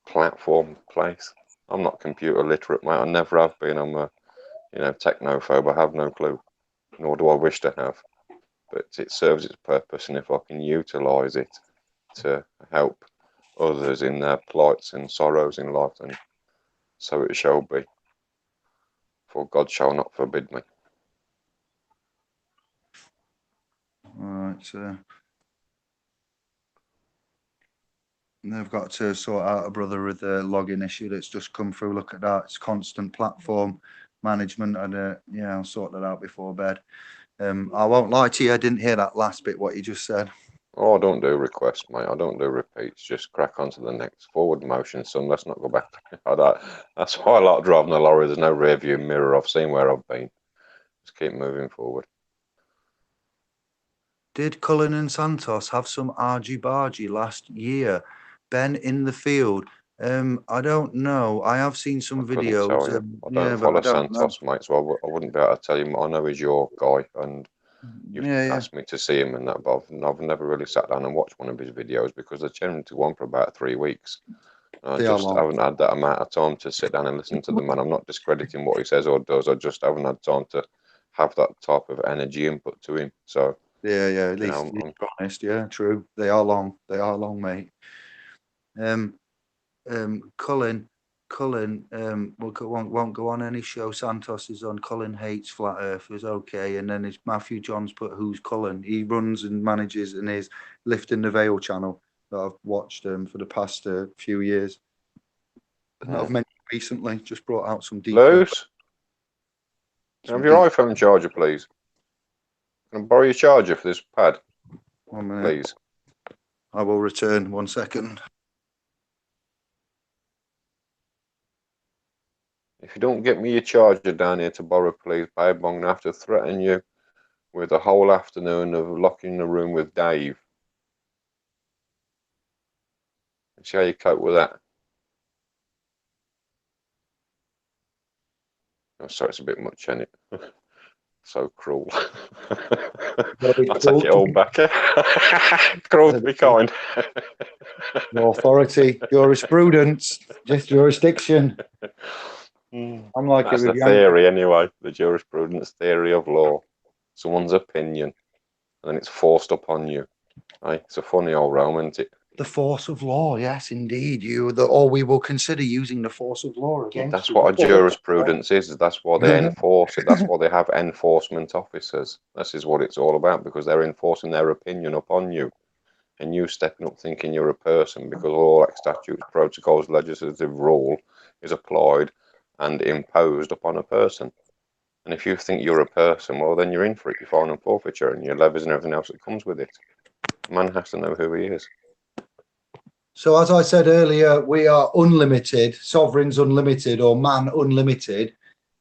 platform place. I'm not computer literate, mate. I never have been. I'm a, technophobe. I have no clue, nor do I wish to have. But it serves its purpose, and if I can utilise it to help others in their plights and sorrows in life, then so it shall be. For God shall not forbid me. All right. They've got to sort out a brother with a login issue that's just come through. Look at that. It's constant platform management. And I'll sort that out before bed. I won't lie to you. I didn't hear that last bit, what you just said. Oh, I don't do requests, mate. I don't do repeats. Just crack on to the next forward motion, son. Let's not go back. That's why I like driving the lorry. There's no rear view mirror. I've seen where I've been. Just keep moving forward. Did Cullen and Santos have some argy-bargy last year? Ben in the field. I don't know. I have seen some videos. I don't follow Santos, mate, so I wouldn't be able to tell you. I know he's your guy, and you've asked me to see him and that, but I've never really sat down and watched one of his videos because they're generally to one for about 3 weeks. I just haven't had that amount of time to sit down and listen to them, and I'm not discrediting what he says or does. I just haven't had time to have that type of energy input to him. So at least I'm honest. Yeah, true. They are long, mate. Cullen won't go on any show. Santos is on. Cullen hates flat earthers. Okay, and then it's Matthew Johns put who's Cullen. He runs and manages and is Lifting the Veil channel that I've watched for the past few years. And I've mentioned recently. Just brought out some deep. Luce, have your iPhone charger, please. Can I borrow your charger for this pad? 1 minute. Please. I will return. 1 second. If you don't get me your charger down here to borrow, please, babe, I'm going to have to threaten you with a whole afternoon of locking the room with Dave. See how you cope with that. Oh, sorry, it's a bit much, isn't it? So cruel. I'll take it all back. Cruel to be kind. Authority, jurisprudence, just jurisdiction. I'm like That's it with the theory anyway, the jurisprudence theory of law. Someone's opinion, and then it's forced upon you. Right? It's a funny old realm, isn't it? The force of law, yes, indeed. Or we will consider using the force of law against That's you. what a jurisprudence is. That's why they enforce it. That's why they have enforcement officers. This is what it's all about, because they're enforcing their opinion upon you. And you stepping up thinking you're a person, because all like statutes, protocols, legislative rule is applied and imposed upon a person. And if you think you're a person, well, then you're in for it. Your fine and forfeiture and your levies and everything else that comes with it. Man has to know who he is. So as I said earlier, we are unlimited, sovereigns unlimited, or man unlimited.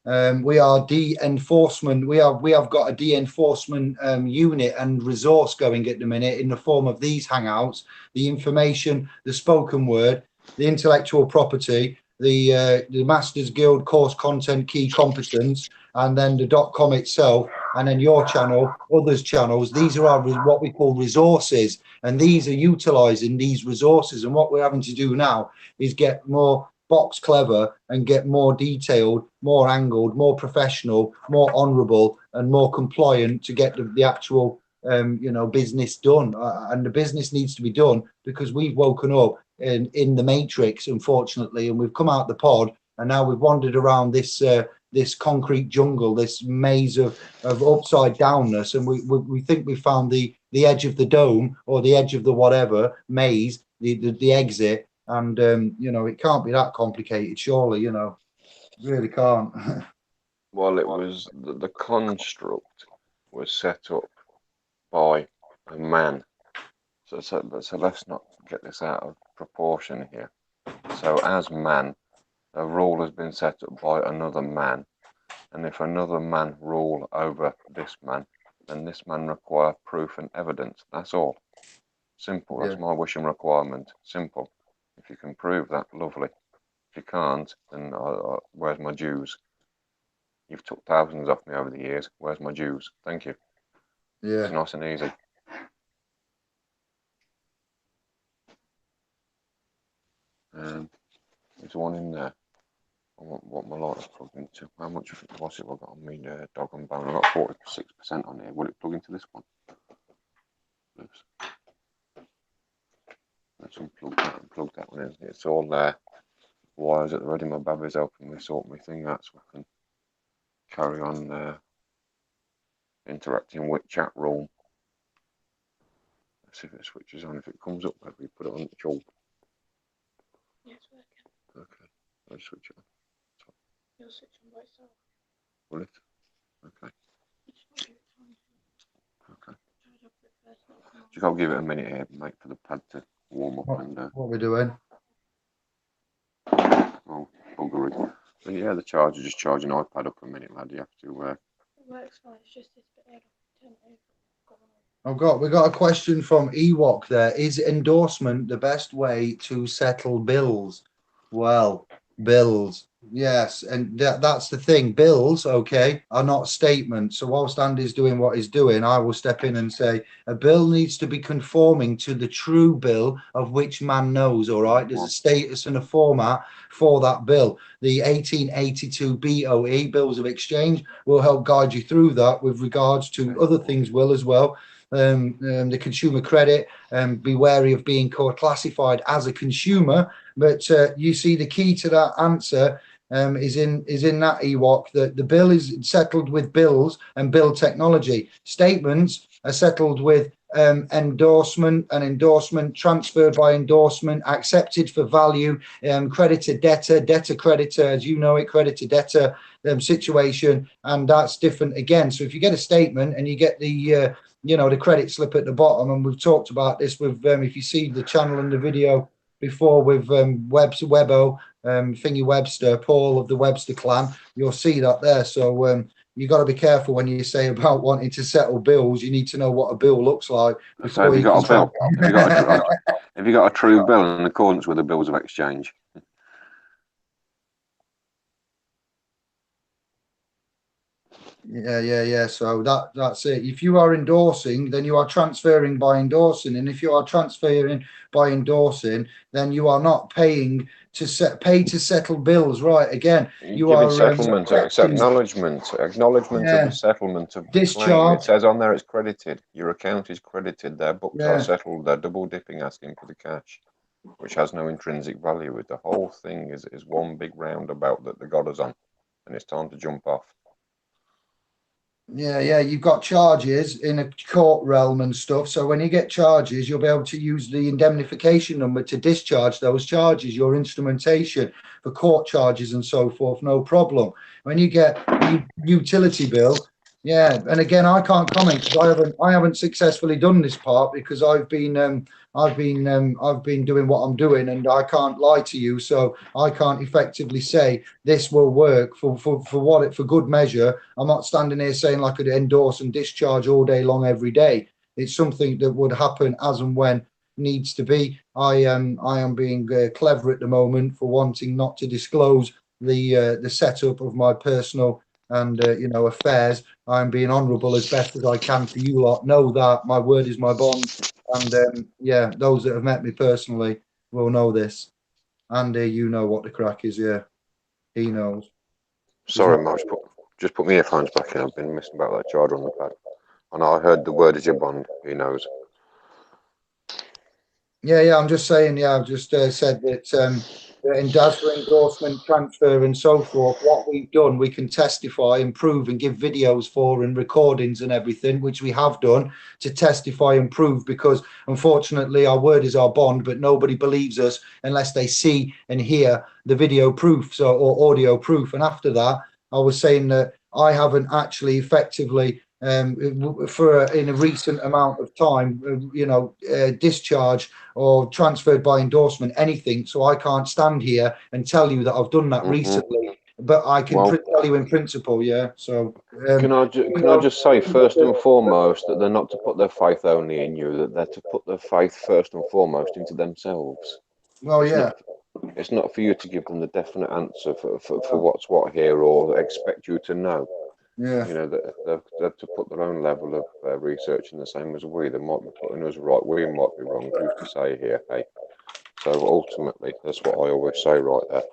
We are de-enforcement. We have got a de-enforcement unit and resource going at the minute in the form of these hangouts, the information, the spoken word, the intellectual property, the Masters Guild course content key competence, and then the .com itself, and then your channel, others' channels. These are our what we call resources, and these are utilizing these resources. And what we're having to do now is get more box clever and get more detailed, more angled, more professional, more honourable, and more compliant to get the actual business done. And the business needs to be done because we've woken up in the matrix, unfortunately, and we've come out the pod, and now we've wandered around this this concrete jungle, this maze of upside downness, and we think we found the edge of the dome, or the edge of the whatever maze, the exit. And it can't be that complicated, surely. Really can't. Well, it was the construct was set up by a man. So let's not get this out of proportion here. So as man, a rule has been set up by another man, and if another man rule over this man, then this man require proof and evidence. That's all. Simple. That's my wish and requirement. Simple. If you can prove that, lovely. If you can't, then where's my dues? You've took thousands off me over the years. Where's my dues? Thank you. Yeah. It's nice and easy. There's one in there. I want my lighter plugged into. How much what's it I've got on me dog and bone? I've got 46% on here. Will it plug into this one? Oops. Let's unplug that and plug that one in. It's all there. Wires at the ready. My baby's helping me sort my thing out so I can carry on interacting with chat room. Let's see if it switches on. If it comes up, maybe we put it on the job. Yeah, it's working. Okay, let's switch it on. You'll switch on by itself. Will it? Okay. Okay. Just gotta give it a minute here, mate, for the pad to warm up. What are we doing? Oh, buggery. So yeah, the charger, just charge an iPad up a minute, lad. You have to. It works fine. It's just this bit there. Turn it over. We got a question from Ewok there. Is endorsement the best way to settle bills? Well, bills, yes, and that's the thing. Bills, okay, are not statements. So whilst Andy's doing what he's doing, I will step in and say a bill needs to be conforming to the true bill of which man knows. All right, there's a status and a format for that bill. The 1882 BOE, Bills of Exchange, will help guide you through that with regards to other things, will as well. The consumer credit, be wary of being classified as a consumer. But you see, the key to that answer is in that Ewok, that the bill is settled with bills and bill technology. Statements are settled with endorsement, and endorsement transferred by endorsement, accepted for value, creditor debtor, debtor creditor, as you know it, creditor debtor situation, and that's different again. So if you get a statement and you get the the credit slip at the bottom, and we've talked about this with if you see the channel and the video before with Webbo, Thingy Webster, Paul of the Webster clan, you'll see that there. So you got to be careful when you say about wanting to settle bills. You need to know what a bill looks like So have you got a bill? Have you got a true bill in accordance with the bills of exchange? Yeah. So that's it. If you are endorsing, then you are transferring by endorsing, and if you are transferring by endorsing, then you are not paying to settle bills. Right? Again, you giving are settlement. It's acknowledgement of the settlement of the claim. It says on there it's credited. Your account is credited. Their books are settled. They're double dipping, asking for the cash, which has no intrinsic value. With the whole thing is one big roundabout that they got us on, and it's time to jump off. Yeah, you've got charges in a court realm and stuff. So when you get charges, you'll be able to use the indemnification number to discharge those charges, your instrumentation for court charges and so forth, no problem. When you get a utility bill, yeah, and again, I can't comment because I haven't successfully done this part because I've been doing what I'm doing, and I can't lie to you, so I can't effectively say this will work for good measure. I'm not standing here saying like I could endorse and discharge all day long every day. It's something that would happen as and when needs to be. I am being clever at the moment for wanting not to disclose the setup of my personal and affairs. I'm being honourable as best as I can for you lot. Know that my word is my bond. And those that have met me personally will know this. Andy, you know what the crack is, yeah. He knows. Sorry, Mark, just put my earphones back in. I've been missing about that charger on the pad. And I heard the word is your bond. He knows. Yeah, I'm just saying, I've just said that in DASFA endorsement, transfer and so forth, what we've done, we can testify and prove and give videos for and recordings and everything, which we have done to testify and prove, because unfortunately our word is our bond, but nobody believes us unless they see and hear the video proof or audio proof. And after that, I was saying that I haven't actually effectively in a recent amount of time, discharged or transferred by endorsement, anything. So I can't stand here and tell you that I've done that recently, but I can tell you in principle, yeah. So can I just say first and foremost that they're not to put their faith only in you, that they're to put their faith first and foremost into themselves. Well, it's not for you to give them the definite answer for what's what here, or expect you to know. Yeah. They're to put their own level of research in the same as we. They might be putting us right, we might be wrong. Who's to say here? Hey. So ultimately, that's what I always say right there.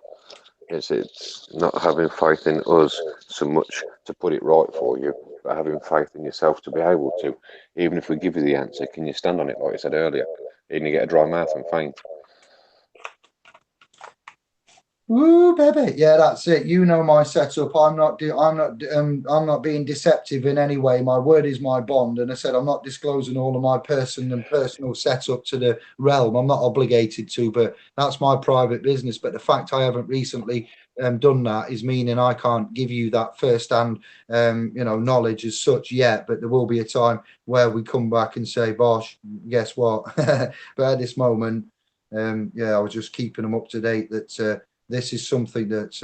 It's not having faith in us so much to put it right for you, but having faith in yourself to be able to. Even if we give you the answer, can you stand on it, like you said earlier? Even you get a dry mouth and faint. Woo, baby. Yeah, that's it. You know my setup. I'm not being deceptive in any way. My word is my bond. And I said I'm not disclosing all of my personal setup to the realm. I'm not obligated to, but that's my private business. But the fact I haven't recently done that is meaning I can't give you that first-hand knowledge as such yet. But there will be a time where we come back and say, Bosh, guess what? But at this moment, I was just keeping them up to date that this is something that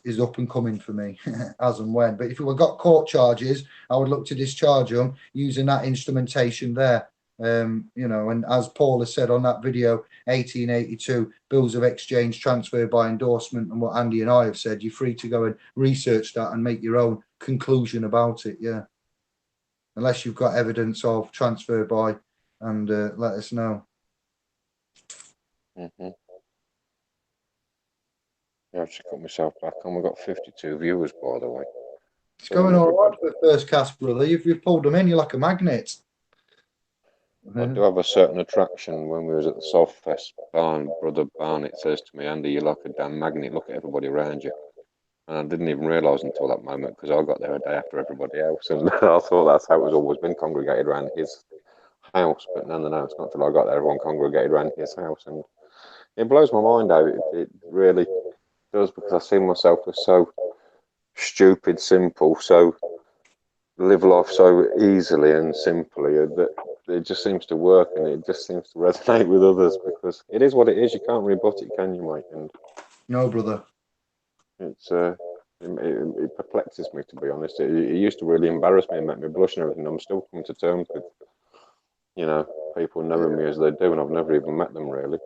is up and coming for me as and when. But if we've got court charges, I would look to discharge them using that instrumentation there. And as Paul has said on that video, 1882 bills of exchange transferred by endorsement, and what Andy and I have said, you're free to go and research that and make your own conclusion about it. Yeah, unless you've got evidence of transfer by, and let us know. I've just got myself back on. We've got 52 viewers, by the way. It's going all right for the first cast, brother. You've pulled them in. You're like a magnet. I do have a certain attraction. When we was at the Softfest, Brother Barnett says to me, Andy, you're like a damn magnet. Look at everybody around you. And I didn't even realise until that moment, because I got there a day after everybody else. And I thought that's how it was always been, congregated around his house. But no, it's not until I got there everyone congregated around his house. And it blows my mind out. It really does, because I see myself as so stupid, simple, so live life so easily and simply that it just seems to work, and it just seems to resonate with others, because it is what it is. You can't rebut it, can you, mate? And no, brother. It's It perplexes me, to be honest. It used to really embarrass me and make me blush and everything. I'm still coming to terms with, you know, people knowing me as they do, and I've never even met them really.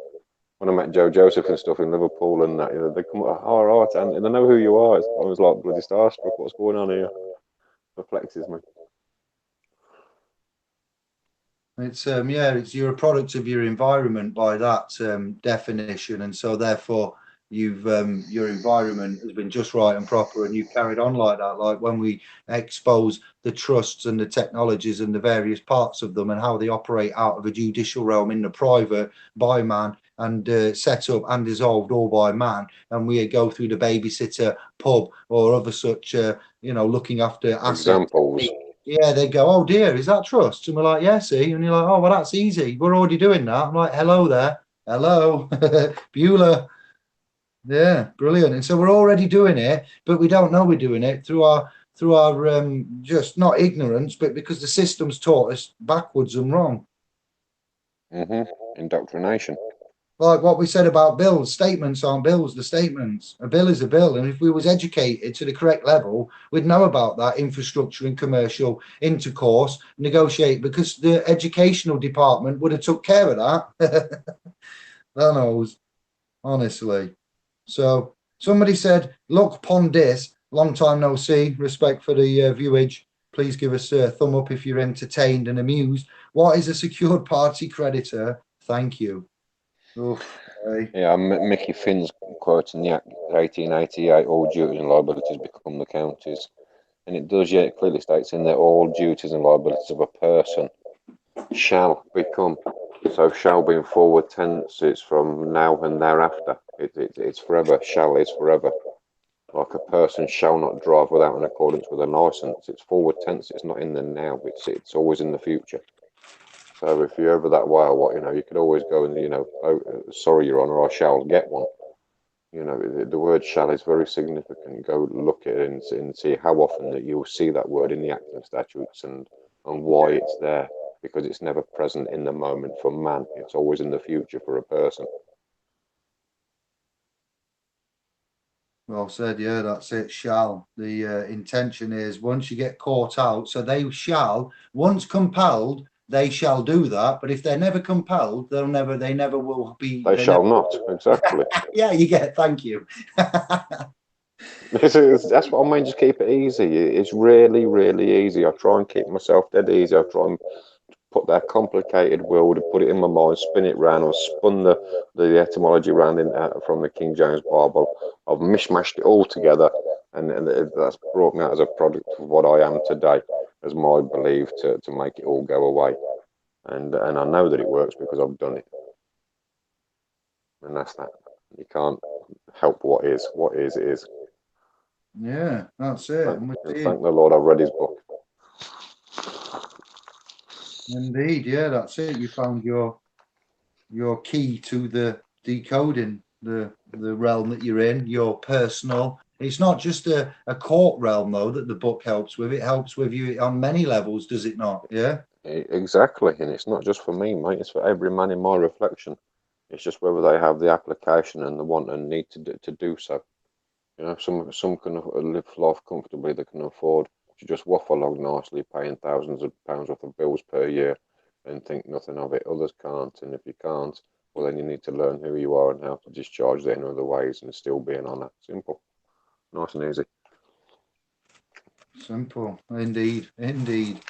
When I met Joe Joseph and stuff in Liverpool and that, you know, they come up, oh, right, and they know who you are. I was like bloody starstruck. What's going on here? Perplexes me. It's yeah, it's you're a product of your environment by that definition, and so therefore you've your environment has been just right and proper, and you've carried on like that. Like when we expose the trusts and the technologies and the various parts of them and how they operate out of a judicial realm in the private by man and set up and dissolved all by man, and we go through the babysitter pub or other such you know, looking after assets. Examples. Yeah, they go, oh dear, is that trust? And we're like, yeah, see. And you're like, oh, well, that's easy. We're already doing that. I'm like, hello there. Hello, Bueller. Yeah, brilliant. And so we're already doing it, but we don't know we're doing it through our just not ignorance, but because the system's taught us backwards and wrong. Indoctrination. Like what we said about bills, statements aren't bills, the statements. A bill is a bill. And if we was educated to the correct level, we'd know about that infrastructure and commercial intercourse, negotiate, because the educational department would have took care of that. That knows, honestly. So somebody said, look, Pondis, long time no see, respect for the viewage. Please give us a thumb up if you're entertained and amused. What is a secured party creditor? Thank you. Oof, hey. Yeah, Mickey Finn's quoting the Act 1888, all duties and liabilities become the counties. And it does, yeah, it clearly states in there, all duties and liabilities of a person shall become. So shall being forward tense, it's from now and thereafter. It's forever. Shall is forever. Like a person shall not drive without an accordance with a license. It's forward tense, it's not in the now, it's always in the future. So if you're ever that way or what, you know, you could always go and, you know, oh, sorry, Your Honour, I shall get one. You know, the word shall is very significant. Go look at it and see how often that you'll see that word in the Acts and Statutes and why it's there. Because it's never present in the moment for man. It's always in the future for a person. Well said, yeah, that's it. Shall. The intention is once you get caught out, so they shall, once compelled, they shall do that. But if they're never compelled, they never will be. They shall not, exactly. Yeah, you get it. Thank you. That's what I mean, just keep it easy. It's really, really easy. I try and keep myself dead easy. I try and put that complicated word, put it in my mind, spin it round. I've spun the etymology round from the King James Bible. I've mishmashed it all together, and that's brought me out as a product of what I am today, as my belief to make it all go away. And I know that it works because I've done it. And that's that. You can't help what is. What is, is. Yeah, that's it. Thank the Lord I've read his book. Indeed, yeah, that's it. You found your key to the decoding the realm that you're in, your personal. It's not just a court realm though that the book helps with. It helps with you on many levels, does it not? Yeah. Exactly, and it's not just for me, mate. It's for every man in my reflection. It's just whether they have the application and the want and need to do so. You know, some can live life comfortably. They can afford to just waffle along nicely, paying thousands of pounds worth of bills per year and think nothing of it. Others can't, and if you can't, well, then you need to learn who you are and how to discharge that in other ways and still be an honour. Simple, nice and easy. Simple, indeed, indeed.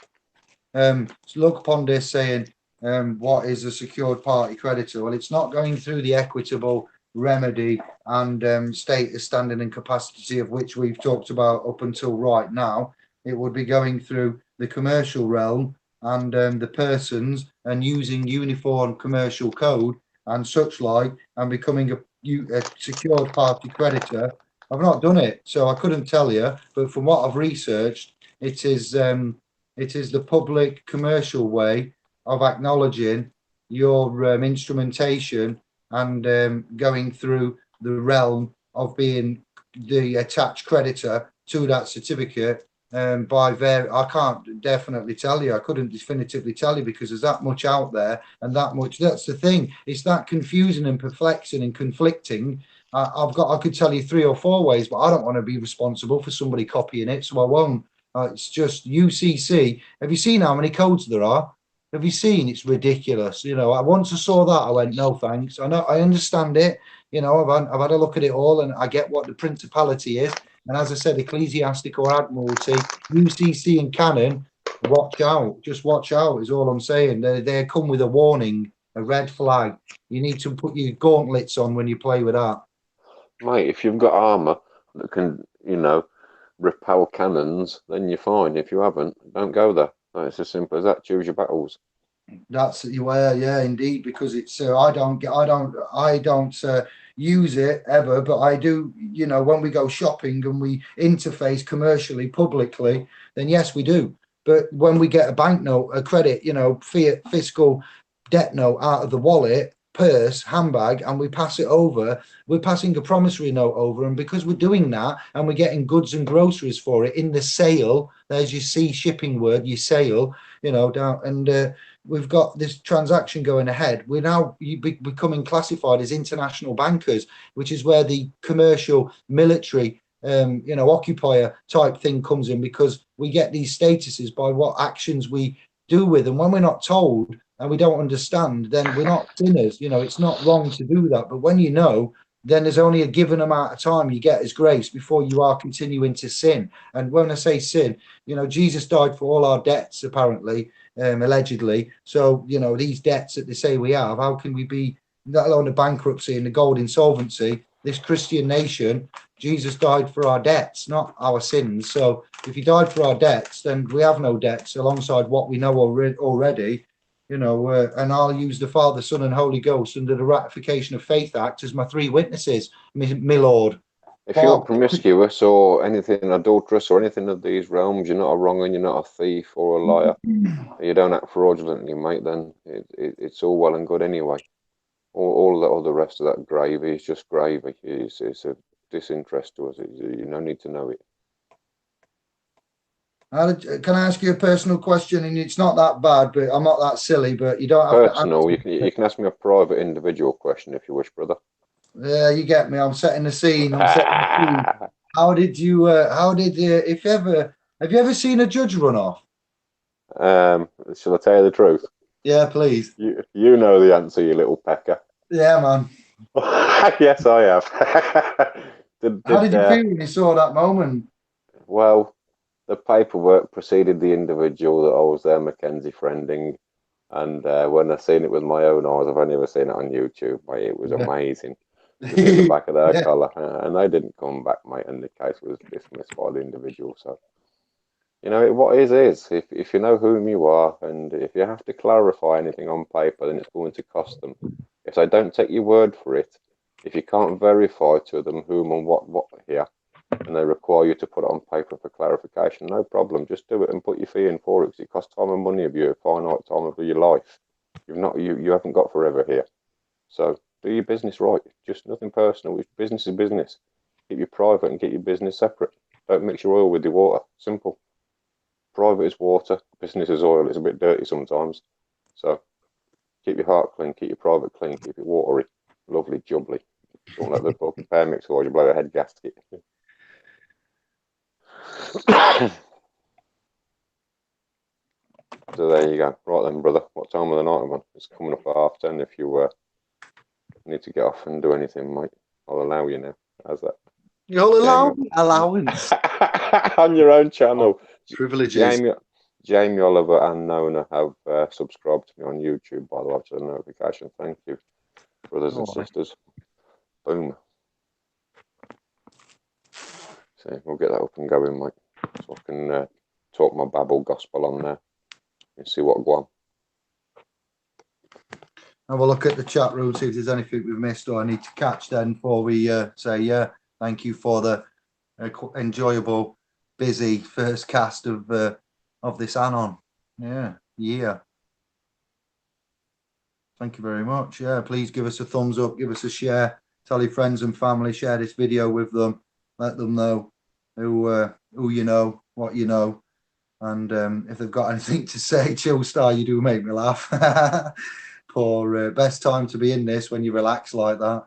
So look upon this saying, what is a secured party creditor? Well, it's not going through the equitable remedy and status, standing and capacity of which we've talked about up until right now. It would be going through the commercial realm and the persons and using uniform commercial code and such like and becoming a secured party creditor. I've not done it, so I couldn't tell you, but from what I've researched, it is the public commercial way of acknowledging your instrumentation and going through the realm of being the attached creditor to that certificate. I can't definitely tell you. I couldn't definitively tell you because there's that much out there and that much. That's the thing. It's that confusing and perplexing and conflicting I could tell you 3 or 4 ways, but I don't want to be responsible for somebody copying it, so I won't. It's just UCC. Have you seen how many codes there are? Have you seen? It's ridiculous. You know, once I saw that, I went, no thanks. I know, I understand it. You know, I've had a look at it all, and I get what the principality is. And as I said, ecclesiastic or admiralty, UCC and canon, watch out. Just watch out is all I'm saying. They come with a warning, a red flag. You need to put your gauntlets on when you play with that. Mate, if you've got armor that can, you know, repel cannons, then you're fine. If you haven't, don't go there. It's as simple as that. Choose your battles. That's yeah, indeed, because it's I don't use it ever, but I do. You know, when we go shopping and we interface commercially, publicly, then yes, we do. But when we get a banknote, a credit, you know, fiat fiscal debt note out of the wallet, purse, handbag, and we pass it over, we're passing a promissory note over, and because we're doing that and we're getting goods and groceries for it in the sale, there's your C shipping word, your sale, you know, down, and we've got this transaction going ahead. We're now becoming classified as international bankers, which is where the commercial military you know, occupier type thing comes in, because we get these statuses by what actions we do with them. When we're not told and we don't understand, then we're not sinners. You know, it's not wrong to do that. But when you know, then there's only a given amount of time you get as grace before you are continuing to sin. And when I say sin, you know, Jesus died for all our debts, apparently, allegedly. So, you know, these debts that they say we have, how can we be, let alone the bankruptcy and the gold insolvency, this Christian nation, Jesus died for our debts, not our sins. So if he died for our debts, then we have no debts alongside what we know already. You know, and I'll use the Father, Son, and Holy Ghost under the Ratification of Faith Act as my 3 witnesses, my Lord. If you're promiscuous or anything adulterous or anything of these realms, you're not a wrong and you're not a thief or a liar. You don't act fraudulently, mate, then it's all well and good anyway. All the rest of that gravy is just gravy. It's a disinterest to us. You don't need to know it. Can I ask you a personal question? And it's not that bad, but I'm not that silly. But you don't have personal. To you can ask me a private, individual question if you wish, brother. Yeah, you get me. I'm setting the scene. How did you? If ever, have you ever seen a judge run off? Shall I tell you the truth? Yeah, please. You know the answer, you little pecker. Yeah, man. Yes, I have. How did you feel when you saw that moment? Well, the paperwork preceded the individual that I was there, Mackenzie friending, and when I seen it with my own eyes, I've only ever seen it on YouTube. Mate, it was amazing. To see the back of their colour, and they didn't come back, mate, and the case was dismissed by the individual. So, you know, what is. If you know whom you are, and if you have to clarify anything on paper, then it's going to cost them. If they don't take your word for it, if you can't verify to them whom and what here, and they require you to put it on paper for clarification, no problem. Just do it and put your fee in for it, because it costs time and money of you, a finite time of your life. You haven't got forever here. So do your business right. Just nothing personal. Business is business. Keep your private and get your business separate. Don't mix your oil with your water. Simple. Private is water. Business is oil. It's a bit dirty sometimes. So keep your heart clean. Keep your private clean. Keep it watery. Lovely, jubbly. Don't let the fucking pair mix, or you blow a head gasket. So there you go. Right then, brother. What time of the night, man? It's coming up at 10:30. If you need to get off and do anything, mate, I'll allow you now. How's that? You'll allow me allowance on your own channel. Privileges. Jamie Oliver and Nona have subscribed to me on YouTube, by the way, to the notification. Thank you, brothers and sisters. Boom. So we'll get that up and going, mate, so I can talk my Babel gospel on there and see what go on. Have a look at the chat room, see if there's anything we've missed or I need to catch then before we say thank you for the enjoyable, busy first cast of this Anon. Yeah. Thank you very much. Yeah, please give us a thumbs up, give us a share, tell your friends and family, share this video with them, let them know who you know, what you know, and if they've got anything to say, Chill Star, you do make me laugh. For best time to be in this when you relax like that.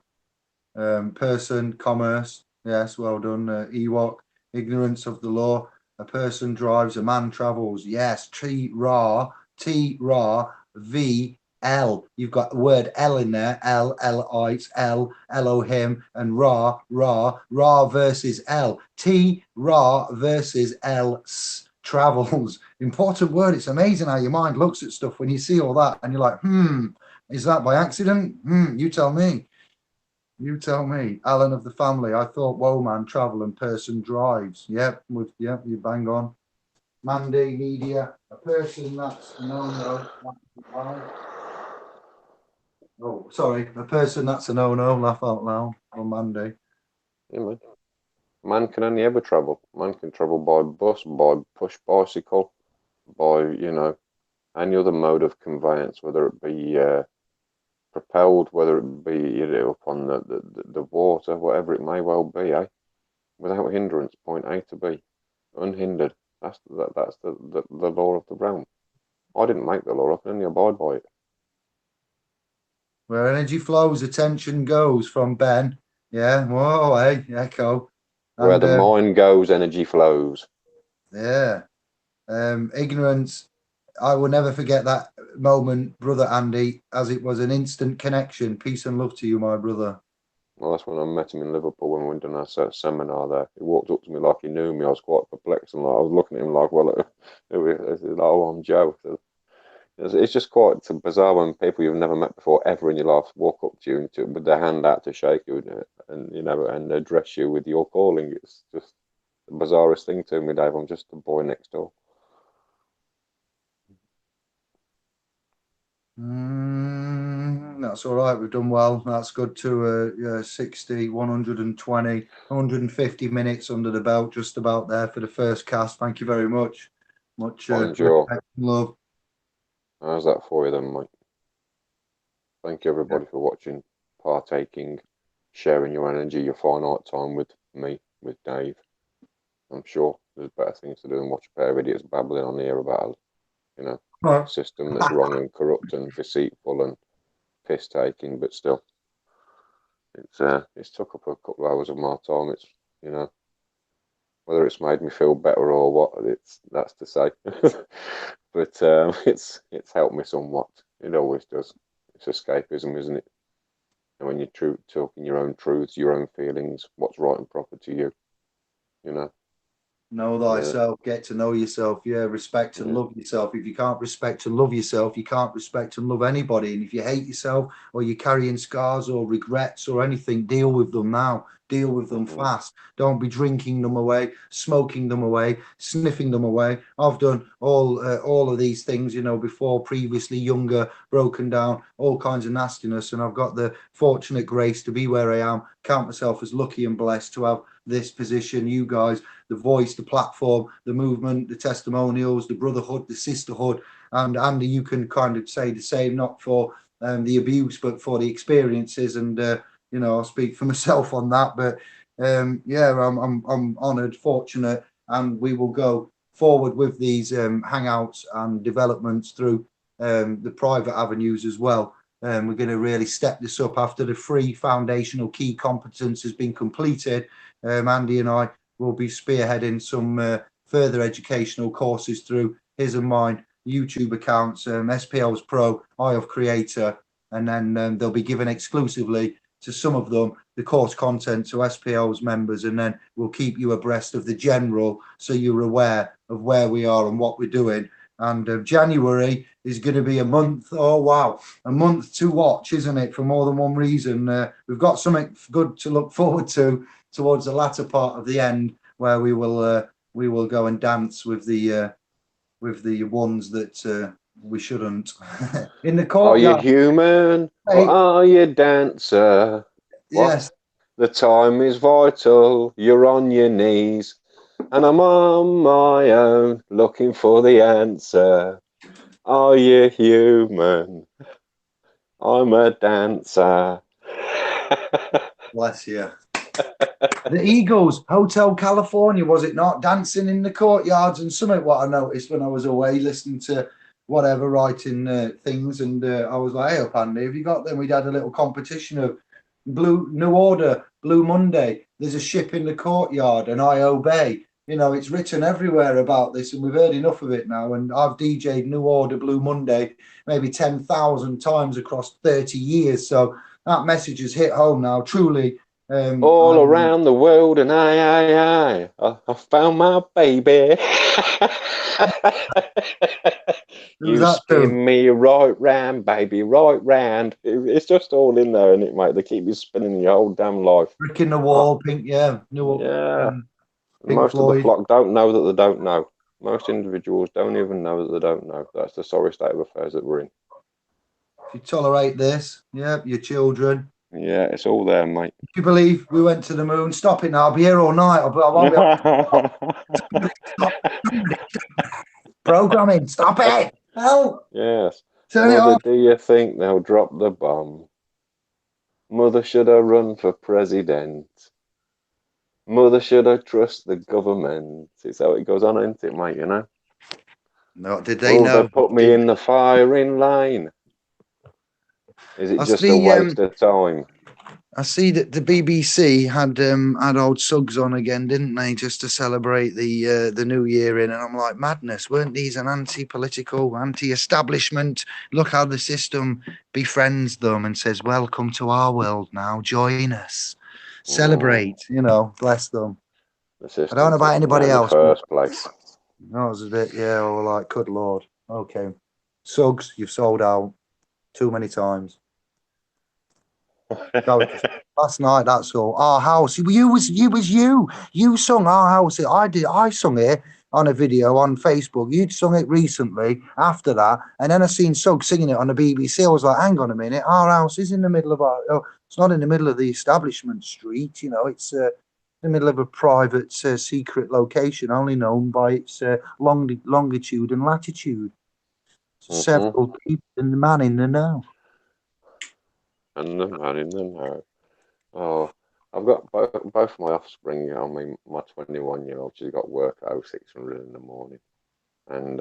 Person, commerce. Yes, well done. Ewok, ignorance of the law. A person drives, a man travels. Yes, T-Ra, V, L. You've got the word L in there. L, L-I-T, L, Elohim, and Ra versus L. T-Ra versus L, travels. Important word. It's amazing how your mind looks at stuff when you see all that and you're like, is that by accident? You tell me. You tell me. Alan of the family. I thought, whoa, man, travel and person drives. Yep, you bang on. Mandy, media, a person that's no. Oh, sorry, a person that's a no. Laugh out loud on Mandy. Yeah, man. Man can only ever travel. Man can travel by bus, by push bicycle, by, any other mode of conveyance, whether it be propelled, whether it be upon the water, whatever it may well be, without hindrance, point A to B, unhindered. That's the law of the realm. I didn't make the law; I can only abide by it. Where energy flows, attention goes. From Ben. Yeah. Whoa. Hey. Echo. Where the mind goes, energy flows. Yeah. Ignorance. I will never forget that moment, brother Andy, as it was an instant connection. Peace and love to you, my brother. Well, that's when I met him in Liverpool when we went on our seminar there. He walked up to me like he knew me. I was quite perplexed, and I was looking at him like, well, oh, I'm Joe. It's just quite bizarre when people you've never met before ever in your life walk up to you with their hand out to shake you and address you with your calling. It's just the bizarrest thing to me, Dave. I'm just a boy next door. That's all right. We've done well. That's good to 60, 120, 150 minutes under the belt, just about there for the first cast. Thank you very much. Much respect and love. How's that for you then, mate? Thank you, everybody, for watching, partaking, sharing your energy, your finite time with me, with Dave. I'm sure there's better things to do than watch a pair of idiots babbling on here about, a system that's wrong and corrupt and deceitful and piss-taking, but still, it's took up a couple of hours of my time. It's, whether it's made me feel better or what, that's to say. But it's helped me somewhat. It always does. It's escapism, isn't it? And when you're talking your own truths, your own feelings, what's right and proper to you, Know thyself, get to know yourself. Yeah, respect and love yourself. If you can't respect and love yourself, you can't respect and love anybody. And if you hate yourself or you're carrying scars or regrets or anything, deal with them now. Deal with them fast. Don't be drinking them away, smoking them away, sniffing them away. I've done all of these things, before, previously, younger, broken down, all kinds of nastiness. And I've got the fortunate grace to be where I am. Count myself as lucky and blessed to have this position, you guys, the voice, the platform, the movement, the testimonials, the brotherhood, the sisterhood. And Andy, you can kind of say the same, not for the abuse, but for the experiences. And I'll speak for myself on that. But I'm honoured, fortunate, and we will go forward with these hangouts and developments through the private avenues as well. We're going to really step this up after the 3 foundational key competence has been completed. Andy and I will be spearheading some further educational courses through his and mine YouTube accounts, SPL's Pro, Eye of Creator, and then they'll be given exclusively to some of them the course content to SPL's members, and then we'll keep you abreast of the general so you're aware of where we are and what we're doing. And January is going to be a month. Oh, wow. A month to watch, isn't it? For more than one reason. We've got something good to look forward to towards the latter part of the end, where we will go and dance with the ones that we shouldn't. In the courtyard. Are you human or are you dancer? Yes. What? The time is vital. You're on your knees. And I'm on my own looking for the answer. Are you human? I'm a dancer. Bless you. The Eagles, Hotel California, was it not? Dancing in the courtyards and something what I noticed when I was away listening to whatever, writing things. And I was like, hey, up, Andy, have you got them? We'd had a little competition of New Order, Blue Monday. There's a ship in the courtyard, and I obey. You know, it's written everywhere about this, and we've heard enough of it now. And I've DJ'd New Order, Blue Monday, maybe 10,000 times across 30 years. So that message has hit home now. Truly, All around the world, and I found my baby. You spin me right round, baby, right round. It's just all in there, isn't it, mate? They keep you spinning your whole damn life. Brick in the wall, Pink, yeah. Most Floyd. of the flock don't know that they don't know. Most individuals don't even know that they don't know. That's the sorry state of affairs that we're in. If you tolerate this, yeah, your children. Yeah, it's all there, mate. If you believe we went to the moon, stop it now. I'll be here all night. I won't be stop. Programming, stop it. Help. Yes. Turn it off. Do you think they'll drop the bomb? Mother, should I run for president? Mother, should I trust the government? It's how it goes on, isn't it, mate, you know? No, did they know? They put me in the firing line. Is it just a waste of time? I see that the BBC had old Suggs on again, didn't they, just to celebrate the New Year in, and I'm like, madness, weren't these an anti-political, anti-establishment? Look how the system befriends them and says, welcome to our world now, join us, celebrate, you know, bless them. I don't know about anybody else. First place. No, it was a bit, like, good Lord. Okay. Suggs, you've sold out too many times. Last night, that's all. Our house. You sung Our House. I sung it on a video on Facebook. You'd sung it recently after that, and then I seen Suggs singing it on the BBC. I was like, hang on a minute, Our House is in the middle of it's not in the middle of the establishment street, you know, it's in the middle of a private secret location only known by its longitude and latitude. Several people and the man in the know. And the man in the know. Oh, I've got both my offspring. I mean, my 21-year-old, she's got work at 0600 in the morning, and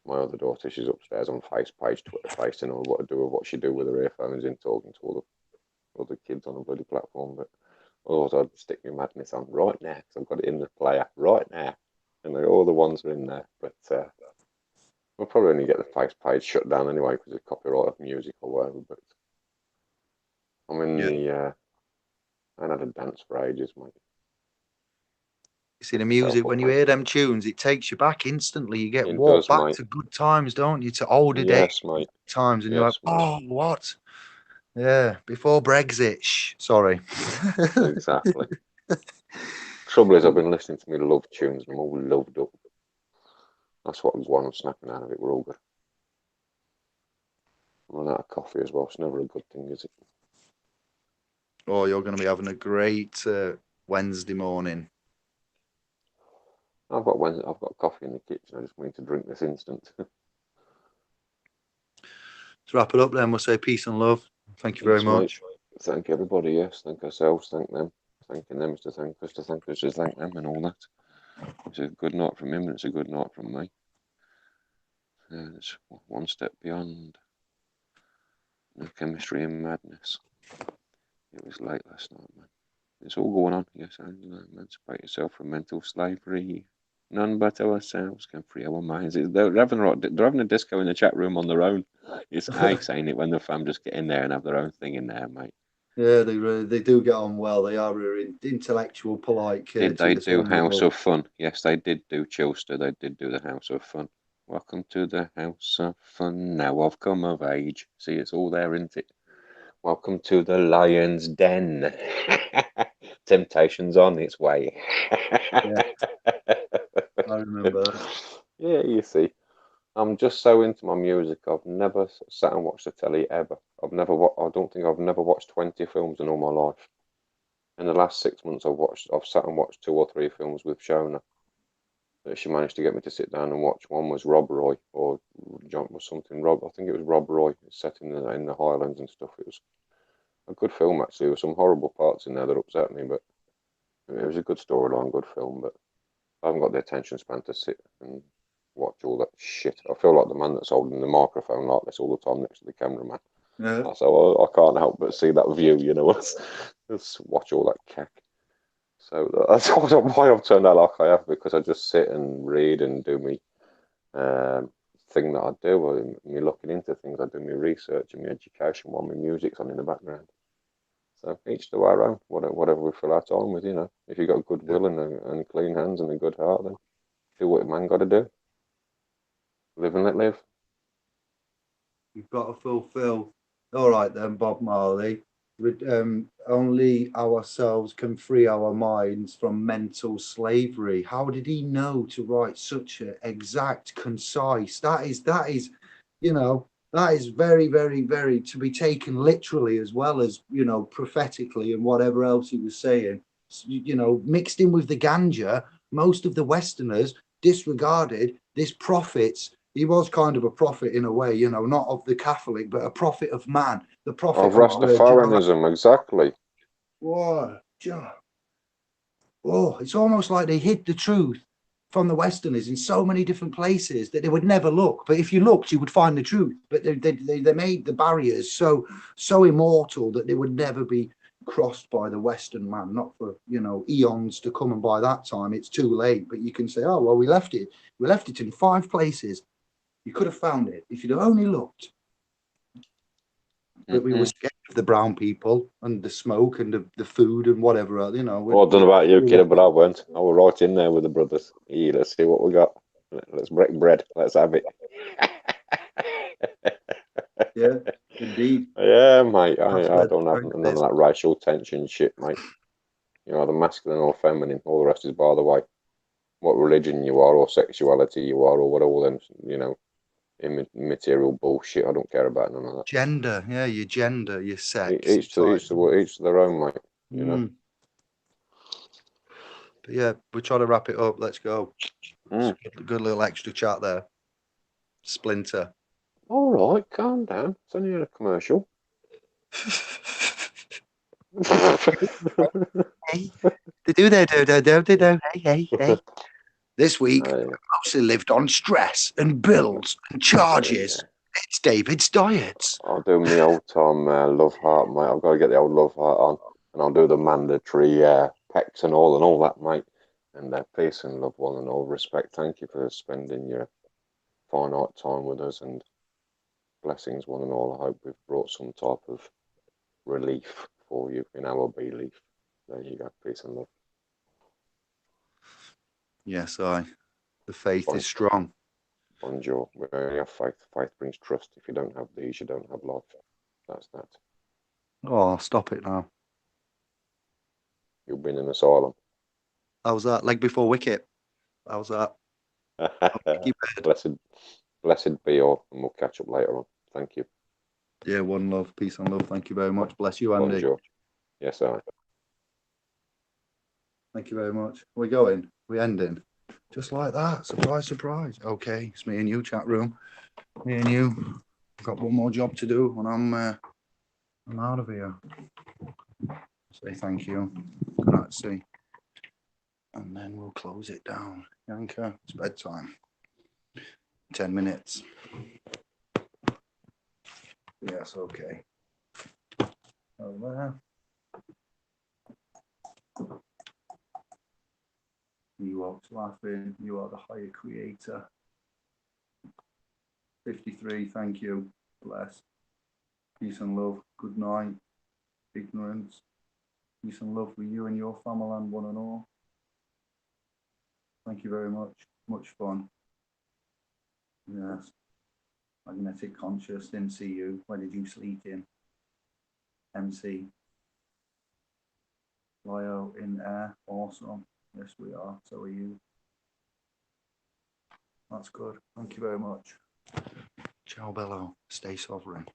my other daughter, she's upstairs on page, Twitter facing all what to do with what she do with her earphones in, talking to all the kids on the bloody platform. But otherwise, I'd stick my madness on right now because I've got it in the player right now, and all the ones are in there. But we'll probably only get the face page shut down anyway because of copyright music or whatever. But I'm in the. I had a dance for ages, mate. You see the music, when you hear them tunes, it takes you back instantly. You get walked back to good times, don't you? To older days, times, and you're like, oh, what? Yeah, before Brexit. Sorry. Exactly. Trouble is, I've been listening to me love tunes, and I'm all loved up. That's what I'm snapping out of it. We're all good. I'm running out of coffee as well. It's never a good thing, is it? Oh, you're going to be having a great Wednesday morning. I've got coffee in the kitchen. I just need to drink this instant. To wrap it up, then we'll say peace and love. Thank you very much. Mate. Thank everybody. Yes, thank ourselves. Thank them. Thanking them is to thank us. To thank us is thank them, and all that. It's a good night from him, and it's a good night from me. It's one step beyond the chemistry and madness. It was late last night, man. It's all going on. Yes, and emancipate yourself from mental slavery. None but ourselves can free our minds. They're having a disco in the chat room on their own. It's nice saying it when the fam just get in there and have their own thing in there, mate. Yeah, they do get on well. They are really intellectual, polite kids. Did they do House of Fun? Yes, they did do Chilster. They did do the House of Fun. Welcome to the House of Fun. Now I've come of age. See, it's all there, isn't it? Welcome to the Lion's Den. Temptation's on its way. Yeah. I remember that. Yeah, you see. I'm just so into my music. I've never sat and watched the telly ever. I don't think I've never watched 20 films in all my life. In the last 6 months, I've sat and watched 2 or 3 films with Shona. She managed to get me to sit down and watch. One was Rob Roy, or John was something. I think it was Rob Roy. It's set in the Highlands and stuff. It was a good film, actually. There were some horrible parts in there that upset me, but it was a good storyline, good film. But I haven't got the attention span to sit and watch all that shit. I feel like the man that's holding the microphone like this all the time next to the cameraman. Yeah. So I can't help but see that view, you know. Just watch all that cack. So that's why I've turned out like I have, because I just sit and read and do me thing that I do. Me looking into things, I do my research and my education while my music's on in the background. So each to our own, whatever we fill our time with, you know. If you've got goodwill and clean hands and a good heart, then do what a man got to do. Live and let live. You've got to fulfill. All right then, Bob Marley. Only ourselves can free our minds from mental slavery. How did he know to write such an exact, concise? That is, you know, that is very, very, very to be taken literally as well as, you know, prophetically and whatever else he was saying. You know, mixed in with the ganja, most of the Westerners disregarded this prophet's. He was kind of a prophet in a way, you know, not of the Catholic, but a prophet of man, the prophet Of of Rastafarianism, exactly. what? Oh, it's almost like they hid the truth from the Westerners in so many different places that they would never look. But if you looked, you would find the truth. But they made the barriers so immortal that they would never be crossed by the Western man, not for, you know, eons to come. And by that time, it's too late. But you can say, oh, well, we left it. We left it in 5 places. You could have found it if you'd have only looked. But we were scared of the brown people and the smoke and the food and whatever else, you know. Well, I don't know about you, kid, but I went. I was right in there with the brothers. Hey, let's see what we got. Let's break bread. Let's have it. Yeah, indeed. Yeah, mate. I don't have none of that racial tension shit, mate. You know, the masculine or feminine. All the rest is by the way. What religion you are, or sexuality you are, or what all them, you know, immaterial bullshit. I don't care about none of that. Gender, yeah, your gender, your sex. Each to their own, mate. You know. But yeah, we're trying to wrap it up. Let's go. Good little extra chat there. Splinter. All right, calm down. It's only a commercial. Hey. Hey. This week, mostly lived on stress and bills and charges. Yeah. It's David's diets. I'll do my old time love heart, mate. I've got to get the old love heart on, and I'll do the mandatory pecs and all that, mate. And peace and love, one and all, respect. Thank you for spending your finite time with us, and blessings, one and all. I hope we've brought some type of relief for you in our belief. There you go. Peace and love. Yes, the faith is strong. Bonjour. We only have faith. Faith brings trust. If you don't have these, you don't have life. That's that. Oh, stop it now. You've been in asylum. How's that? Leg before wicket. How's that? Blessed be all, and we'll catch up later on. Thank you. Yeah, one love, peace and love. Thank you very much. Bless you, Andy. Bonjour. Yes, I. Thank you very much. We're going. We're ending. Just like that. Surprise, surprise. Okay, it's me and you, chat room. Me and you. I've got one more job to do when I'm out of here. Say thank you. Good night, see. And then we'll close it down. Yanka, it's bedtime. 10 minutes. Yes, okay. Over there. You are laughing. You are the higher creator. 53, thank you. Bless. Peace and love. Good night. Ignorance. Peace and love for you and your family and one and all. Thank you very much. Much fun. Yes. Magnetic conscious. Didn't see you. Where did you sleep in? MC. Lyo in air. Awesome. Yes, we are. So are you. That's good. Thank you very much. Ciao, Bello. Stay sovereign.